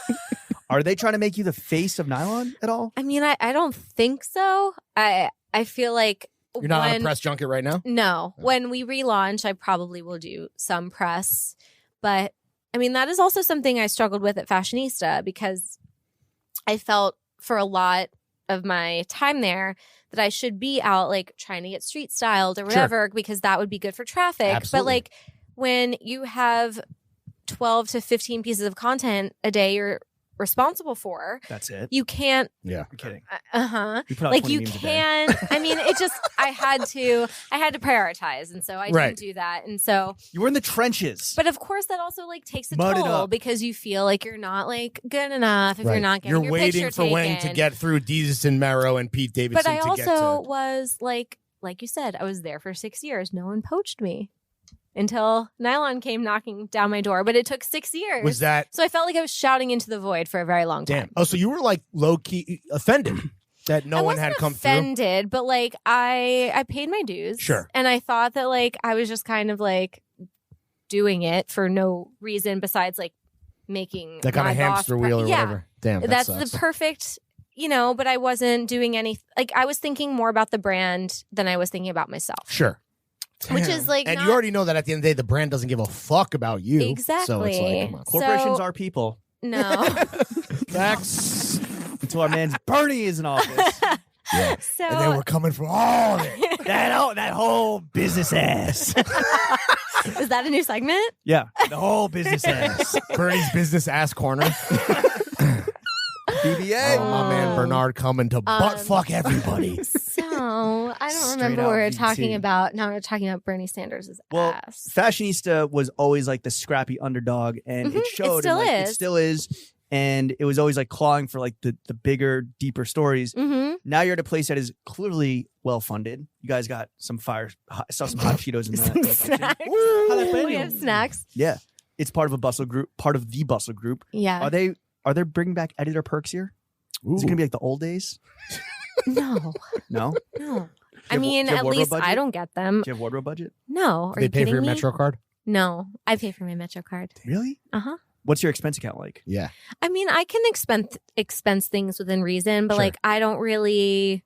Are they trying to make you the face of Nylon at all? I mean, I don't think so. I feel like You're not on a press junket right now? No. When we relaunch, I probably will do some press. But I mean, that is also something I struggled with at Fashionista, because I felt for a lot of my time there that I should be out like trying to get street styled or whatever, because that would be good for traffic. Absolutely. But like when you have 12 to 15 pieces of content a day you're responsible for, That's it. you can't I'm kidding. you put out like 20 you memes a day. can't I mean, it just I had to prioritize, and so I Right. didn't do that. And so You were in the trenches. but of course that also like takes a Mudded toll, up. because you feel like you're not like good enough if Right. you're not getting You're your waiting picture for when to taken. get through Desus and Mero and Pete Davidson But I to get also to... was like you said, I was there for 6 years. No one poached me until Nylon came knocking down my door. But it took 6 years. Was that... So I felt like I was shouting into the void for a very long time. Damn. Oh, so you were like low-key offended that no I one wasn't had come through? offended, but like I paid my dues. Sure. And I thought that like I was just kind of like doing it for no reason besides like making Like on my a boss hamster wheel or yeah. whatever. Damn, that That's sucks. the perfect, but I wasn't doing any, like I was thinking more about the brand than I was thinking about myself. Sure. Which is like And not, you already know that at the end of the day, the brand doesn't give a fuck about you. Exactly. So it's like, come on. Corporations So- are people. no. Facts. Until our man's Bernie is in office. Yeah. So And they were coming for all of it. that whole business ass. is that a new segment? Yeah, the whole business ass. Bernie's business ass corner. BBA. Oh, my man Bernard coming to butt fuck everybody. So I don't Straight remember out what we were VT. talking about. Now we're talking about Bernie Sanders' Well, ass. Fashionista was always like the scrappy underdog, and it showed. still and, like, is. It still is. And it was always like clawing for like the bigger, deeper stories. Mm-hmm. Now you're at a place that is clearly well funded. You guys got some fire. I saw some hot Cheetos in that. Snacks. Jalapeno. We have snacks. Yeah, it's part of a bustle group. Part of the bustle group. Yeah. Are they bringing back editor perks here? Is it gonna be like the old days? No. No. No. do I you mean, have at wardrobe least budget? I don't get them. Do you have wardrobe budget? No. Are They you pay kidding for your me? Metro card? No. I pay for my Metro card. Really? Uh-huh. What's your expense account like? Yeah. I mean, I can expense things within reason, but Sure. like I don't really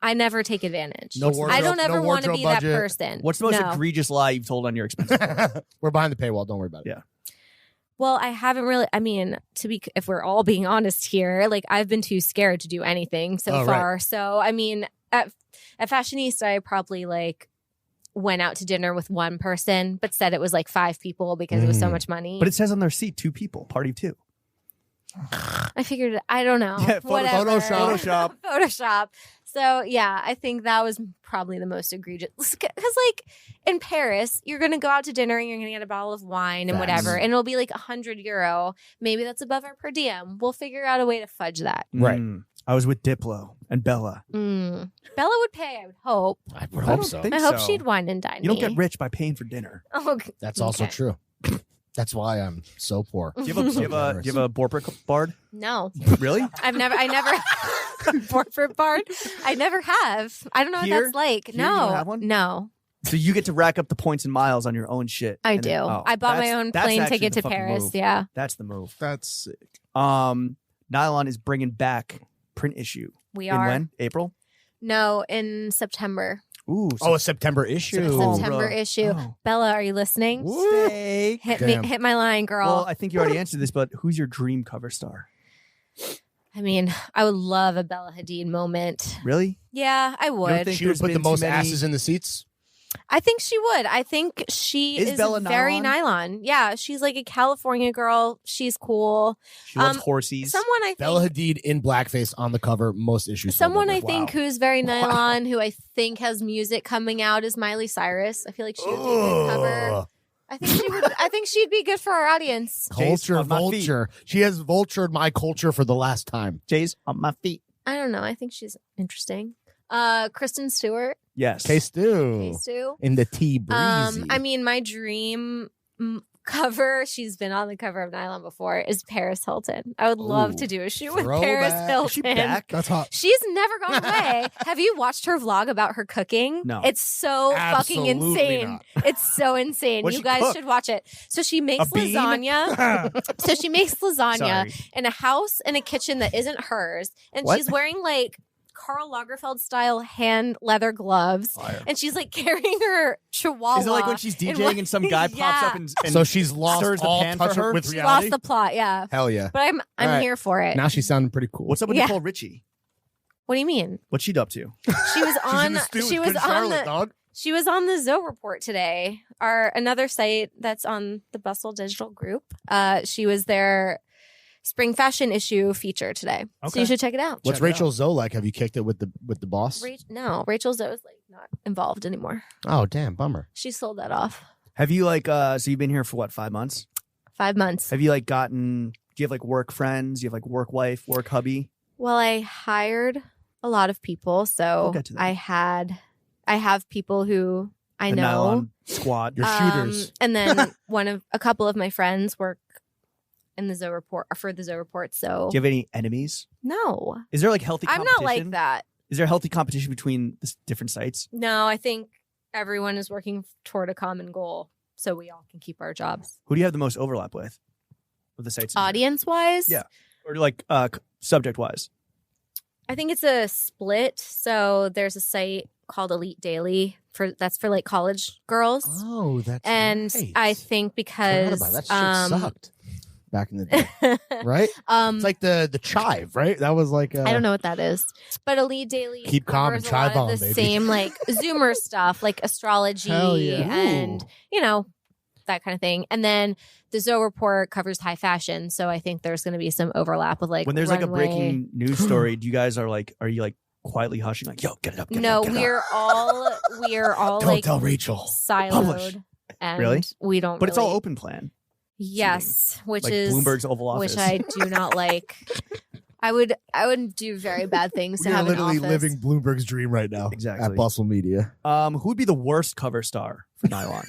I never take advantage. No wardrobe, I don't ever no want to wardrobe be budget. that person. What's the most No. egregious lie you've told on your expense account? We're behind the paywall. Don't worry about it. Yeah. Well, I haven't really. I mean, if we're all being honest here, like I've been too scared to do anything so Oh, right. far. So, I mean, at Fashionista, I probably like went out to dinner with one person, but said it was like 5 people because it was so much money. But it says on their seat 2 people, party of 2. I figured, I don't know. Yeah, Whatever. Photoshop. So yeah, I think that was probably the most egregious. Because like in Paris, you're going to go out to dinner and you're going to get a bottle of wine and whatever, and it'll be like €100. Maybe that's above our per diem. We'll figure out a way to fudge that. Right. I was with Diplo and Bella. Bella would pay, I would hope. I would hope so. think I hope so. she'd wine and dine You don't me. get rich by paying for dinner. Oh, That's also okay. true. That's why I'm so poor. Do you have a Borbrick bard? No, Really? I never Borford Bard. I never have. I don't know what Here? that's like. Here you don't have one? No, So you get to rack up the points and miles on your own shit. I and do. then- I bought my that's- own that's plane actually ticket the to fucking Paris. move. Yeah. That's the move. That's sick. Nylon is bringing back print issue. We In are. when? April? No, in September. Ooh. Oh, a September issue. September issue. Oh. Bella, are you listening? Steak. Damn. Hit my line, girl. Well, I think you already answered this, but who's your dream cover star? I mean, I would love a Bella Hadid moment. Really? Yeah, I You don't would. think She would there's put the been too most many- asses in the seats. I think she would. I think she Is is Bella very nylon? nylon. Yeah, she's like a California girl. She's cool. She loves Um, horsies. Someone I think Bella Hadid in blackface on the cover, most issues. sold Someone ever. I think who's very nylon, who I think has music coming out, is Miley Cyrus. I feel like she would be a good cover. Ugh. I think she would. I think she'd be good for our audience. Culture on my feet. vulture. She has vultured my culture for the last time. Jay's on my feet. I don't know. I think she's interesting. Kristen Stewart, Yes. K Stew Stu. in the tea breezy. I mean, my dream cover. She's been on the cover of Nylon before. Is Paris Hilton? I would love Ooh, to do a shoot with throwback. Paris Is Hilton. Is she back? That's hot. She's never gone away. Have you watched her vlog about her cooking? No. It's so fucking Absolutely insane. not. It's so insane. What'd You she guys cook? should watch it. So she makes A bean? lasagna. So she makes lasagna Sorry. in a house in a kitchen that isn't hers. And What? she's wearing like Karl Lagerfeld style hand leather gloves. Fire. And she's like carrying her chihuahua. Is it like when she's in DJing one- and some guy pops Yeah. up and So she's lost stirs the all pan for touch her? with She reality. lost the plot, yeah. Hell yeah. But I'm All right. here for it. Now she's sounding pretty cool. what's up with Yeah. Nicole Richie? What do you mean? What's she up to? She was She's in on the stew she with was Good on Charlotte, the dog. She was on the Zoe Report today, another site that's on the Bustle Digital Group. She was their spring fashion issue feature today, so Okay. you should check it out. What's Check it Rachel Zoe like? Have you kicked it with the boss? No, Rachel Zoe is like not involved anymore. Oh damn, bummer. She sold that off. Have you like so you've been here for what, 5 months? 5 months. Have you like do you have like work friends? Do you have like work wife, work hubby? Well, I hired a lot of people, so We'll get to that. I have people who I The know. Nylon squad. Your shooters. And then a couple of my friends work in the Zoe Report or for the Zoe Report. So Do you have any enemies? no, Is there like healthy I'm competition? not like that. Is there healthy competition between the different sites? No, I think everyone is working toward a common goal, so we all can keep our jobs. Who do you have the most overlap with the sites? in there? Audience wise, Yeah. Or like subject wise? I think it's a split. So there's a site called Elite Daily that's for like college girls, Oh, that's and right. I think Forgot because about that. That shit sucked back in the day, right? It's like the chive, right? That was like I don't know what that is, but Elite Daily Keep calm and covers a lot chive on, of the baby. same like Zoomer stuff, like astrology Hell yeah. and Ooh. that kind of thing. And then the Zoe Report covers high fashion, so I think there's going to be some overlap with like When there's like a runway. breaking news story, do you guys are you like quietly hushing like, yo, get it up? Get No, it up, get it up. we're all Don't like tell Rachel. Publish. siloed, and Really? we don't. But it's all really- open plan. Yes, which Like is Bloomberg's Oval Office. which I do not like. I wouldn't do very bad things to We're have an literally office. living Bloomberg's dream right now. Exactly. At Bustle Media. Who would be the worst cover star for Nylon?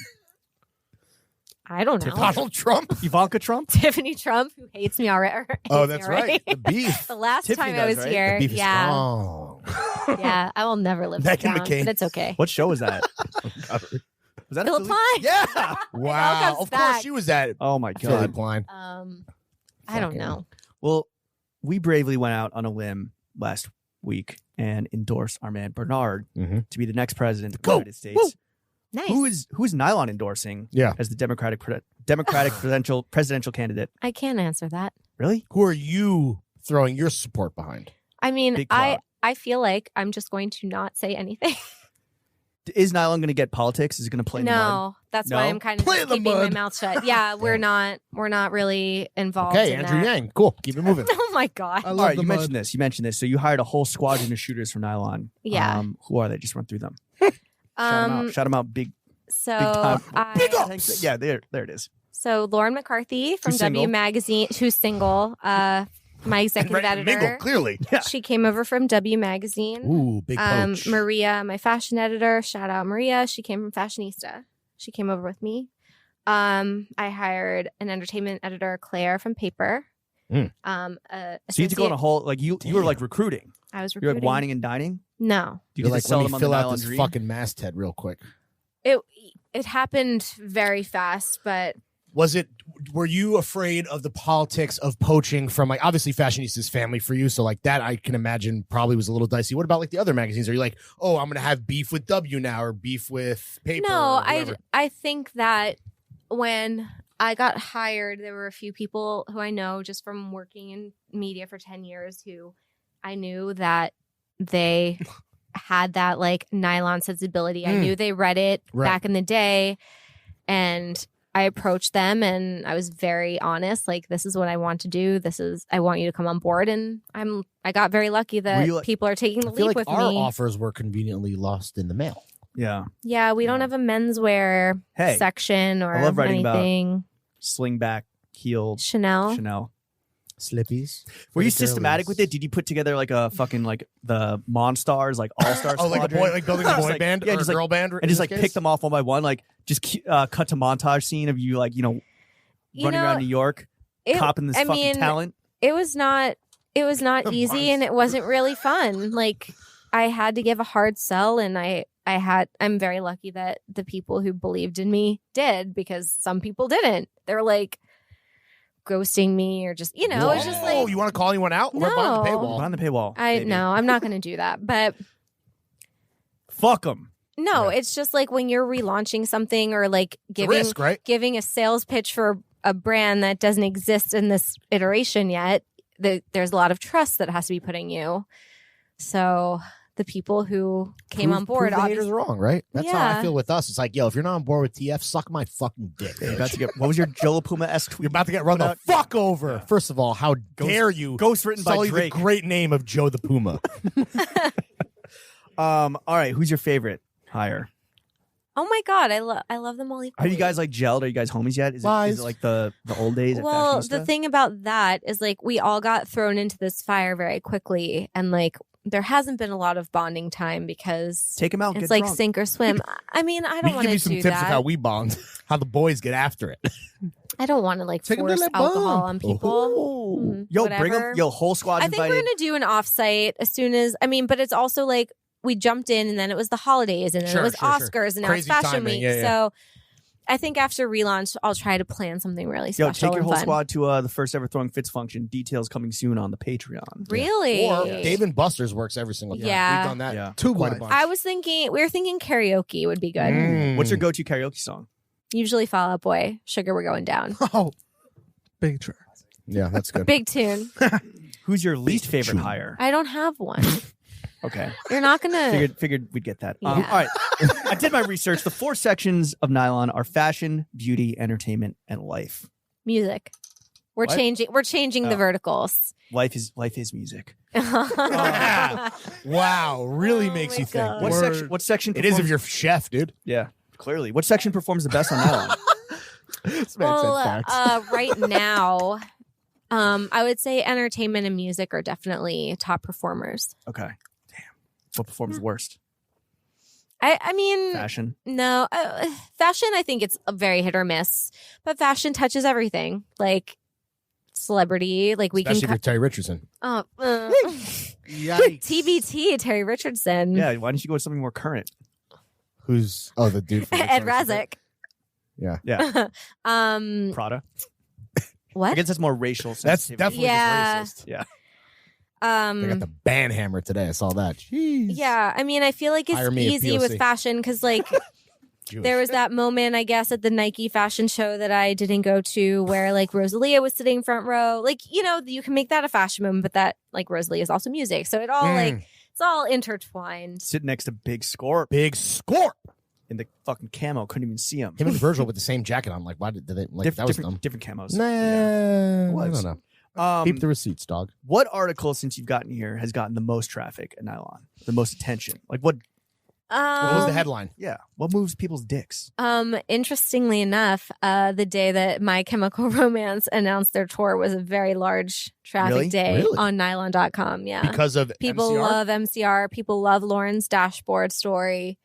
I don't know. Donald Trump. Ivanka Trump? Tiffany Trump, who hates me already. Oh, that's right. The beef. The last Tiffany time I does, was right? here, The beef is yeah, strong. yeah, I will never live that Meghan down, McCain. but it's okay. What show was that? Was that a Philip Philly- Klein. Yeah. Wow. comes Of course back. she was at Oh my Philly god. Klein. I don't Fucking- know. Well, we bravely went out on a limb last week and endorsed our man Bernard Mhm. to be the next president of the Go. United States. Nice. Who is Nylon endorsing Yeah. as the Democratic presidential candidate? I can't answer that. Really? Who are you throwing your support behind? I mean, Big I clout. I feel like I'm just going to not say anything. Is nylon going to get politics? Is it going to play in the mud? No, that's why No? I'm kind of Play just in the keeping my mud. mouth shut. Yeah, we're not really involved. Okay, in Andrew that. Yang. Cool. Keep it moving. Oh my god. I All love right, the you mud. mentioned this. So you hired a whole squadron of shooters from Nylon. Yeah. Who are they? Just run through them. Shout them out. Big So time. I, Yeah, there it is. so Lauren McCarthy from Who's W single? Magazine, who's single, my executive Ready to mingle, editor. clearly. She came over from W Magazine. Ooh, big poach. Maria, my fashion editor, shout out Maria. She came from Fashionista. She came over with me. I hired an entertainment editor, Claire from Paper. Mm. So you had to go on a whole you were like recruiting. I was You're recruiting. like whining and dining. No, You You're get like, to sell let them me on fill the out Nylon this Dream? fucking masthead real quick. it happened very fast, but Were you afraid of the politics of poaching from, like, obviously Fashionista's family for you, so like that I can imagine probably was a little dicey. What about like the other magazines? Are you like, oh, I'm gonna have beef with W now or beef with Paper? no, or whatever? I think that when I got hired, there were a few people who I know just from working in media for 10 years who I knew that they had that like nylon sensibility. I knew they read it Right. back in the day, and I approached them and I was very honest. Like, this is what I want to do. I want you to come on board. And I got very lucky that Were you, like- people are taking the I feel leap like with our me. offers were conveniently lost in the mail. Yeah. Yeah, we don't have a menswear Hey, section or I love writing about anything. slingback heel Chanel. Chanel. Slippies. Were you systematic with it? Did you put together like a fucking like the Monstars, like All Stars? Oh, like a boy, like building a boy band yeah, or just a like, girl band, and just like pick them off one by one, like just cut to montage scene of you like You running know, around New York, copping this fucking talent. It was not easy, and it wasn't really fun. Like, I had to give a hard sell, and I'm very lucky that the people who believed in me did, because some people didn't. They're like ghosting me or just, it's just like, you want to call anyone out? We're behind the No. paywall. Behind the paywall. baby. no, I'm not going to do that. But Fuck them. no, it's just like when you're relaunching something or like It's a risk, right? giving a sales pitch for a brand that doesn't exist in this iteration yet, there's a lot of trust that has to be put in you. So the people who came on board, Prove the haters wrong, right? That's how I Yeah. feel with us. It's like, yo, if you're not on board with TF, suck my fucking dick. You're bitch. about to get. What was your Joe LaPuma-esque tweet? You're about to get run the Put out- fuck over. First of all, how dare you Ghost written by sully Drake. the great name of Joe the Puma? All right, who's your favorite hire? oh my god, I love them all equally. Are you guys like gelled? Are you guys homies yet? Is Lies. it like the old days? At Well, Fashionista? the thing about that is like we all got thrown into this fire very quickly, and like there hasn't been a lot of bonding time because Take him out. it's get like drunk. sink or swim. I mean, I We don't can want give to you some do tips that. of how we bond, how the boys get after it. I don't want to like Take 'em to force La alcohol Bombe. on people. Ooh. Yo, bring whatever. them. Yo, whole squad's I think invited. we're gonna do an offsite as soon as but it's also like we jumped in and then it was the holidays and then Sure, it was sure, sure. Oscars and now Crazy it's Fashion timing. Week. Yeah, yeah. So I think after relaunch, I'll try to plan something really Yo, special take your and whole fun. squad to the first ever Throwing Fits function. Details coming soon on the Patreon. Really? Or Dave and Buster's works every single time. Yeah. We've done that Yeah. Two quite a blind. bunch. we were thinking karaoke would be good. Mm. What's your go-to karaoke song? Usually Fall Out Boy, Sugar We're Going Down. Oh, big try. Yeah, that's good. Big tune. Who's your least favorite tune. hire? I don't have one. Okay, You're not gonna. figured we'd get that. Yeah. All right, I did my research. The 4 sections of Nylon are fashion, beauty, entertainment, and life. Music. We're What? changing. We're changing the Oh. verticals. Life is music. Wow, really Oh makes my you think. God. What Word. section? What section? It is if performs- you're chef, dude. Yeah, clearly. What section performs the best on Nylon? This man well, said facts. right now, I would say entertainment and music are definitely top performers. Okay, damn. What performs worst? I mean, Fashion. no, fashion. I think it's a very hit or miss, but fashion touches everything. Like celebrity, like we Especially if can. you're Terry Richardson. Oh, Yikes. TBT, Terry Richardson, Yeah, why don't you go with something more current? Who's the dude from Ed Victoria's Secret? Razik. Yeah, Um, Prada. what? I guess that's more racial. That's sensitivity. definitely Yeah. just racist. Yeah. They got the band hammer today. I saw that. Jeez. Yeah, I mean, I feel like it's Hire me at easy with POC. fashion because, like, Jewish. there was that moment, I guess, at the Nike fashion show that I didn't go to where, like, Rosalia was sitting front row. Like, you can make that a fashion moment, but that, like, Rosalia is also music. So it all, like, It's all intertwined. Sitting next to Big Scorp Big Scorp. in the fucking camo. Couldn't even see him. Him and Virgil with the same jacket on. Like, why did they? Like, that was dumb. Different camos. Nah, It I was. don't know. Keep Um, the receipts, dog. what article since you've gotten here has gotten the most traffic at Nylon? The most attention? Like what? What was the headline? Yeah. What moves people's dicks? Interestingly enough, the day that My Chemical Romance announced their tour was a very large traffic Really? day Really? on nylon.com. Yeah. Because of People MCR? love MCR. People love Lauren's dashboard story.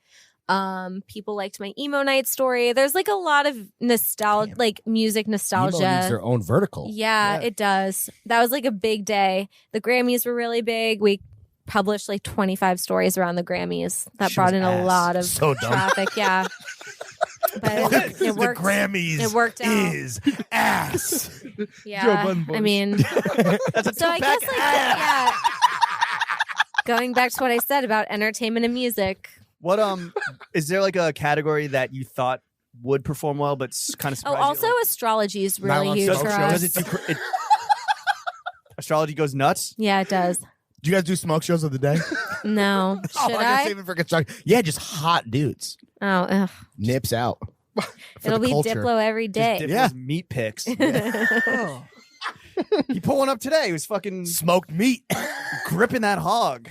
People liked my emo night story. There's like a lot of nostalgia, Damn. like music Emo nostalgia. needs their own vertical. Yeah, it does. That was like a big day. The Grammys were really big. We published like 25 stories around the Grammys. That She brought was in a ass. lot of So dumb. traffic. Yeah. But it worked. Grammys It worked out. is ass. Yeah. Joe Budden voice. I mean, so I guess like yeah. Going back to what I said about entertainment and music. What is there like a category that you thought would perform well, but kind of Oh, also astrology is really Nylon huge smoke for shows. does us. it do astrology goes nuts? Yeah, it does. Do you guys do smoke shows of the day? No, should I gotta I? save it for construction. Yeah, just hot dudes. Oh, ugh. Nips out. For It'll the be culture. Diplo every day. Dip Yeah. those meat picks. Oh. He put one up today. He was fucking Smoked meat. gripping that hog.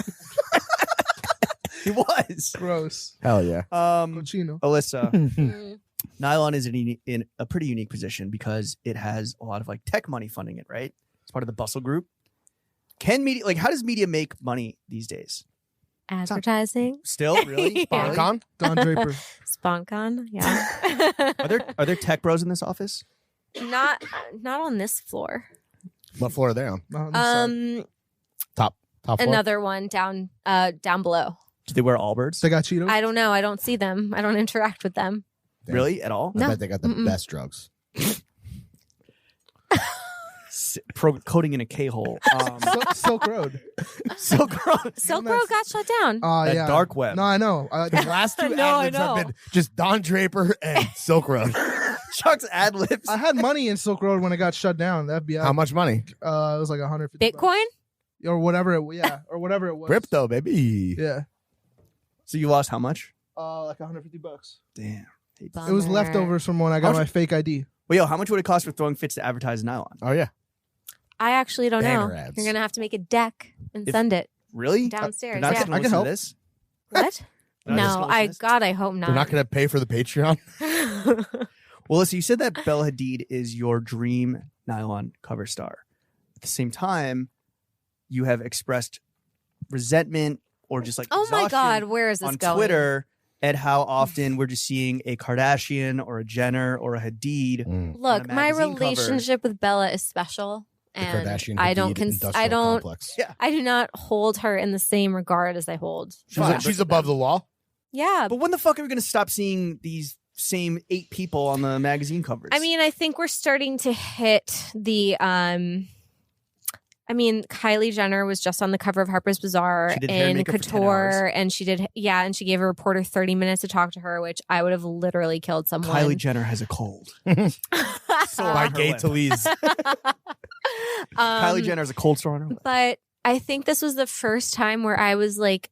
He was. Gross. Hell yeah. Cochino. Alyssa, Mm. Nylon is in a pretty unique position because it has a lot of like tech money funding it, right? It's part of the Bustle Group. Can media how does media make money these days? Advertising. Still, really? Yeah. Really? Con? Don Draper. SpawnCon. Yeah. Are there tech bros in this office? not on this floor. What floor are they on? Not on this side. Top floor? Another one down below. Do they wear Allbirds? They got Cheetos. I don't know. I don't see them. I don't interact with them. Really? At all? I No. bet they got the Mm-mm. best drugs. Coating in a K-hole. Silk Road. So gross. Silk Road got shut down. That Yeah. dark web. No, I know. The last two No, I ad-libs have know. been just Don Draper and Silk Road. Chuck's ad libs. I had money in Silk Road when it got shut down. The FBI. How much money? It was like 150 Bitcoin? or whatever. Or whatever it was. Crypto, baby. Yeah. So you lost how much? Like $150. Damn. It was Bummer. leftovers from when I got How my fake ID. Well, yo, how much would it cost for throwing fits to advertise Nylon? Oh, yeah. I actually don't know. Banner ads. You're gonna have to make a deck and If- send it Really? downstairs. You're not Yeah. just gonna I can listen to help. this? What? You're not just No, gonna listen to this? God, I hope not. They're not going to pay for the Patreon? Well, listen, you said that Bella Hadid is your dream Nylon cover star. At the same time, you have expressed resentment or just like Oh my exhaustion God, where is this on going? Twitter at how often we're just seeing a Kardashian or a Jenner or a Hadid. Look, on a my magazine cover. relationship with Bella is special, The and Kardashian I don't. Hadid industrial I don't. complex. Yeah. I do not hold her in the same regard as I hold. She's above the law. Yeah, But when the fuck are we going to stop seeing these same 8 people on the magazine covers? I mean, I think we're starting to hit the. I mean, Kylie Jenner was just on the cover of Harper's Bazaar She did hair and in makeup for 10 couture, and she did, and she gave a reporter 30 minutes to talk to her, which I would have literally killed someone. Kylie Jenner has a cold. Sore By on her Gay lip. Talese. Kylie Jenner has a cold sore on her lip. But I think this was the first time where I was like,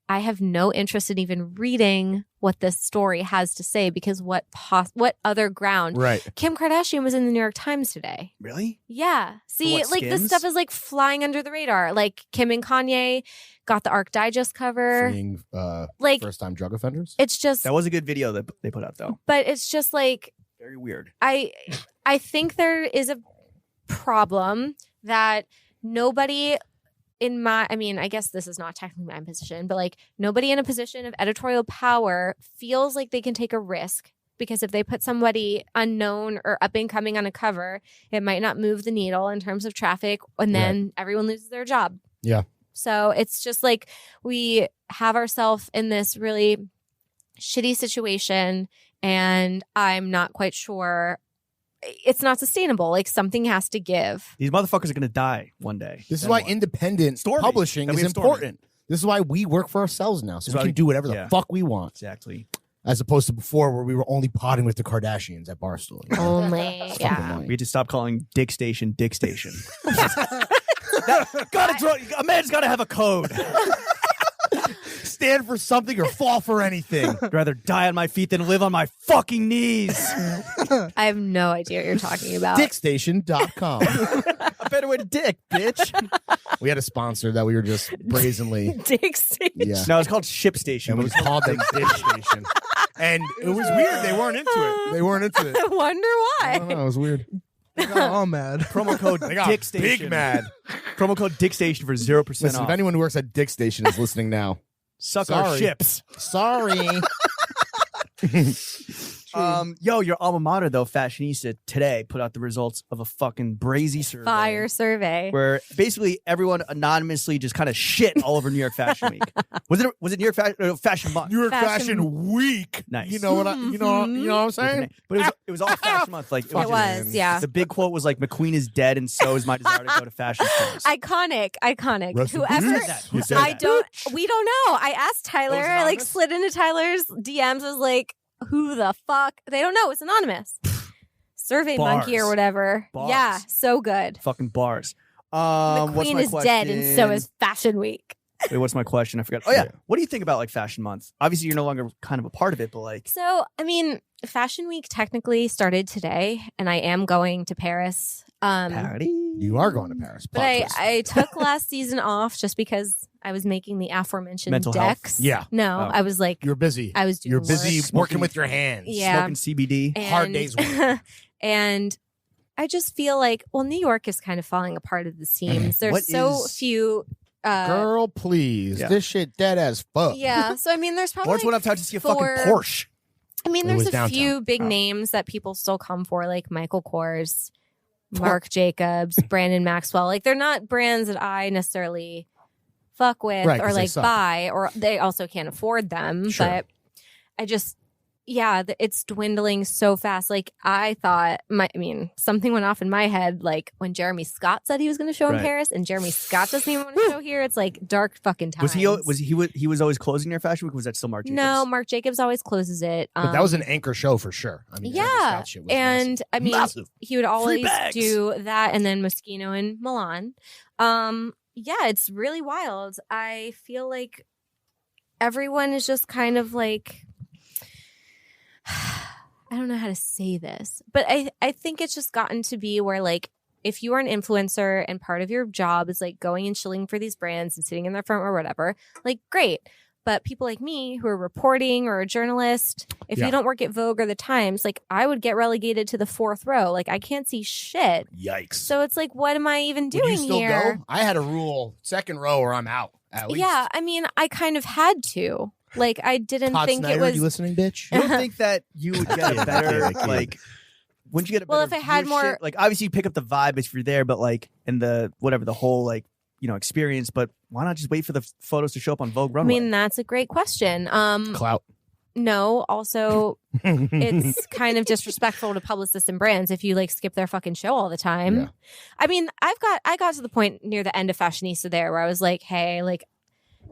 I have no interest in even reading what this story has to say because what other ground? Right. Kim Kardashian was in the New York Times today. Really? Yeah. See, what, like this Skims? stuff is like flying under the radar. Like Kim and Kanye got the Arc Digest cover. Freeing Like first-time drug offenders. it's just, That was a good video that they put out, though. but it's just like Very weird. I think there is a problem that nobody I guess this is not technically my position, but like nobody in a position of editorial power feels like they can take a risk because if they put somebody unknown or up and coming on a cover, it might not move the needle in terms of traffic and then everyone loses their job. Yeah. So it's just like we have ourselves in this really shitty situation and I'm not quite sure it's not sustainable. Like something has to give. These motherfuckers are going to die one day. This is Then why what? independent Stormy. publishing Then we is have Stormy. important. This is why we work for ourselves now, so This is we why can we- do whatever the yeah. fuck we want, Exactly. as opposed to before where we were only potting with the Kardashians at Barstool. you know? Only. It's fucking Yeah. annoying. We had to stop calling Dick Station Dick Station. A man's got to have a code. stand for something or fall for anything. I'd rather die on my feet than live on my fucking knees. I have no idea what you're talking about. Dickstation.com. A better way to dick, bitch. We had a sponsor that we were just brazenly. Dick Station. Yeah. No, it's called Ship Station. And we called them Dick Station. And it was weird. They weren't into it. I wonder I don't why. know. It was weird. They got all mad. Promo code They got Dick Station. big mad. Promo code Dick Station for 0% Listen, off. if anyone who works at Dick Station is listening now, Suck our sorry. ships. Sorry. Yo, your alma mater though, Fashionista, today put out the results of a fucking brazy survey. Fire survey. Where basically everyone anonymously just kind of shit all over New York Fashion Week. Was it New York Fashion Month? New York Fashion- Fashion Week. Nice. You know what I'm saying? But it was all Fashion Month. Like It was, yeah. The big quote was like, "McQueen is dead, and so is my desire to go to fashion shows." Iconic. Rest in Whoever. peace. Who said I that? don't. We don't know. I asked Tyler. was I anonymous? slid into Tyler's DMs. I was like, "Who the fuck?" They don't know. It's anonymous. Survey Monkey or Bars. whatever. Bars. Yeah, so good. Fucking bars. What's McQueen my is dead, and so question? is Fashion Week. Wait, what's my question? I forgot. Oh yeah. What do you think about like Fashion Month? Obviously, you're no longer kind of a part of it, but like, So, I mean, Fashion Week technically started today, and I am going to Paris. parody. You are going to Paris. But I took last season off just because I was making the aforementioned Mental health. decks. Yeah. No, Oh. I was like, You're busy. I was doing You're busy work. working with your hands. Yeah. Smoking CBD. And, Hard day's work. And I just feel like, well, New York is kind of falling apart at the seams. There's What so is- few. Girl, please. Yeah. This shit dead as fuck. Yeah. So, I mean, there's probably. Lawrence like went uptown to see a fucking four- Porsche. I mean, It there's was a downtown. few big Oh. names that people still come for, like Michael Kors, Marc Jacobs, Brandon Maxwell. Like, they're not brands that I necessarily fuck with Right, or 'cause they like suck. buy, or they also can't afford them. Sure. But I just, yeah, it's dwindling so fast. Like, I thought, something went off in my head. Like, when Jeremy Scott said he was going to show in Right. Paris, and Jeremy Scott doesn't even want to show here. It's like dark fucking times. He was always closing their Fashion Week? Or was that still Marc Jacobs? No, Marc Jacobs always closes it. But that was an anchor show for sure. I mean, Jeremy Yeah, Scott shit was and massive. I mean, Massive. he would always bags. do that, and then Moschino in Milan. Yeah, it's really wild. I feel like everyone is just kind of like, I don't know how to say this, but I think it's just gotten to be where, like, if you are an influencer and part of your job is like going and chilling for these brands and sitting in their front or whatever, like, great. But people like me who are reporting or a journalist, if Yeah. you don't work at Vogue or the Times, like, I would get relegated to the fourth row. Like, I can't see shit. Yikes. So it's like, what am I even Would doing you still here? go? I had a rule, second row or I'm out. At least. Yeah, I mean, I kind of had to. Like, I didn't Todd think Snyder, it was. you listening, bitch? You don't think that you would get a better, like, wouldn't you get a better Well, if I had viewership? more- Like, obviously you pick up the vibe if you're there, but like, in the, whatever, the whole, like, you know, experience, but why not just wait for the photos to show up on Vogue I runway? mean, that's a great question. Clout. No, also, it's kind of disrespectful to publicists and brands if you like skip their fucking show all the time. Yeah. I mean, I got to the point near the end of Fashionista there where I was like, hey, like,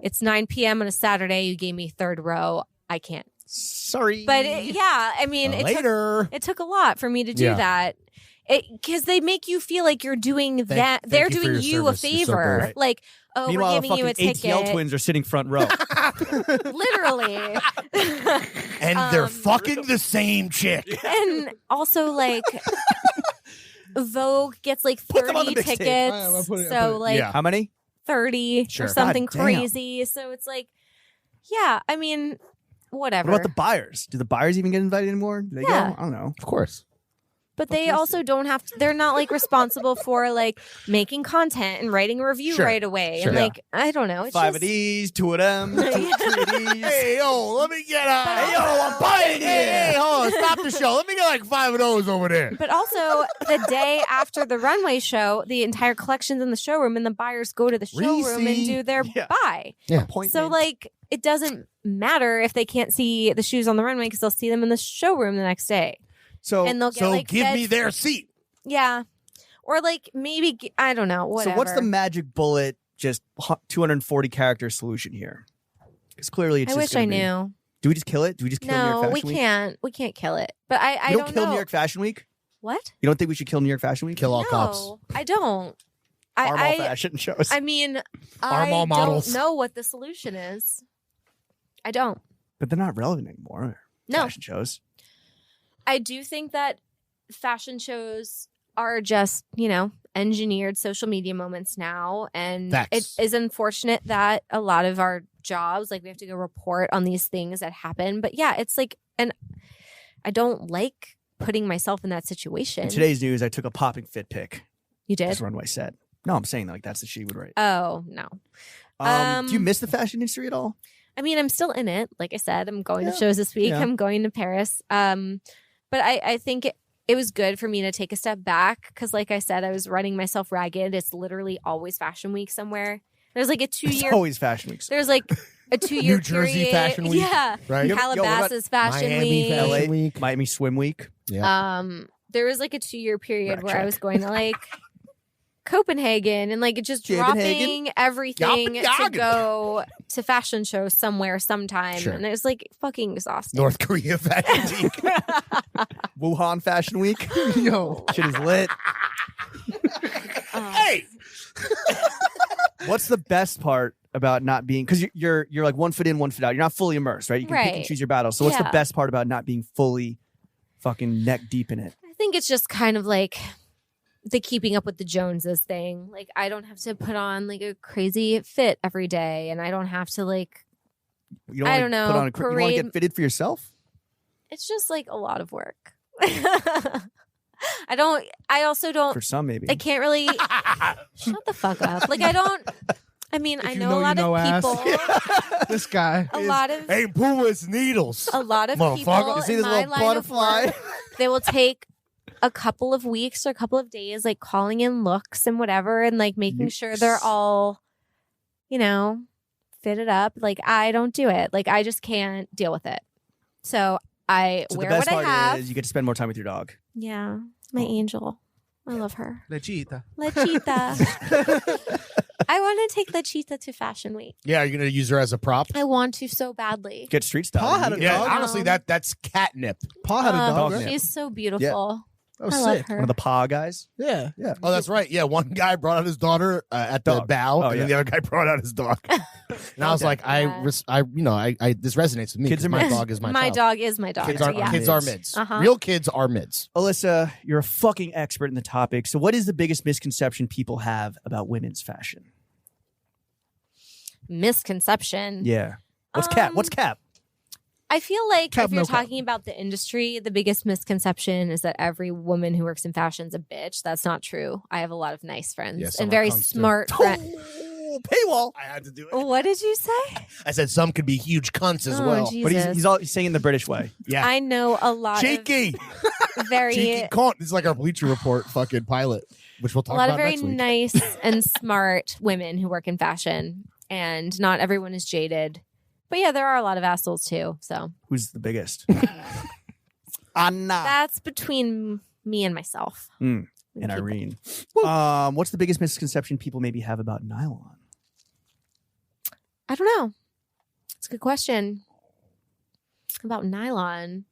it's 9 p.m. on a Saturday. You gave me third row. I can't. Sorry. But yeah, I mean, Later. it took a lot for me to do Yeah. that. Because they make you feel like you're doing that. thank They're you for doing your you a service. You're so favor. great. Like, oh, Meanwhile, we're the giving you fucking a ATL ticket. twins are sitting front row. Literally. And they're Um, fucking the same chick. And also, like, Vogue gets like Put them on 30 the mixtape. tickets. I'll put it- So, like, Yeah. How many? 30 Sure. or something God damn. crazy. So it's like, yeah, I mean, whatever. What about the buyers? Do the buyers even get invited anymore? Do they Yeah. go? I don't know. Of course. But they also don't have to, they're not like responsible for like making content and writing a review Sure. right away. Sure. And Yeah. like, I don't know. It's 5 just, of these, 2 of them, 2 of these. Hey, yo, let me get a. Hey, yo, I'm buying it. Hey, hold on, stop the show. Let me get like 5 of those over there. But also, the day after the runway show, the entire collection's in the showroom, and the buyers go to the showroom and Reese. do their Yeah. buy. Yeah. Appointment. So, like, it doesn't matter if they can't see the shoes on the runway because they'll see them in the showroom the next day. so And they'll get, So like, give fed- me their seat. Yeah. Or, like, maybe, I don't know, whatever. So what's the magic bullet, just 240 character solution here? Because clearly it's I just wish I gonna be- knew. Do we just kill it? Do we just kill New York No, Fashion we Week? can't. We can't kill it. But I You don't don't kill know. New York Fashion Week? What? You don't think we should kill New York Fashion Week? Kill all No, cops. I don't. Arm all I fashion shows. I mean, Arm I all models. don't know what the solution is. I don't. But they're not relevant anymore. No. Fashion shows. I do think that fashion shows are just, engineered social media moments now. And Facts. it is unfortunate that a lot of our jobs, like we have to go report on these things that happen. But yeah, it's like, and I don't like putting myself in that situation. In today's news, I took a popping fit pic. You did? As Runway said. No, I'm saying like that's what she would write. Oh, no. Do you miss the fashion industry at all? I mean, I'm still in it. Like I said, I'm going Yeah. to shows this week. Yeah. I'm going to Paris. But I think it was good for me to take a step back because, like I said, I was running myself ragged. It's literally always Fashion Week somewhere. There's like a 2-year. It's always Fashion Week. There's like a 2-year New Jersey period. Fashion Week, Yeah. right? Yo, what about Calabasas Fashion Miami Week. Fashion LA, Week. Miami Swim Week. Yeah. There was like a 2-year period Back where check. I was going to like Copenhagen and like just dropping everything to Copenhagen. go to fashion shows somewhere sometime. Sure. And it was like fucking exhausting. North Korea Fashion Week. Wuhan Fashion Week. Yo, Shit is lit. Hey! What's the best part about not being, because you're like 1 foot in, 1 foot out. You're not fully immersed, right? You can pick and Right. choose your battles. So what's the Yeah. best part about not being fully fucking neck deep in it? I think it's just kind of like the keeping up with the Joneses thing. Like I don't have to put on like a crazy fit every day, and I don't have to like. You I like, don't know, Put on you want to parade- get fitted for yourself? It's just like a lot of work. I also don't. For some, maybe. I can't really. Shut the fuck up. Like I don't. I mean, If I you know know, a you lot know, of ass. people. this guy. A lot of. Hey, Puma's needles. A lot of Motherfucker. people You see in this my little line of butterfly? work, they will take a couple of weeks or a couple of days, like calling in looks and whatever, and like making sure they're all, fitted up. Like I don't do it. Like I just can't deal with it. So I So the wear best what I part have. is you get to spend more time with your dog. Yeah, my angel. I love her. Lechita. Lechita. I want to take Lechita to Fashion Week. Yeah, you're going to use her as a prop? I want to so badly. Get street style. Paul had a Yeah, dog? honestly, that's catnip. Paul had a dog, right? She's so beautiful. Oh, I love sick. her. One of the paw guys. Yeah. Yeah. Oh, that's right. Yeah, one guy brought out his daughter at the Dog. bow, Oh, and then the other guy brought out his dog. And I was Okay. like, Yeah. this resonates with me. Kids 'cause are my mids. dog is my My child. dog is my dog. Kids are yeah. kids are mids. Uh-huh. Real kids are mids. Alyssa, you're a fucking expert in the topic. So what is the biggest misconception people have about women's fashion? Misconception. Yeah. What's cap? What's cap? I feel like Cap, if you're no cap. talking about the industry, the biggest misconception is that every woman who works in fashion is a bitch. That's not true. I have a lot of nice friends Yeah, some and are very cunts, too. smart friends. Oh, paywall. I had to do it. What did you say? I said some could be huge cunts as Oh, well. But Jesus. he's saying it the British way. Yeah. I know a lot Cheeky. of very Cheeky cunt. This is like our Bleacher Report fucking pilot, which we'll a talk lot about of very next week. nice and smart women who work in fashion, and not everyone is jaded. But yeah, there are a lot of assholes too. So Who's the biggest? Anna that's between me and myself. and We keep it. Irene. What's the biggest misconception people maybe have about nylon? I don't know. It's a good question. About nylon.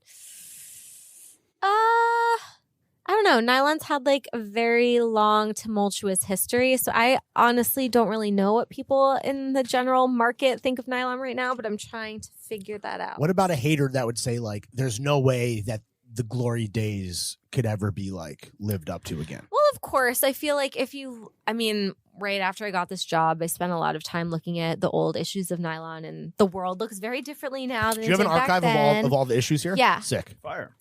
I don't know. Nylon's had like a very long, tumultuous history. So I honestly don't really know what people in the general market think of nylon right now, but I'm trying to figure that out. What about a hater that would say, like, there's no way that the glory days could ever be, like, lived up to again? Well, of course. I feel like right after I got this job, I spent a lot of time looking at the old issues of nylon, and the world looks very differently now than Do you have it an did back archive then. of all the issues here? Yeah. Sick. Fire.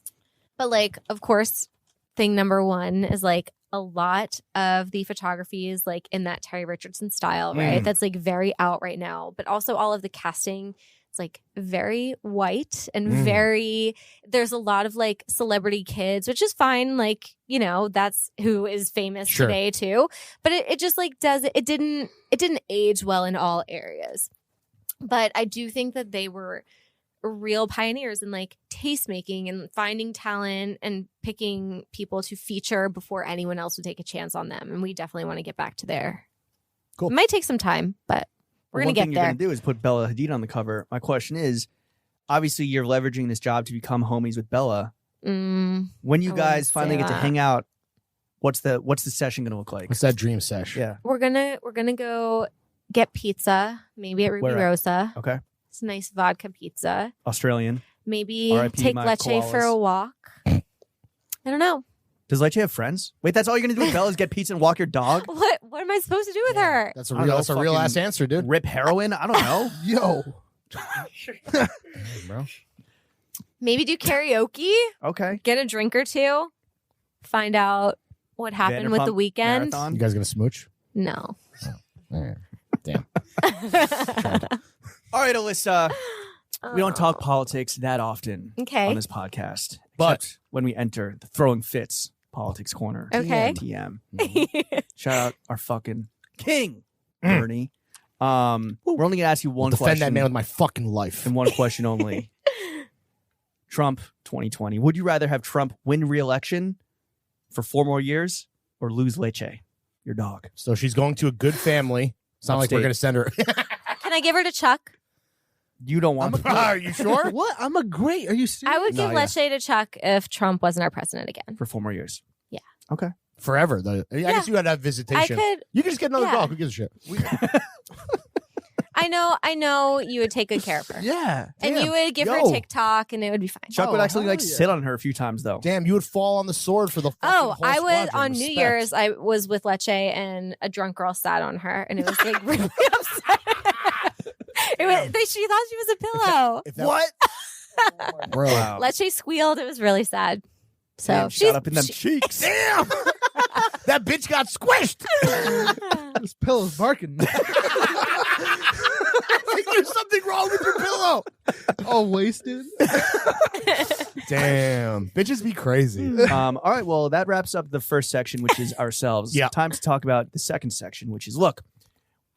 But like, of course, thing number one is like a lot of the photography is like in that Terry Richardson style, right? That's like very out right now. But also all of the casting, it's like very white and there's a lot of like celebrity kids, which is fine. Like, that's who is famous Sure. today too. But it just like it didn't age well in all areas. But I do think that they were real pioneers in like tastemaking and finding talent and picking people to feature before anyone else would take a chance on them. And we definitely want to get back to there. Cool. It might take some time, but we're going to get One thing you're there. going to do is put Bella Hadid on the cover. My question is, obviously you're leveraging this job to become homies with Bella. When you I guys wouldn't finally say get to that. hang out, what's the session going to look like? What's that dream sesh? Yeah. We're gonna go get pizza, maybe at Ruby Where at? Rosa. Okay. It's a nice vodka pizza. Australian. Maybe R.I.P. take my Leche for a koalas. walk. I don't know. Does Leche have friends? Wait, that's all you're going to do with Bella is get pizza and walk your dog? What am I supposed to do with her? That's a I don't real. know, That's a real fucking ass answer, dude. Rip heroin? I don't know. Yo. Bro. Maybe do karaoke. Okay. Get a drink or two. Find out what happened with the Vanderpump weekend. Marathon? You guys gonna smooch? No. Damn. All right, Alyssa. We don't talk politics that often Okay. on this podcast, But- except when we enter the Throwing Fits Politics Corner. Okay. TM. Shout out our fucking king, Bernie. We're only gonna ask you one Defend question that man with my fucking life. and one question only. Trump 2020. Would you rather have Trump win re-election for 4 more years or lose Leche, your dog? So she's going to a good family. It's not like we're Upstate. gonna send her. Can I give her to Chuck? You don't want Are you sure? What? I'm a great. Are you serious? I would give No, yeah. Leche to Chuck if Trump wasn't our president again. for 4 more years. Yeah. Okay. Forever though. I guess you had to have visitation. I could. You can just get another Yeah. dog. Who gives a shit? I know you would take good care of her. Yeah. And Damn. you would give her Yo. TikTok and it would be fine. Chuck would Oh, actually hell yeah. sit on her a few times though. Damn, you would fall on the sword for the. fucking Oh, whole I was squadron. on New Respect. Year's. I was with Leche and a drunk girl sat on her, and it was like really upset. She thought she was a pillow. If that- What? bro? Wow. Leche squealed. It was really sad. So Damn, she's shot up in them cheeks. Damn, that bitch got squished. This pillow's barking. There's something wrong with your pillow. All wasted. Damn, bitches be crazy. All right, well, that wraps up the first section, which is ourselves. Yeah. Time to talk about the second section, which is, look,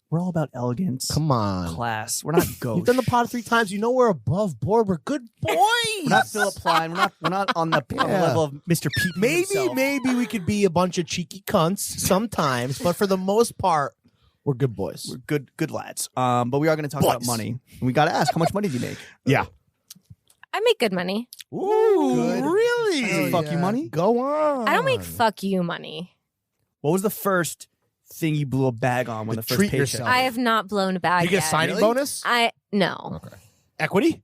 we're all about elegance, Come on. class. We're not gauche. You've done the pod 3 times. You know we're above board. We're good boys. We're not Philip Klein. We're not on the Yeah. level of Mr. Peepy himself. Maybe we could be a bunch of cheeky cunts sometimes, but for the most part, we're good boys. We're good lads. But we are going to talk about Boys. money. And we got to ask, how much money do you make? Yeah. I make good money. Ooh, Good. really? Does it fuck you money? Go on. I don't make fuck you money. What was the first thing you blew a bag on when To the first treat paycheck? yourself. I have not blown a bag You get a yet. signing Really? bonus? No. Equity?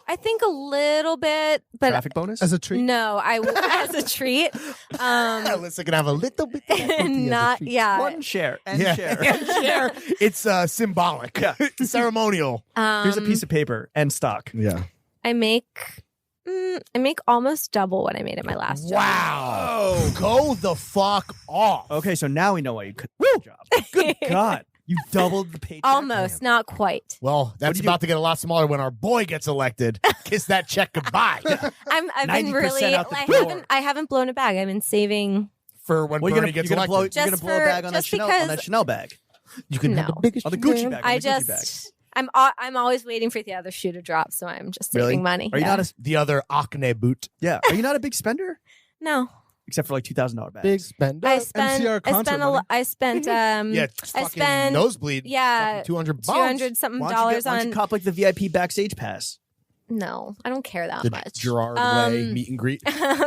I think a little bit, but Traffic bonus? As a treat. no, as a treat. Alyssa can have a little bit. Of equity as a Not treat. yeah. One share. And Yeah. share. And share. It's symbolic. Yeah. Ceremonial. Here's a piece of paper and stock. Yeah. I make almost double what I made at my last job. Wow. Go the fuck off. Okay, so now we know why you could job. Good God. You doubled the paycheck. Almost, not quite. Well, that's do you about to get a lot smaller when our boy gets elected. Kiss that check goodbye. I've been 90% really. out the door. I haven't blown a bag. I've been saving. For when Well, Bernie gets you're gonna elected. blow, you're Just gonna blow a bag on that just Chanel because- on that Chanel bag. You can have No. the biggest On the Gucci share. bag. I on the Gucci just. I'm always waiting for the other shoe to drop, so I'm just saving Really? money. Are you yeah. not a The other Acne boot. yeah? Are you not a big spender? No. Except for like $2,000 bags. Big spender. I spent. MCR I concert spent. money. I spent. Yeah, I fucking spent. nosebleed. Yeah, $200. $200 something Why don't you dollars why don't on. you cop like the VIP backstage pass? No, I don't care that The much. Gerard Way meet and greet.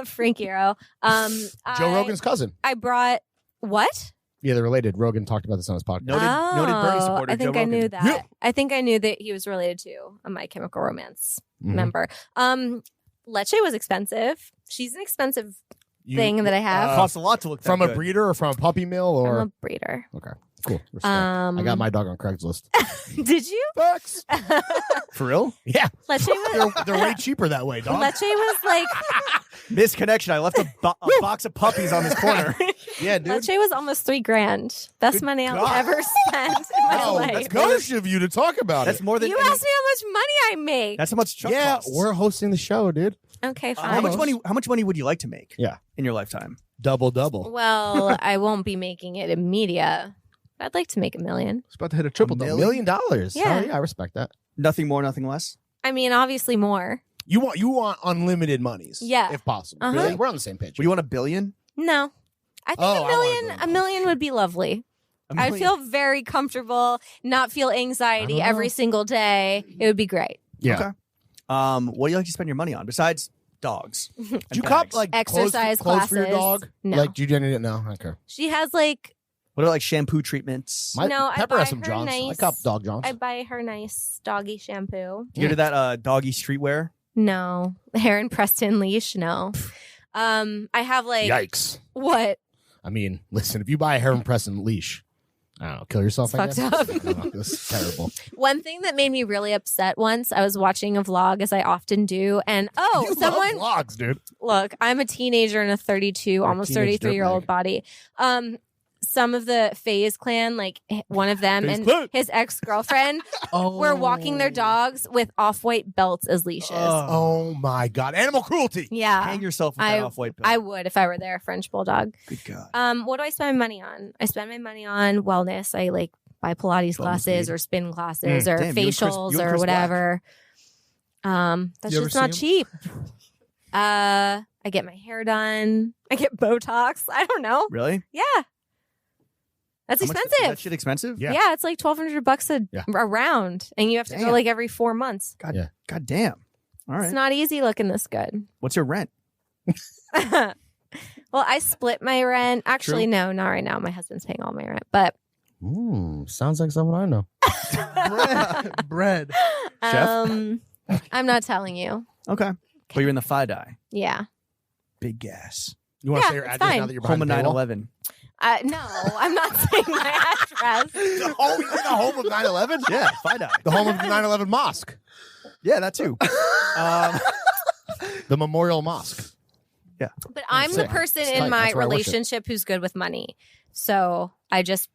Frank Hero. Joe Rogan's cousin. I brought what? Yeah, they're related. Rogan talked about this on his podcast. Noted Bernie Oh, supporter, I think Joe I knew Rogan. that. Yeah. I think I knew that he was related to a My Chemical Romance Mhm. member. Leche was expensive. She's an expensive You- thing that I have. Costs a lot to look that from a good. breeder or from a puppy mill I'm or a breeder. okay, cool. Respect. I got my dog on Craigslist. Did you? Bucks. For real? Yeah, Leche was. they're way cheaper that way, dog. Leche was like. Misconnection. I left a box of puppies on this corner. Yeah, dude. Leche was almost $3,000. Best Good money I'll God. ever spend in my Oh, life. that's gauche of you to talk about That's it. more than You any- asked me how much money I make. That's how much Chuck Yeah, costs. we're hosting the show, dude. Okay, fine. How much money would you like to make? Yeah. In your lifetime? Double. Well, I won't be making it in media. I'd like to make $1 million. It's about to hit a triple $1 double. million. Yeah. Hell yeah, I respect that. Nothing more, nothing less. I mean, obviously more. You want unlimited monies, Yeah. if possible. Uh-huh. Really? We're on the same page. Would you want $1 billion? No. I think Oh, I a want million. $1 A million would be lovely. $1 I'd million. feel very comfortable, not feel I anxiety don't every know. single day. It would be great. Yeah. Okay. What do you like to spend your money on besides dogs? Do you cop like Exercise clothes for your classes. dog? No. Like, do you generally no? Okay. She has like What are like shampoo treatments? No, I Pepper buy has some her Johns. I nice- cop Dog Johns. I buy her nice doggy shampoo. You get that doggy streetwear? No, hair and Preston leash. No. I have like Yikes. what? I mean, listen, if you buy a Heron Preston leash, I don't know, kill yourself. It's I fucked guess. up. I don't know, this is terrible. One thing that made me really upset once, I was watching a vlog as I often do, and You someone love vlogs, dude. look, I'm a teenager in a 32, almost teenage 33-year-old dirtbag. body. Some of the FaZe clan, like one of them FaZe and clan. his ex-girlfriend were walking their dogs with off-white belts as leashes. Oh my God. Animal cruelty. Yeah. Hang yourself with that off-white belt. I would if I were there, French bulldog. Good God. What do I spend my money on? I spend my money on wellness. I like buy Pilates classes or spin classes or Damn, you and Chris- facials you and or Chris whatever. That's You ever just not see cheap. I get my hair done. I get Botox. I don't know. Really? Yeah. That's How much- expensive. Is that shit expensive? Yeah. Yeah, it's like $1,200 a round, and you have to go Damn. like every 4 months. God damn. All right. It's not easy looking this good. What's your rent? Well, I split my rent. Actually, True. no, not right now. My husband's paying all my rent, but Sounds like someone I know. Bread. Chef? I'm not telling you. Okay. But you're in the FIDI. Yeah. Big gas. You want to Yeah, say your it's address fine. now that you're Home behind of the paywall? 9/11. No, I'm not saying my address. You're the home of 9/11? Yeah, FIDI. The home of the 9/11 mosque. Yeah, that too. The Memorial Mosque. But I'm the Sick. person It's in tight. my That's where I worship. relationship who's good with money. So I just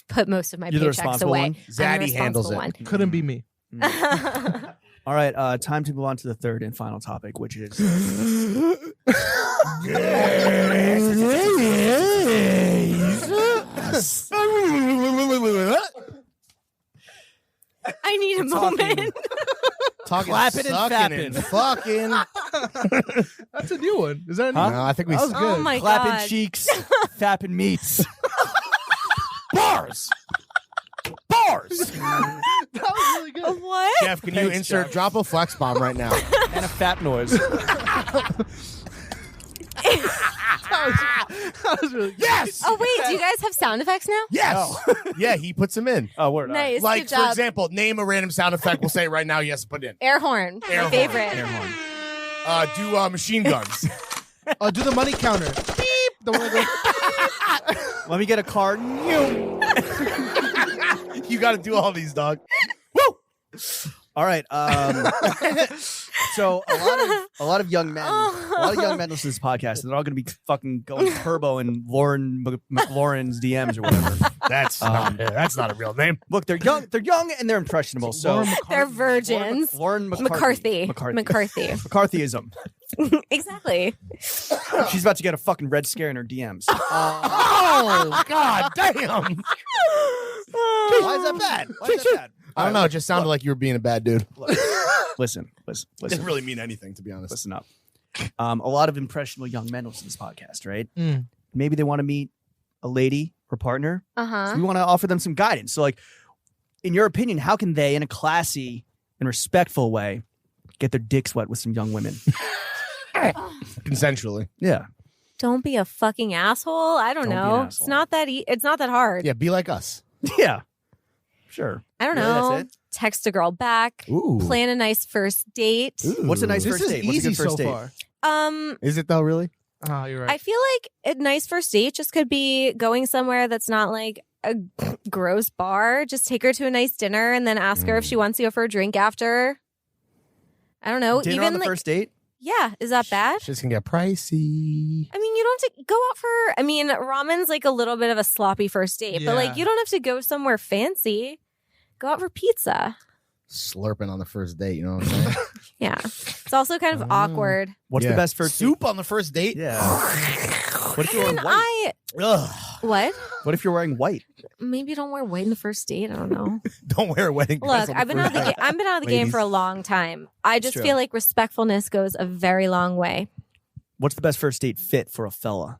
put most of my You're the paychecks responsible away. one? I'm the Zaddy handles responsible it. Couldn't be me. one. All right, time to move on to the third and final topic, which is I need a moment. Talking, Clapping and sucking, and fucking. That's a new one. Is that a new Huh? No, I think we That was Oh good. my clapping god. cheeks, fapping meats. bars. Bars. That was really good. What? Jeff, can you Thanks, insert Jeff. drop a flex bomb right now? And a fat noise. That was really good. Yes. Oh wait, do you guys have sound effects now? Yes. Yeah, he puts them in. Oh, word. Nice. Like, good for job. example, name a random sound effect. We'll say it right now. Yes, put in. Air horn. Air my horn. favorite. Air horn. Do machine guns. Do the money counter. Beep. The one that goes, Let me get a card. You got to do all these, dog. All right. So a lot of young men, listen to this podcast, and they're all going to be fucking going turbo in Lauren McLaurin's DMs or whatever. That's not a real name. Look, they're young, and they're impressionable. So Lauren They're virgins. Lauren McCarthy. McCarthy. McCarthyism. Exactly. She's about to get a fucking red scare in her DMs. Oh, God damn. Why is that bad? Why is that bad? I don't know. It just sounded like you were being a bad dude. Listen. Didn't really mean anything, to be honest. Listen up. A lot of impressionable young men listen to this podcast, right? Mm. Maybe they want to meet a lady or partner. Uh-huh. So we want to offer them some guidance. So, like, in your opinion, how can they, in a classy and respectful way, get their dicks wet with some young women? Consensually. Yeah. Don't be a fucking asshole. I don't Don't be an know. asshole. It's not that it's not that hard. Yeah, be like us. Yeah. Sure. I don't Really, know. that's it? Text a girl back. Ooh. Plan a nice first date. What's a nice This first is date? What's a easy good first so date? far. Is it though, really? Oh, you're right. I feel like a nice first date just could be going somewhere that's not like a gross bar. Just take her to a nice dinner and then ask her if she wants to go for a drink after. I don't know. Dinner Even on the like, first date? yeah, is that bad? Shit's gonna get pricey. I mean, you don't have to go out for. I mean, ramen's like a little bit of a sloppy first date, but like Yeah. you don't have to go somewhere fancy. Go out for pizza. Slurping on the first date, you know what I'm saying? Yeah, it's also kind of awkward. What's the Yeah. best first soup on the first date? date? Yeah. What if you're And wearing white? Ugh. What? What if you're wearing white? Maybe don't wear white in the first date. I don't know. Don't wear a wedding dress. Look, on I've been out of the first I've been out of the game Ladies. for a long time. I just true. feel like respectfulness goes a very long way. What's the best first date fit for a fella?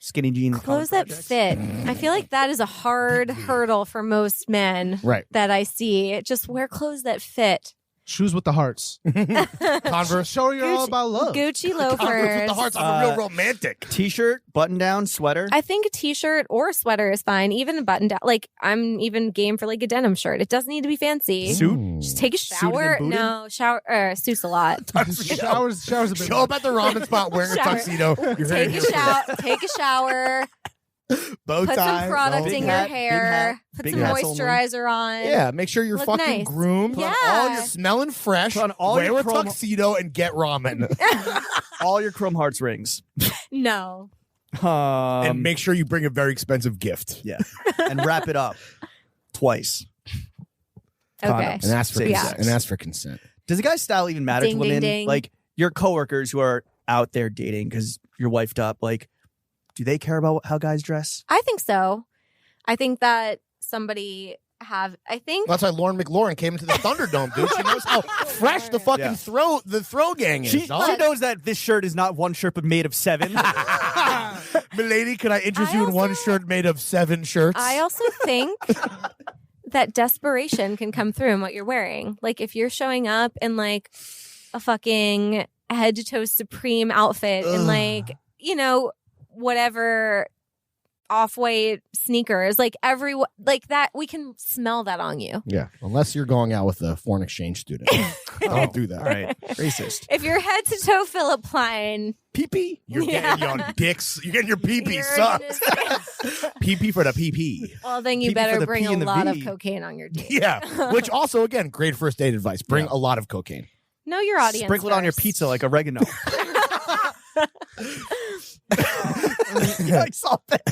Skinny jeans. Clothes that fit. I feel like that is a hard hurdle for most men Right. that I see. Just wear clothes that fit. Shoes with the hearts. Converse. Show you're all about love. Gucci Converse with loafers. the hearts. I'm a real romantic. T-shirt, button-down, sweater. I think a t-shirt or a sweater is fine. Even a button down. Like, I'm even game for like a denim shirt. It doesn't need to be fancy. Suit? Just take a Suited and shower. booted? No, suits a lot. Showers a bit. Show up at the ramen spot wearing a Shower. tuxedo. You're Take a shower. Take a shower. Bow Put tie. some product Big in hat, your hair. Put big some hats only. moisturizer on. Yeah, make sure you're Look fucking nice. groomed. Put on Yeah. all your smelling fresh. Put on all wear your a chrome- tuxedo and get ramen. All your Chrome Hearts rings. No. And make sure you bring a very expensive gift. Yeah. And wrap it up twice. Okay. Condoms. And ask for Safe Yeah. consent. sex. And ask for consent. Does the guy's style even matter Ding, to ding, women? ding. Like your coworkers who are out there dating because you're wifed up, like, do they care about how guys dress? I think so. I think that somebody I think That's why Lauren McLaurin came into the Thunderdome, dude. She knows how fresh the fucking Yeah. the throw gang is. She dog. knows that this shirt is not one shirt but made of 7. Milady, can I interest I you in one also- shirt made of 7 shirts? I also think that desperation can come through in what you're wearing. Like if you're showing up in like a fucking head to toe Supreme outfit and like, you know, whatever off-white sneakers, like like that, we can smell that on you. Yeah, unless you're going out with a foreign exchange student. Don't do that. All right. Racist. If you're head to toe Philip Plein, Pee-pee. You're Yeah. getting your dicks. You're getting your pee-pee you're sucked. gonna- Pee-pee for the pee-pee. well, then you Pee-pee for better the bring P a and the lot of V. cocaine on your date. Yeah, which also, again, great first date advice. Bring Yeah. a lot of cocaine. Know your audience. Sprinkle it on your first. pizza like oregano. I saw that.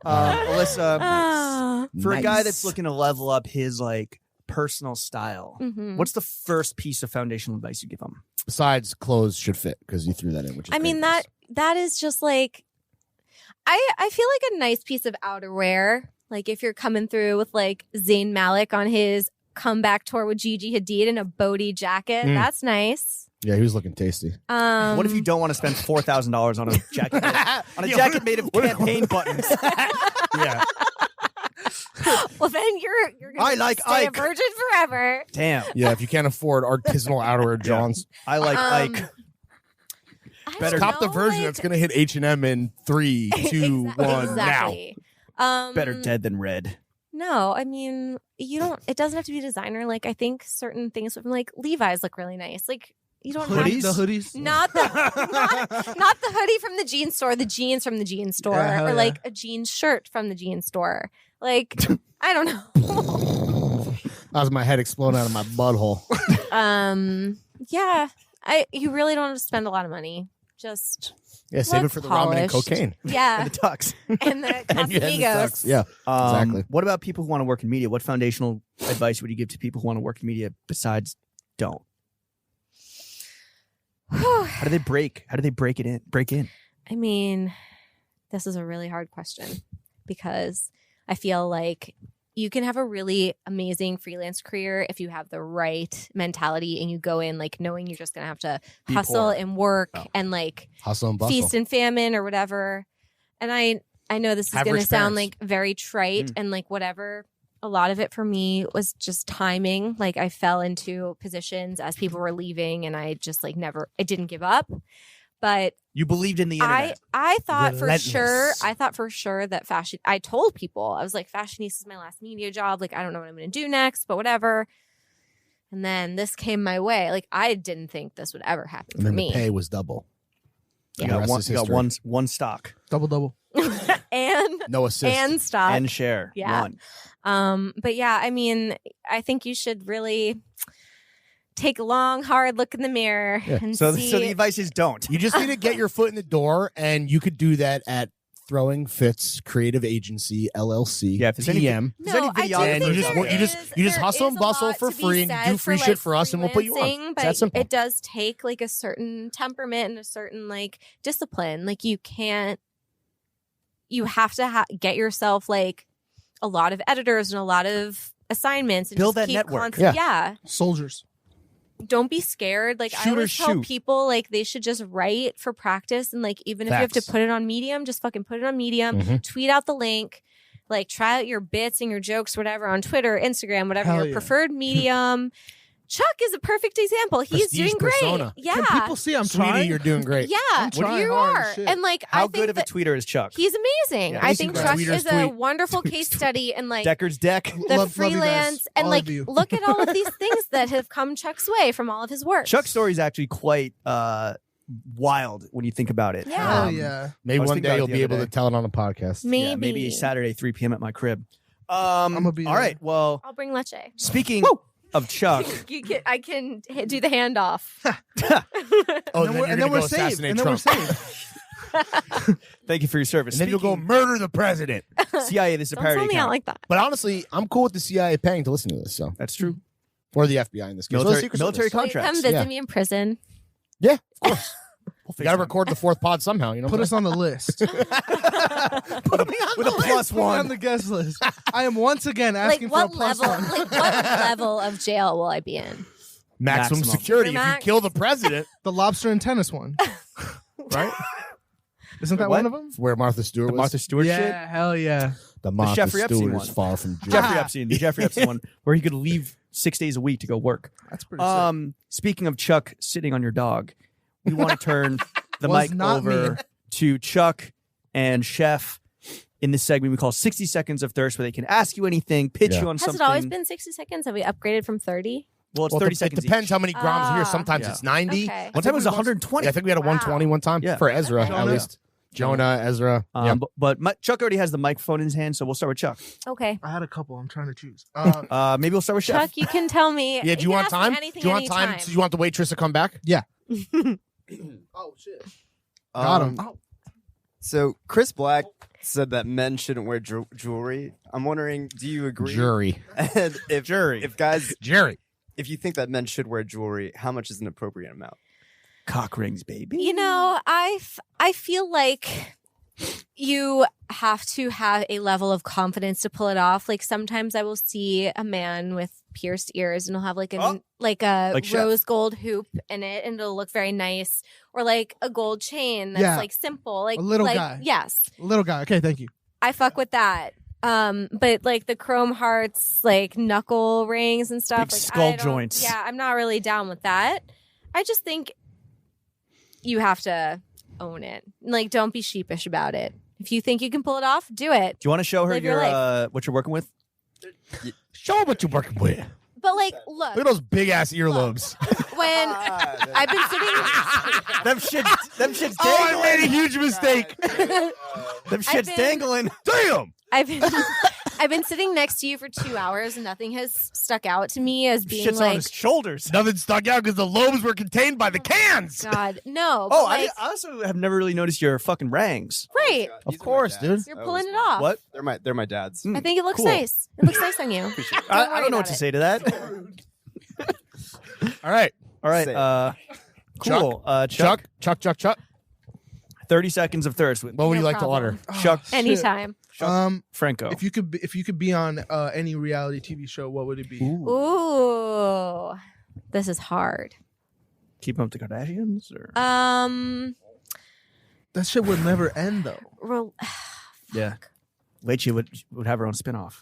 Alyssa, Ah. for a guy Nice. that's looking to level up his like personal style, Mhm. what's the first piece of foundational advice you give him? Besides, clothes should fit because you threw that in. Which is I mean great. that is just like I feel like a nice piece of outerwear. Like if you're coming through with like Zayn Malik on his comeback tour with Gigi Hadid in a Bodhi jacket, that's nice. Yeah, he was looking tasty. What if you don't want to spend $4,000 on a jacket jacket made of campaign buttons? Yeah. Well, then you're gonna I like stay Ike. a virgin forever. Damn, Yeah, if you can't afford artisanal outerwear, Johns, I like Um, Ike. I Better- don't cop the know, version like- that's gonna hit H&M in 3, 2, 1 now. exactly. Better dead than red. No, I mean you don't. It doesn't have to be designer. Like I think certain things from like Levi's look really nice. Like you don't have Hoodies? The hoodies. not the hoodie from the jean store, the jeans from the jean store, Yeah, hell or yeah. like a jean shirt from the jean store. Like I don't know. That was my head exploding out of my butthole. Yeah, you really don't have to spend a lot of money. Just Yeah, save it Look for the ramen and polished. cocaine. yeah, The tux. and the And the Casamigos. sucks. Yeah, exactly. What about people who want to work in media? What foundational advice would you give to people who want to work in media besides don't? How do they break? How do they break it in? Break in? I mean, this is a really hard question because I feel like you can have a really amazing freelance career if you have the right mentality and you go in like knowing you're just going to have to Be hustle poor. and work Oh. and like Hustle and bustle. feast and famine or whatever. And I know this is Have going to rich sound parents. like very trite and like whatever. A lot of it for me was just timing. Like I fell into positions as people were leaving and I just like I didn't give up. But You believed in the internet. I thought Relentless. for sure that fashion. I told people I was like, fashionista is my last media job. Like I don't know what I'm going to do next, but whatever. And then this came my way. Like I didn't think this would ever happen And for then me. the pay was double. you The got rest one. is You got history. one stock Double. and No assist. and stop. and share. Yeah. One. But yeah, I mean, I think you should really take a long, hard look in the mirror and So see. the advice is don't. You just need to get your foot in the door, and you could do that at Throwing Fits Creative Agency LLC. Yeah, if there's any- TM. Is there any I do videographer think And you just there want- you just- is- you just there hustle is and a bustle lot for to be free and said do free for, shit like, for us and we'll put you on. freelancing, It's that But simple. it does take like a certain temperament and a certain like discipline. Like you have to get yourself like a lot of editors and a lot of assignments and Build just that keep network. yeah. Soldiers. Don't be scared. Like Shoot I or always tell shoot. people, like they should just write for practice, and like even if you have to Facts. put it on Medium, just fucking put it on Medium. Mhm. Tweet out the link. Like, try out your bits and your jokes, whatever, on Twitter, Instagram, whatever Hell your yeah. preferred medium. Chuck is a perfect example. He's Prestige doing great. persona. Yeah. Can people see I'm Sweetie, trying? you're doing great. Yeah, I'm trying you hard are. as shit. And like, How I think good of a that tweeter is Chuck? he's amazing. Yeah, I he's think great. Chuck Tweeters is a tweet. wonderful case study in like Decker's deck. the Love you guys. freelance and All like of you. look at all of these things that have come Chuck's way from all of his work. Chuck's story is actually quite wild when you think about it. Yeah. Hell yeah. Maybe I was one thinking day about you'll it the be other able to day. tell it on a podcast. maybe Yeah, maybe Saturday 3 p.m. at my crib. gonna be all there. right. Well, I'll bring leche. speaking of Chuck, I can do the handoff. Oh, And then you're then gonna we're go saved. assassinate And then we're Trump. saved. thank you for your service. And then you'll go Speaking- murder the president. CIA. This is a Don't parody sell me out account. like that. But honestly, I'm cool with the CIA paying to listen to this. So, That's true. or the FBI in this case. Or the Military, Secret military Service. Like, come contracts. visit Yeah. me in prison. Yeah, of course. We'll You got to FaceTime. record the fourth pod somehow. You know, Put us on the list. with a plus Put me on one. the guest list. I am once again Like asking for a what plus level? one. Like what level of jail will I be in? maximum Maximum. security. If you Max. kill the president, The lobster and tennis one. right? Isn't that What? one of them? Where Martha Stewart The was. Martha Stewart shit. Yeah, hell yeah. The Martha Jeffrey Epstein Stewart one. is far from jail. Jeffrey Epstein. The Jeffrey Epstein one, where he could leave 6 days a week to go work. That's pretty sick. Speaking of Chuck sitting on your dog, we want to turn the Was mic not over me. to Chuck and Chef in this segment we call 60 Seconds of Thirst, where they can ask you anything, pitch Yeah. you on Has something. it always been 60 seconds? Have we upgraded from 30? Well, it's Well, 30 it seconds. depends each. how many grams are here. Ah. Sometimes Yeah. it's 90. Okay. One time it was 120. Yeah, I think we had a Wow. 120 one time Yeah. for Ezra, at Jonah. least. Jonah, Ezra. Yeah. But Chuck already has the microphone in his hand, so we'll start with Chuck. Okay. I had a couple. I'm trying to choose. Maybe we'll start with Chef. Chuck, you can tell me. Yeah, do you want can ask me time? Anything, Do you want time? anytime. Do you want the waitress to come back? oh, shit. Got him. So Chris Black said that men shouldn't wear jewelry. I'm wondering, do you agree? Jury. And if guys, Jerry. if you think that men should wear jewelry, how much is an appropriate amount? Cock rings, baby. You know, I feel like you have to have a level of confidence to pull it off. Like sometimes I will see a man with pierced ears and he'll have like a Like Chef. rose gold hoop in it and it'll look very nice, or like a gold chain that's Yeah. like simple, like A little like, guy. Yes, Little guy. Okay, thank you. I fuck with that. But like the chrome hearts, like knuckle rings and stuff, Big like skull I don't- joints. Yeah, I'm not really down with that. I just think you have to own it. Like, don't be sheepish about it. If you think you can pull it off, do it. Do you want to show her Live your your life. what you're working with? Show them what you're working with. But like, Look at look, those big ass earlobes. when I've been sitting, them shits Oh, I dangling. made a huge mistake. Them shits been- dangling. Damn. I've been sitting next to you for 2 hours and nothing has stuck out to me as being Shits on like, his shoulders. Nothing stuck out because the lobes were contained by the cans. God, no. But Oh, like, I also have never really noticed your fucking rangs. right. Of course, dude. You're pulling it off. What? They're my dad's. I think it looks Cool. nice. It looks nice on you. I worry don't know what about to it. say to that. All right. All right. Say Cool. Chuck. 30 seconds of thirst with What would No you like problem. to order? Chuck Oh, shit. Anytime. Franco. If you could be on any reality TV show, what would it be? Ooh. This is hard. Keeping up the Kardashians? Or? That shit would never end though. Yeah. Leche would have her own spinoff.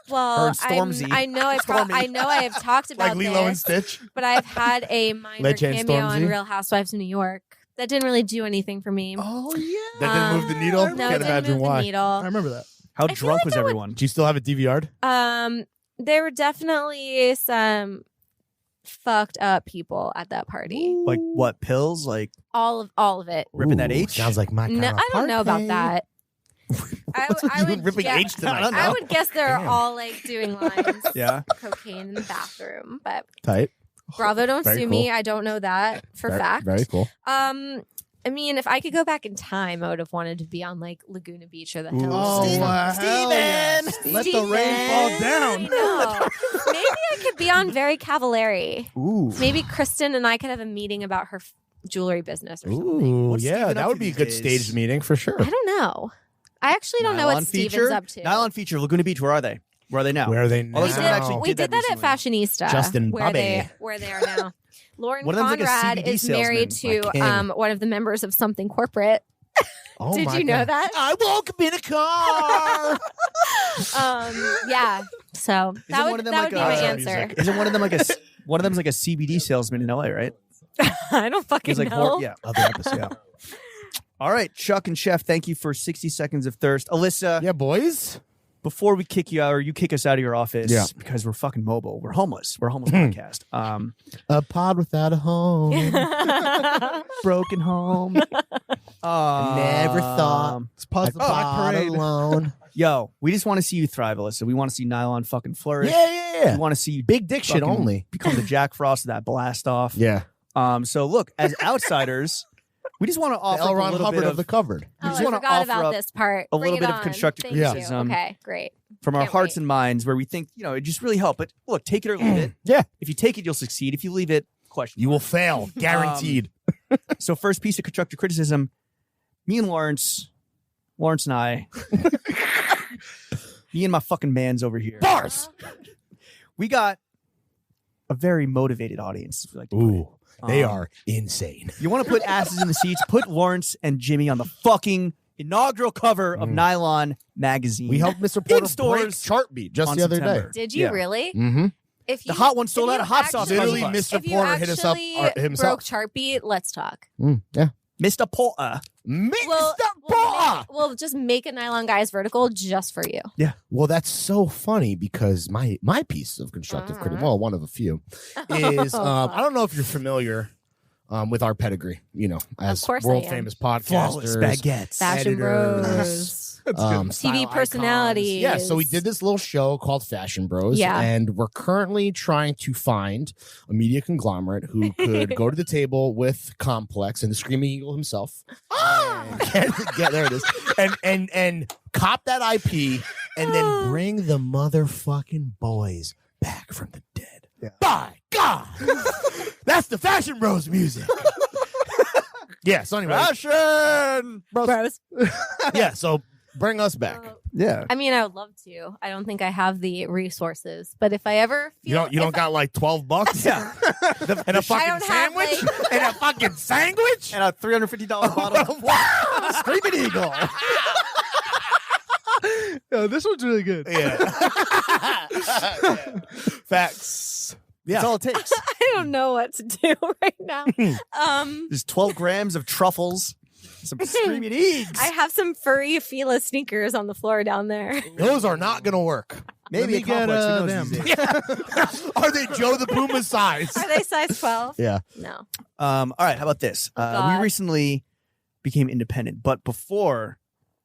Well, and Stormzy. I know Stormy. I know I have talked about Like Lilo and this, Stitch? but I've had a minor Leche and cameo on Stormzy? Real Housewives of New York. That didn't really do anything for me. Oh yeah. That didn't move the needle? No, it Can't didn't imagine move why. the needle. I remember that. How feel drunk like was I would- everyone? Do you still have it DVR'd? There were definitely some fucked up people at that party. Like what? Pills? Like All of it. ripping that H? Sounds like my kind No, of I don't know about party. that. I You would ripping guess, H tonight. I don't know. I would guess they're Damn. all like doing lines. Yeah. Cocaine in the bathroom, but Tight. Bravo, don't Very sue me. cool. I don't know that for fact. Very cool. I mean, if I could go back in time, I would have wanted to be on like Laguna Beach or the Hills. Oh, Steven. hell yeah. Let the rain fall down. I know. Maybe I could be on Very Cavallari. Ooh. Maybe Kristen and I could have a meeting about her jewelry business or something. Ooh, What's yeah, Steven that up would to be a these good days? staged meeting for sure. I don't know. I actually don't know Nylon what feature? Steven's up to. Nylon feature, Laguna Beach. Where are they? Where are they now? Where are they now? Although We someone did, actually we did that that at Fashionista, Justin where Bobby. where they are now. Lauren One of them's like a Conrad CBD is married salesman, to my king. one of the members of something corporate. Oh Did my you know God. that? I woke up in a car. Yeah. So that one would, of them that like would be a- my Sorry, answer. Isn't one of them like one of them's like a CBD salesman in LA, right? I don't fucking He's like, know. yeah, other episode. Yeah. All right, Chuck and Chef, thank you for 60 seconds of thirst. Alyssa, Yeah, boys. before we kick you out or you kick us out of your office, Yeah. because we're fucking mobile, we're homeless. We're a homeless podcast. A pod without a home. Broken home. Never thought Let's pause the Black pod Parade. alone. Yo, we just want to see you thrive, Alyssa. We want to see Nylon fucking flourish. Yeah. We want to see you Big dick shit fucking only. become the Jack Frost of that blast off. Yeah. So look, as outsiders, we just want to The offer L. a Ron little Hubbard bit of the cupboard. Oh, just I wanna forgot offer about up this part. a Bring little it bit of on. constructive Thank criticism. You. Okay, great. from our Can't hearts wait. and minds where we think, it just really help. But look, take it or leave it. Yeah. If you take it, you'll succeed. If you leave it, question. You will fail. Guaranteed. So first piece of constructive criticism, me and Lawrence and I, me and my fucking mans over here, Bars. we got a very motivated audience. If we like to put it. Ooh. They Um, are insane. You want to put asses in the seats? Put Lawrence and Jimmy on the fucking inaugural cover of Nylon magazine. We helped Mr. Porter break stores Chartbeat just on the other September. Did you Yeah. really? day. Mm-hmm. If you, The hot one if sold out you of hot sauce. actually- Literally, Buzz. Mr. If you Porter hit us up actually himself. broke Chartbeat, let's talk. Yeah. Mr. Porter. Mr. We'll Porter. we'll just make a Nylon Guys vertical just for you. Well, that's so funny because my piece of constructive criticism, well, one of a few, is I don't know if you're familiar with our pedigree, as course I world am. famous Flawless podcasters, baguettes. Fashion editors, Bros. style TV icons. personalities. Yeah, so we did this little show called Fashion Bros. Yeah. And we're currently trying to find a media conglomerate who could go to the table with Complex and the Screaming Eagle himself. Get there it is. And cop that IP and then bring the motherfucking boys back from the dead. Yeah. By God. That's the Fashion Bros music. Yeah, so anyway. Fashion. Bros. Yeah, so bring us back. Yeah. I mean, I would love to. I don't think I have the resources, but if I ever feel You don't got like $12? Yeah. And a I fucking don't have, sandwich? like- And a fucking sandwich? And a $350 bottle of Screaming Eagle. Yo, this one's really good. Yeah. Facts. That's all it takes. I don't know what to do right now. There's 12 grams of truffles, some Screaming Eags. I have some furry Fila sneakers on the floor down there. Those are not going to work. Maybe a Let me get, complex. Who knows them. these days? Are they Joe the Puma size? Are they size 12? Yeah. No. All right, how about this? God. We recently became independent, but before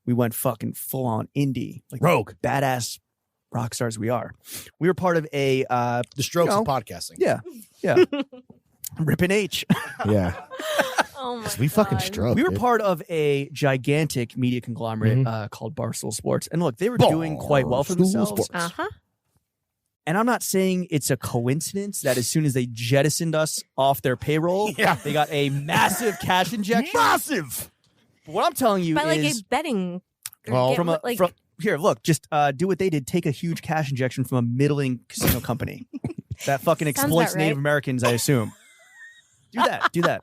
we went fucking full on indie, like Rogue. badass rock stars we are, we were part of a The Strokes No. of podcasting. yeah Rip and H. Yeah. Oh my We fucking God. stroke. We were dude. part of a gigantic media conglomerate called Barstool Sports, and look, they were doing quite well for Barstool themselves. Sports. Uh-huh. And I'm not saying it's a coincidence that as soon as they jettisoned us off their payroll, Yeah. they got a massive cash injection. Massive. But what I'm telling you By like is a betting. or Well, get- here, look, just do what they did. Take a huge cash injection from a middling casino company that fucking Sounds exploits about right. Native Americans, I assume. Do that.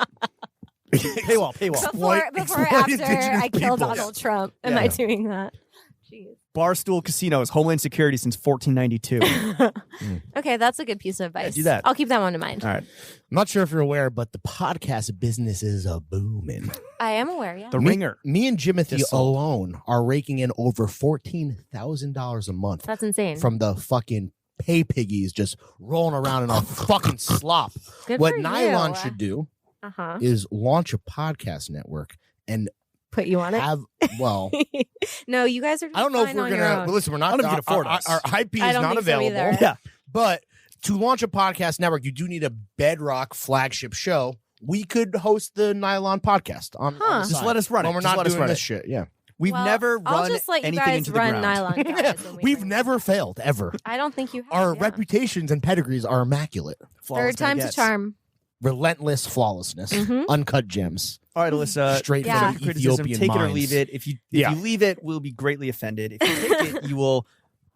Paywall. before exploit after indigenous I killed people. Donald Trump. Am Yeah. I doing that? Jeez. Barstool Casinos, Homeland Security since 1492. Okay, that's a good piece of advice. do that. I'll keep that one in mind. All right. I'm not sure if you're aware, but the podcast business is a booming. I am aware, yeah. The Me- Ringer. Me and Jimothy Just sold. alone are raking in over $14,000 a month That's insane. from the fucking pay piggies just rolling around in a fucking slop. Good What for Nylon you. should do Uh-huh. is launch a podcast network and Put you on it. have, well, No, you guys are just I don't know if fine we're on going your to, own. well, listen, we're not, I don't know if you can afford us. our IP I is don't not think so available. either. Yeah. But to launch a podcast network, you do need a bedrock flagship show. We could host the Nylon podcast on the Huh. Just side let us run it. when we're Just not let us doing run this it. shit. Yeah. We've Well, never I'll run just let you anything guys into the run ground. Nylon Guys when we We've run. never failed ever. I don't think you have. Our yeah. reputations and pedigrees are immaculate. Flawless Third time's a baguettes. charm. Relentless flawlessness. Mhm. Uncut gems. All right, Alyssa. Straight Yeah. from Criticism, Ethiopian take it or mines. leave it. If you Yeah. leave it, we'll be greatly offended. If you take it, you will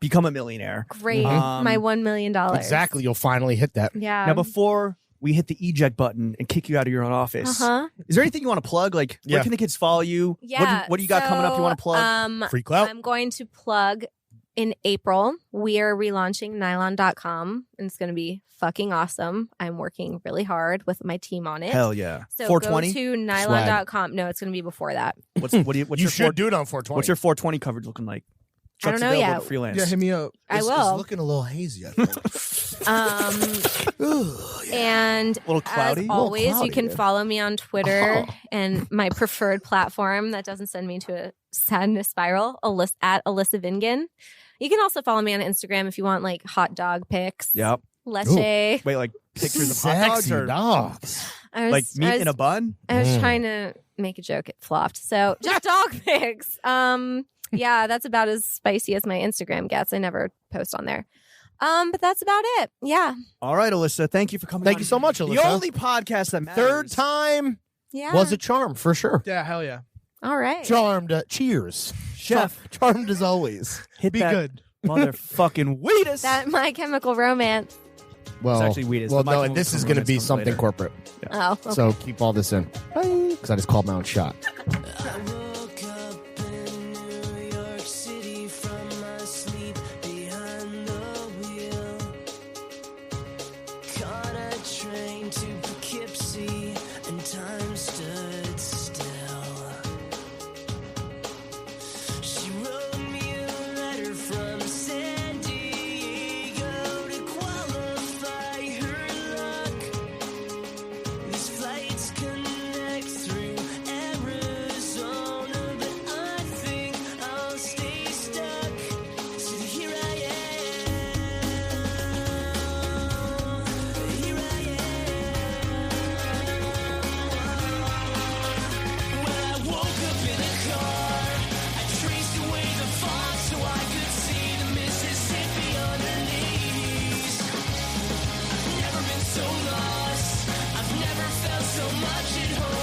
become a millionaire. Great. Mhm. My $1 million. Exactly. You'll finally hit that. Yeah. Now, before we hit the eject button and kick you out of your own office. Is there anything you want to plug? Like, where can the kids follow you? Yeah. What do you got coming up you want to plug? Free clout. I'm going to plug in April. We are relaunching nylon.com, and it's going to be fucking awesome. I'm working really hard with my team on it. Hell yeah. So 420? go to nylon.com. No, it's going to be before that. What's You your should do it on 420. What's your 420 coverage looking like? I don't Trucks know available yet. to freelance. Yeah, hit me up. I It's will. looking a little hazy, I think. And Little cloudy? as Little always, cloudy, you can yeah. follow me on Twitter and my preferred platform that doesn't send me to a sadness spiral, at Alyssa Vingan. You can also follow me on Instagram if you want like hot dog pics. Yep. Leche. Wait, like pictures of hot dogs Sexy or dogs. I was, like meat I was, in a bun? I was trying to make a joke. It flopped. So just dog pics. Yeah, that's about as spicy as my Instagram gets. I never post on there. But that's about it. Yeah. All right, Alyssa. Thank you for coming Thank on. you so much, Alyssa. The only podcast that matters. Third time Yeah. was a charm, for sure. Yeah, hell yeah. All right. Charmed. Cheers. Chef. Charmed as always. Hit Be that good. motherfucking Wheatus. That My Chemical Romance. Well, It's actually Wheatus. Well, The no, Michael this is Romance going to be comes something later. corporate. Oh. Okay. So keep all this in. Because I just called my own shot. I woke up in New York City from my sleep behind the wheel. Caught a train to Poughkeepsie and time stood still. She wrote me a letter from San Diego to qualify her luck. These flights connect through Arizona, but I think I'll stay stuck. So here I am. Here I am. When I woke up in a car, I traced away the fog so I could see the Mississippi underneath. I've never been so lost. I've never felt so much at home.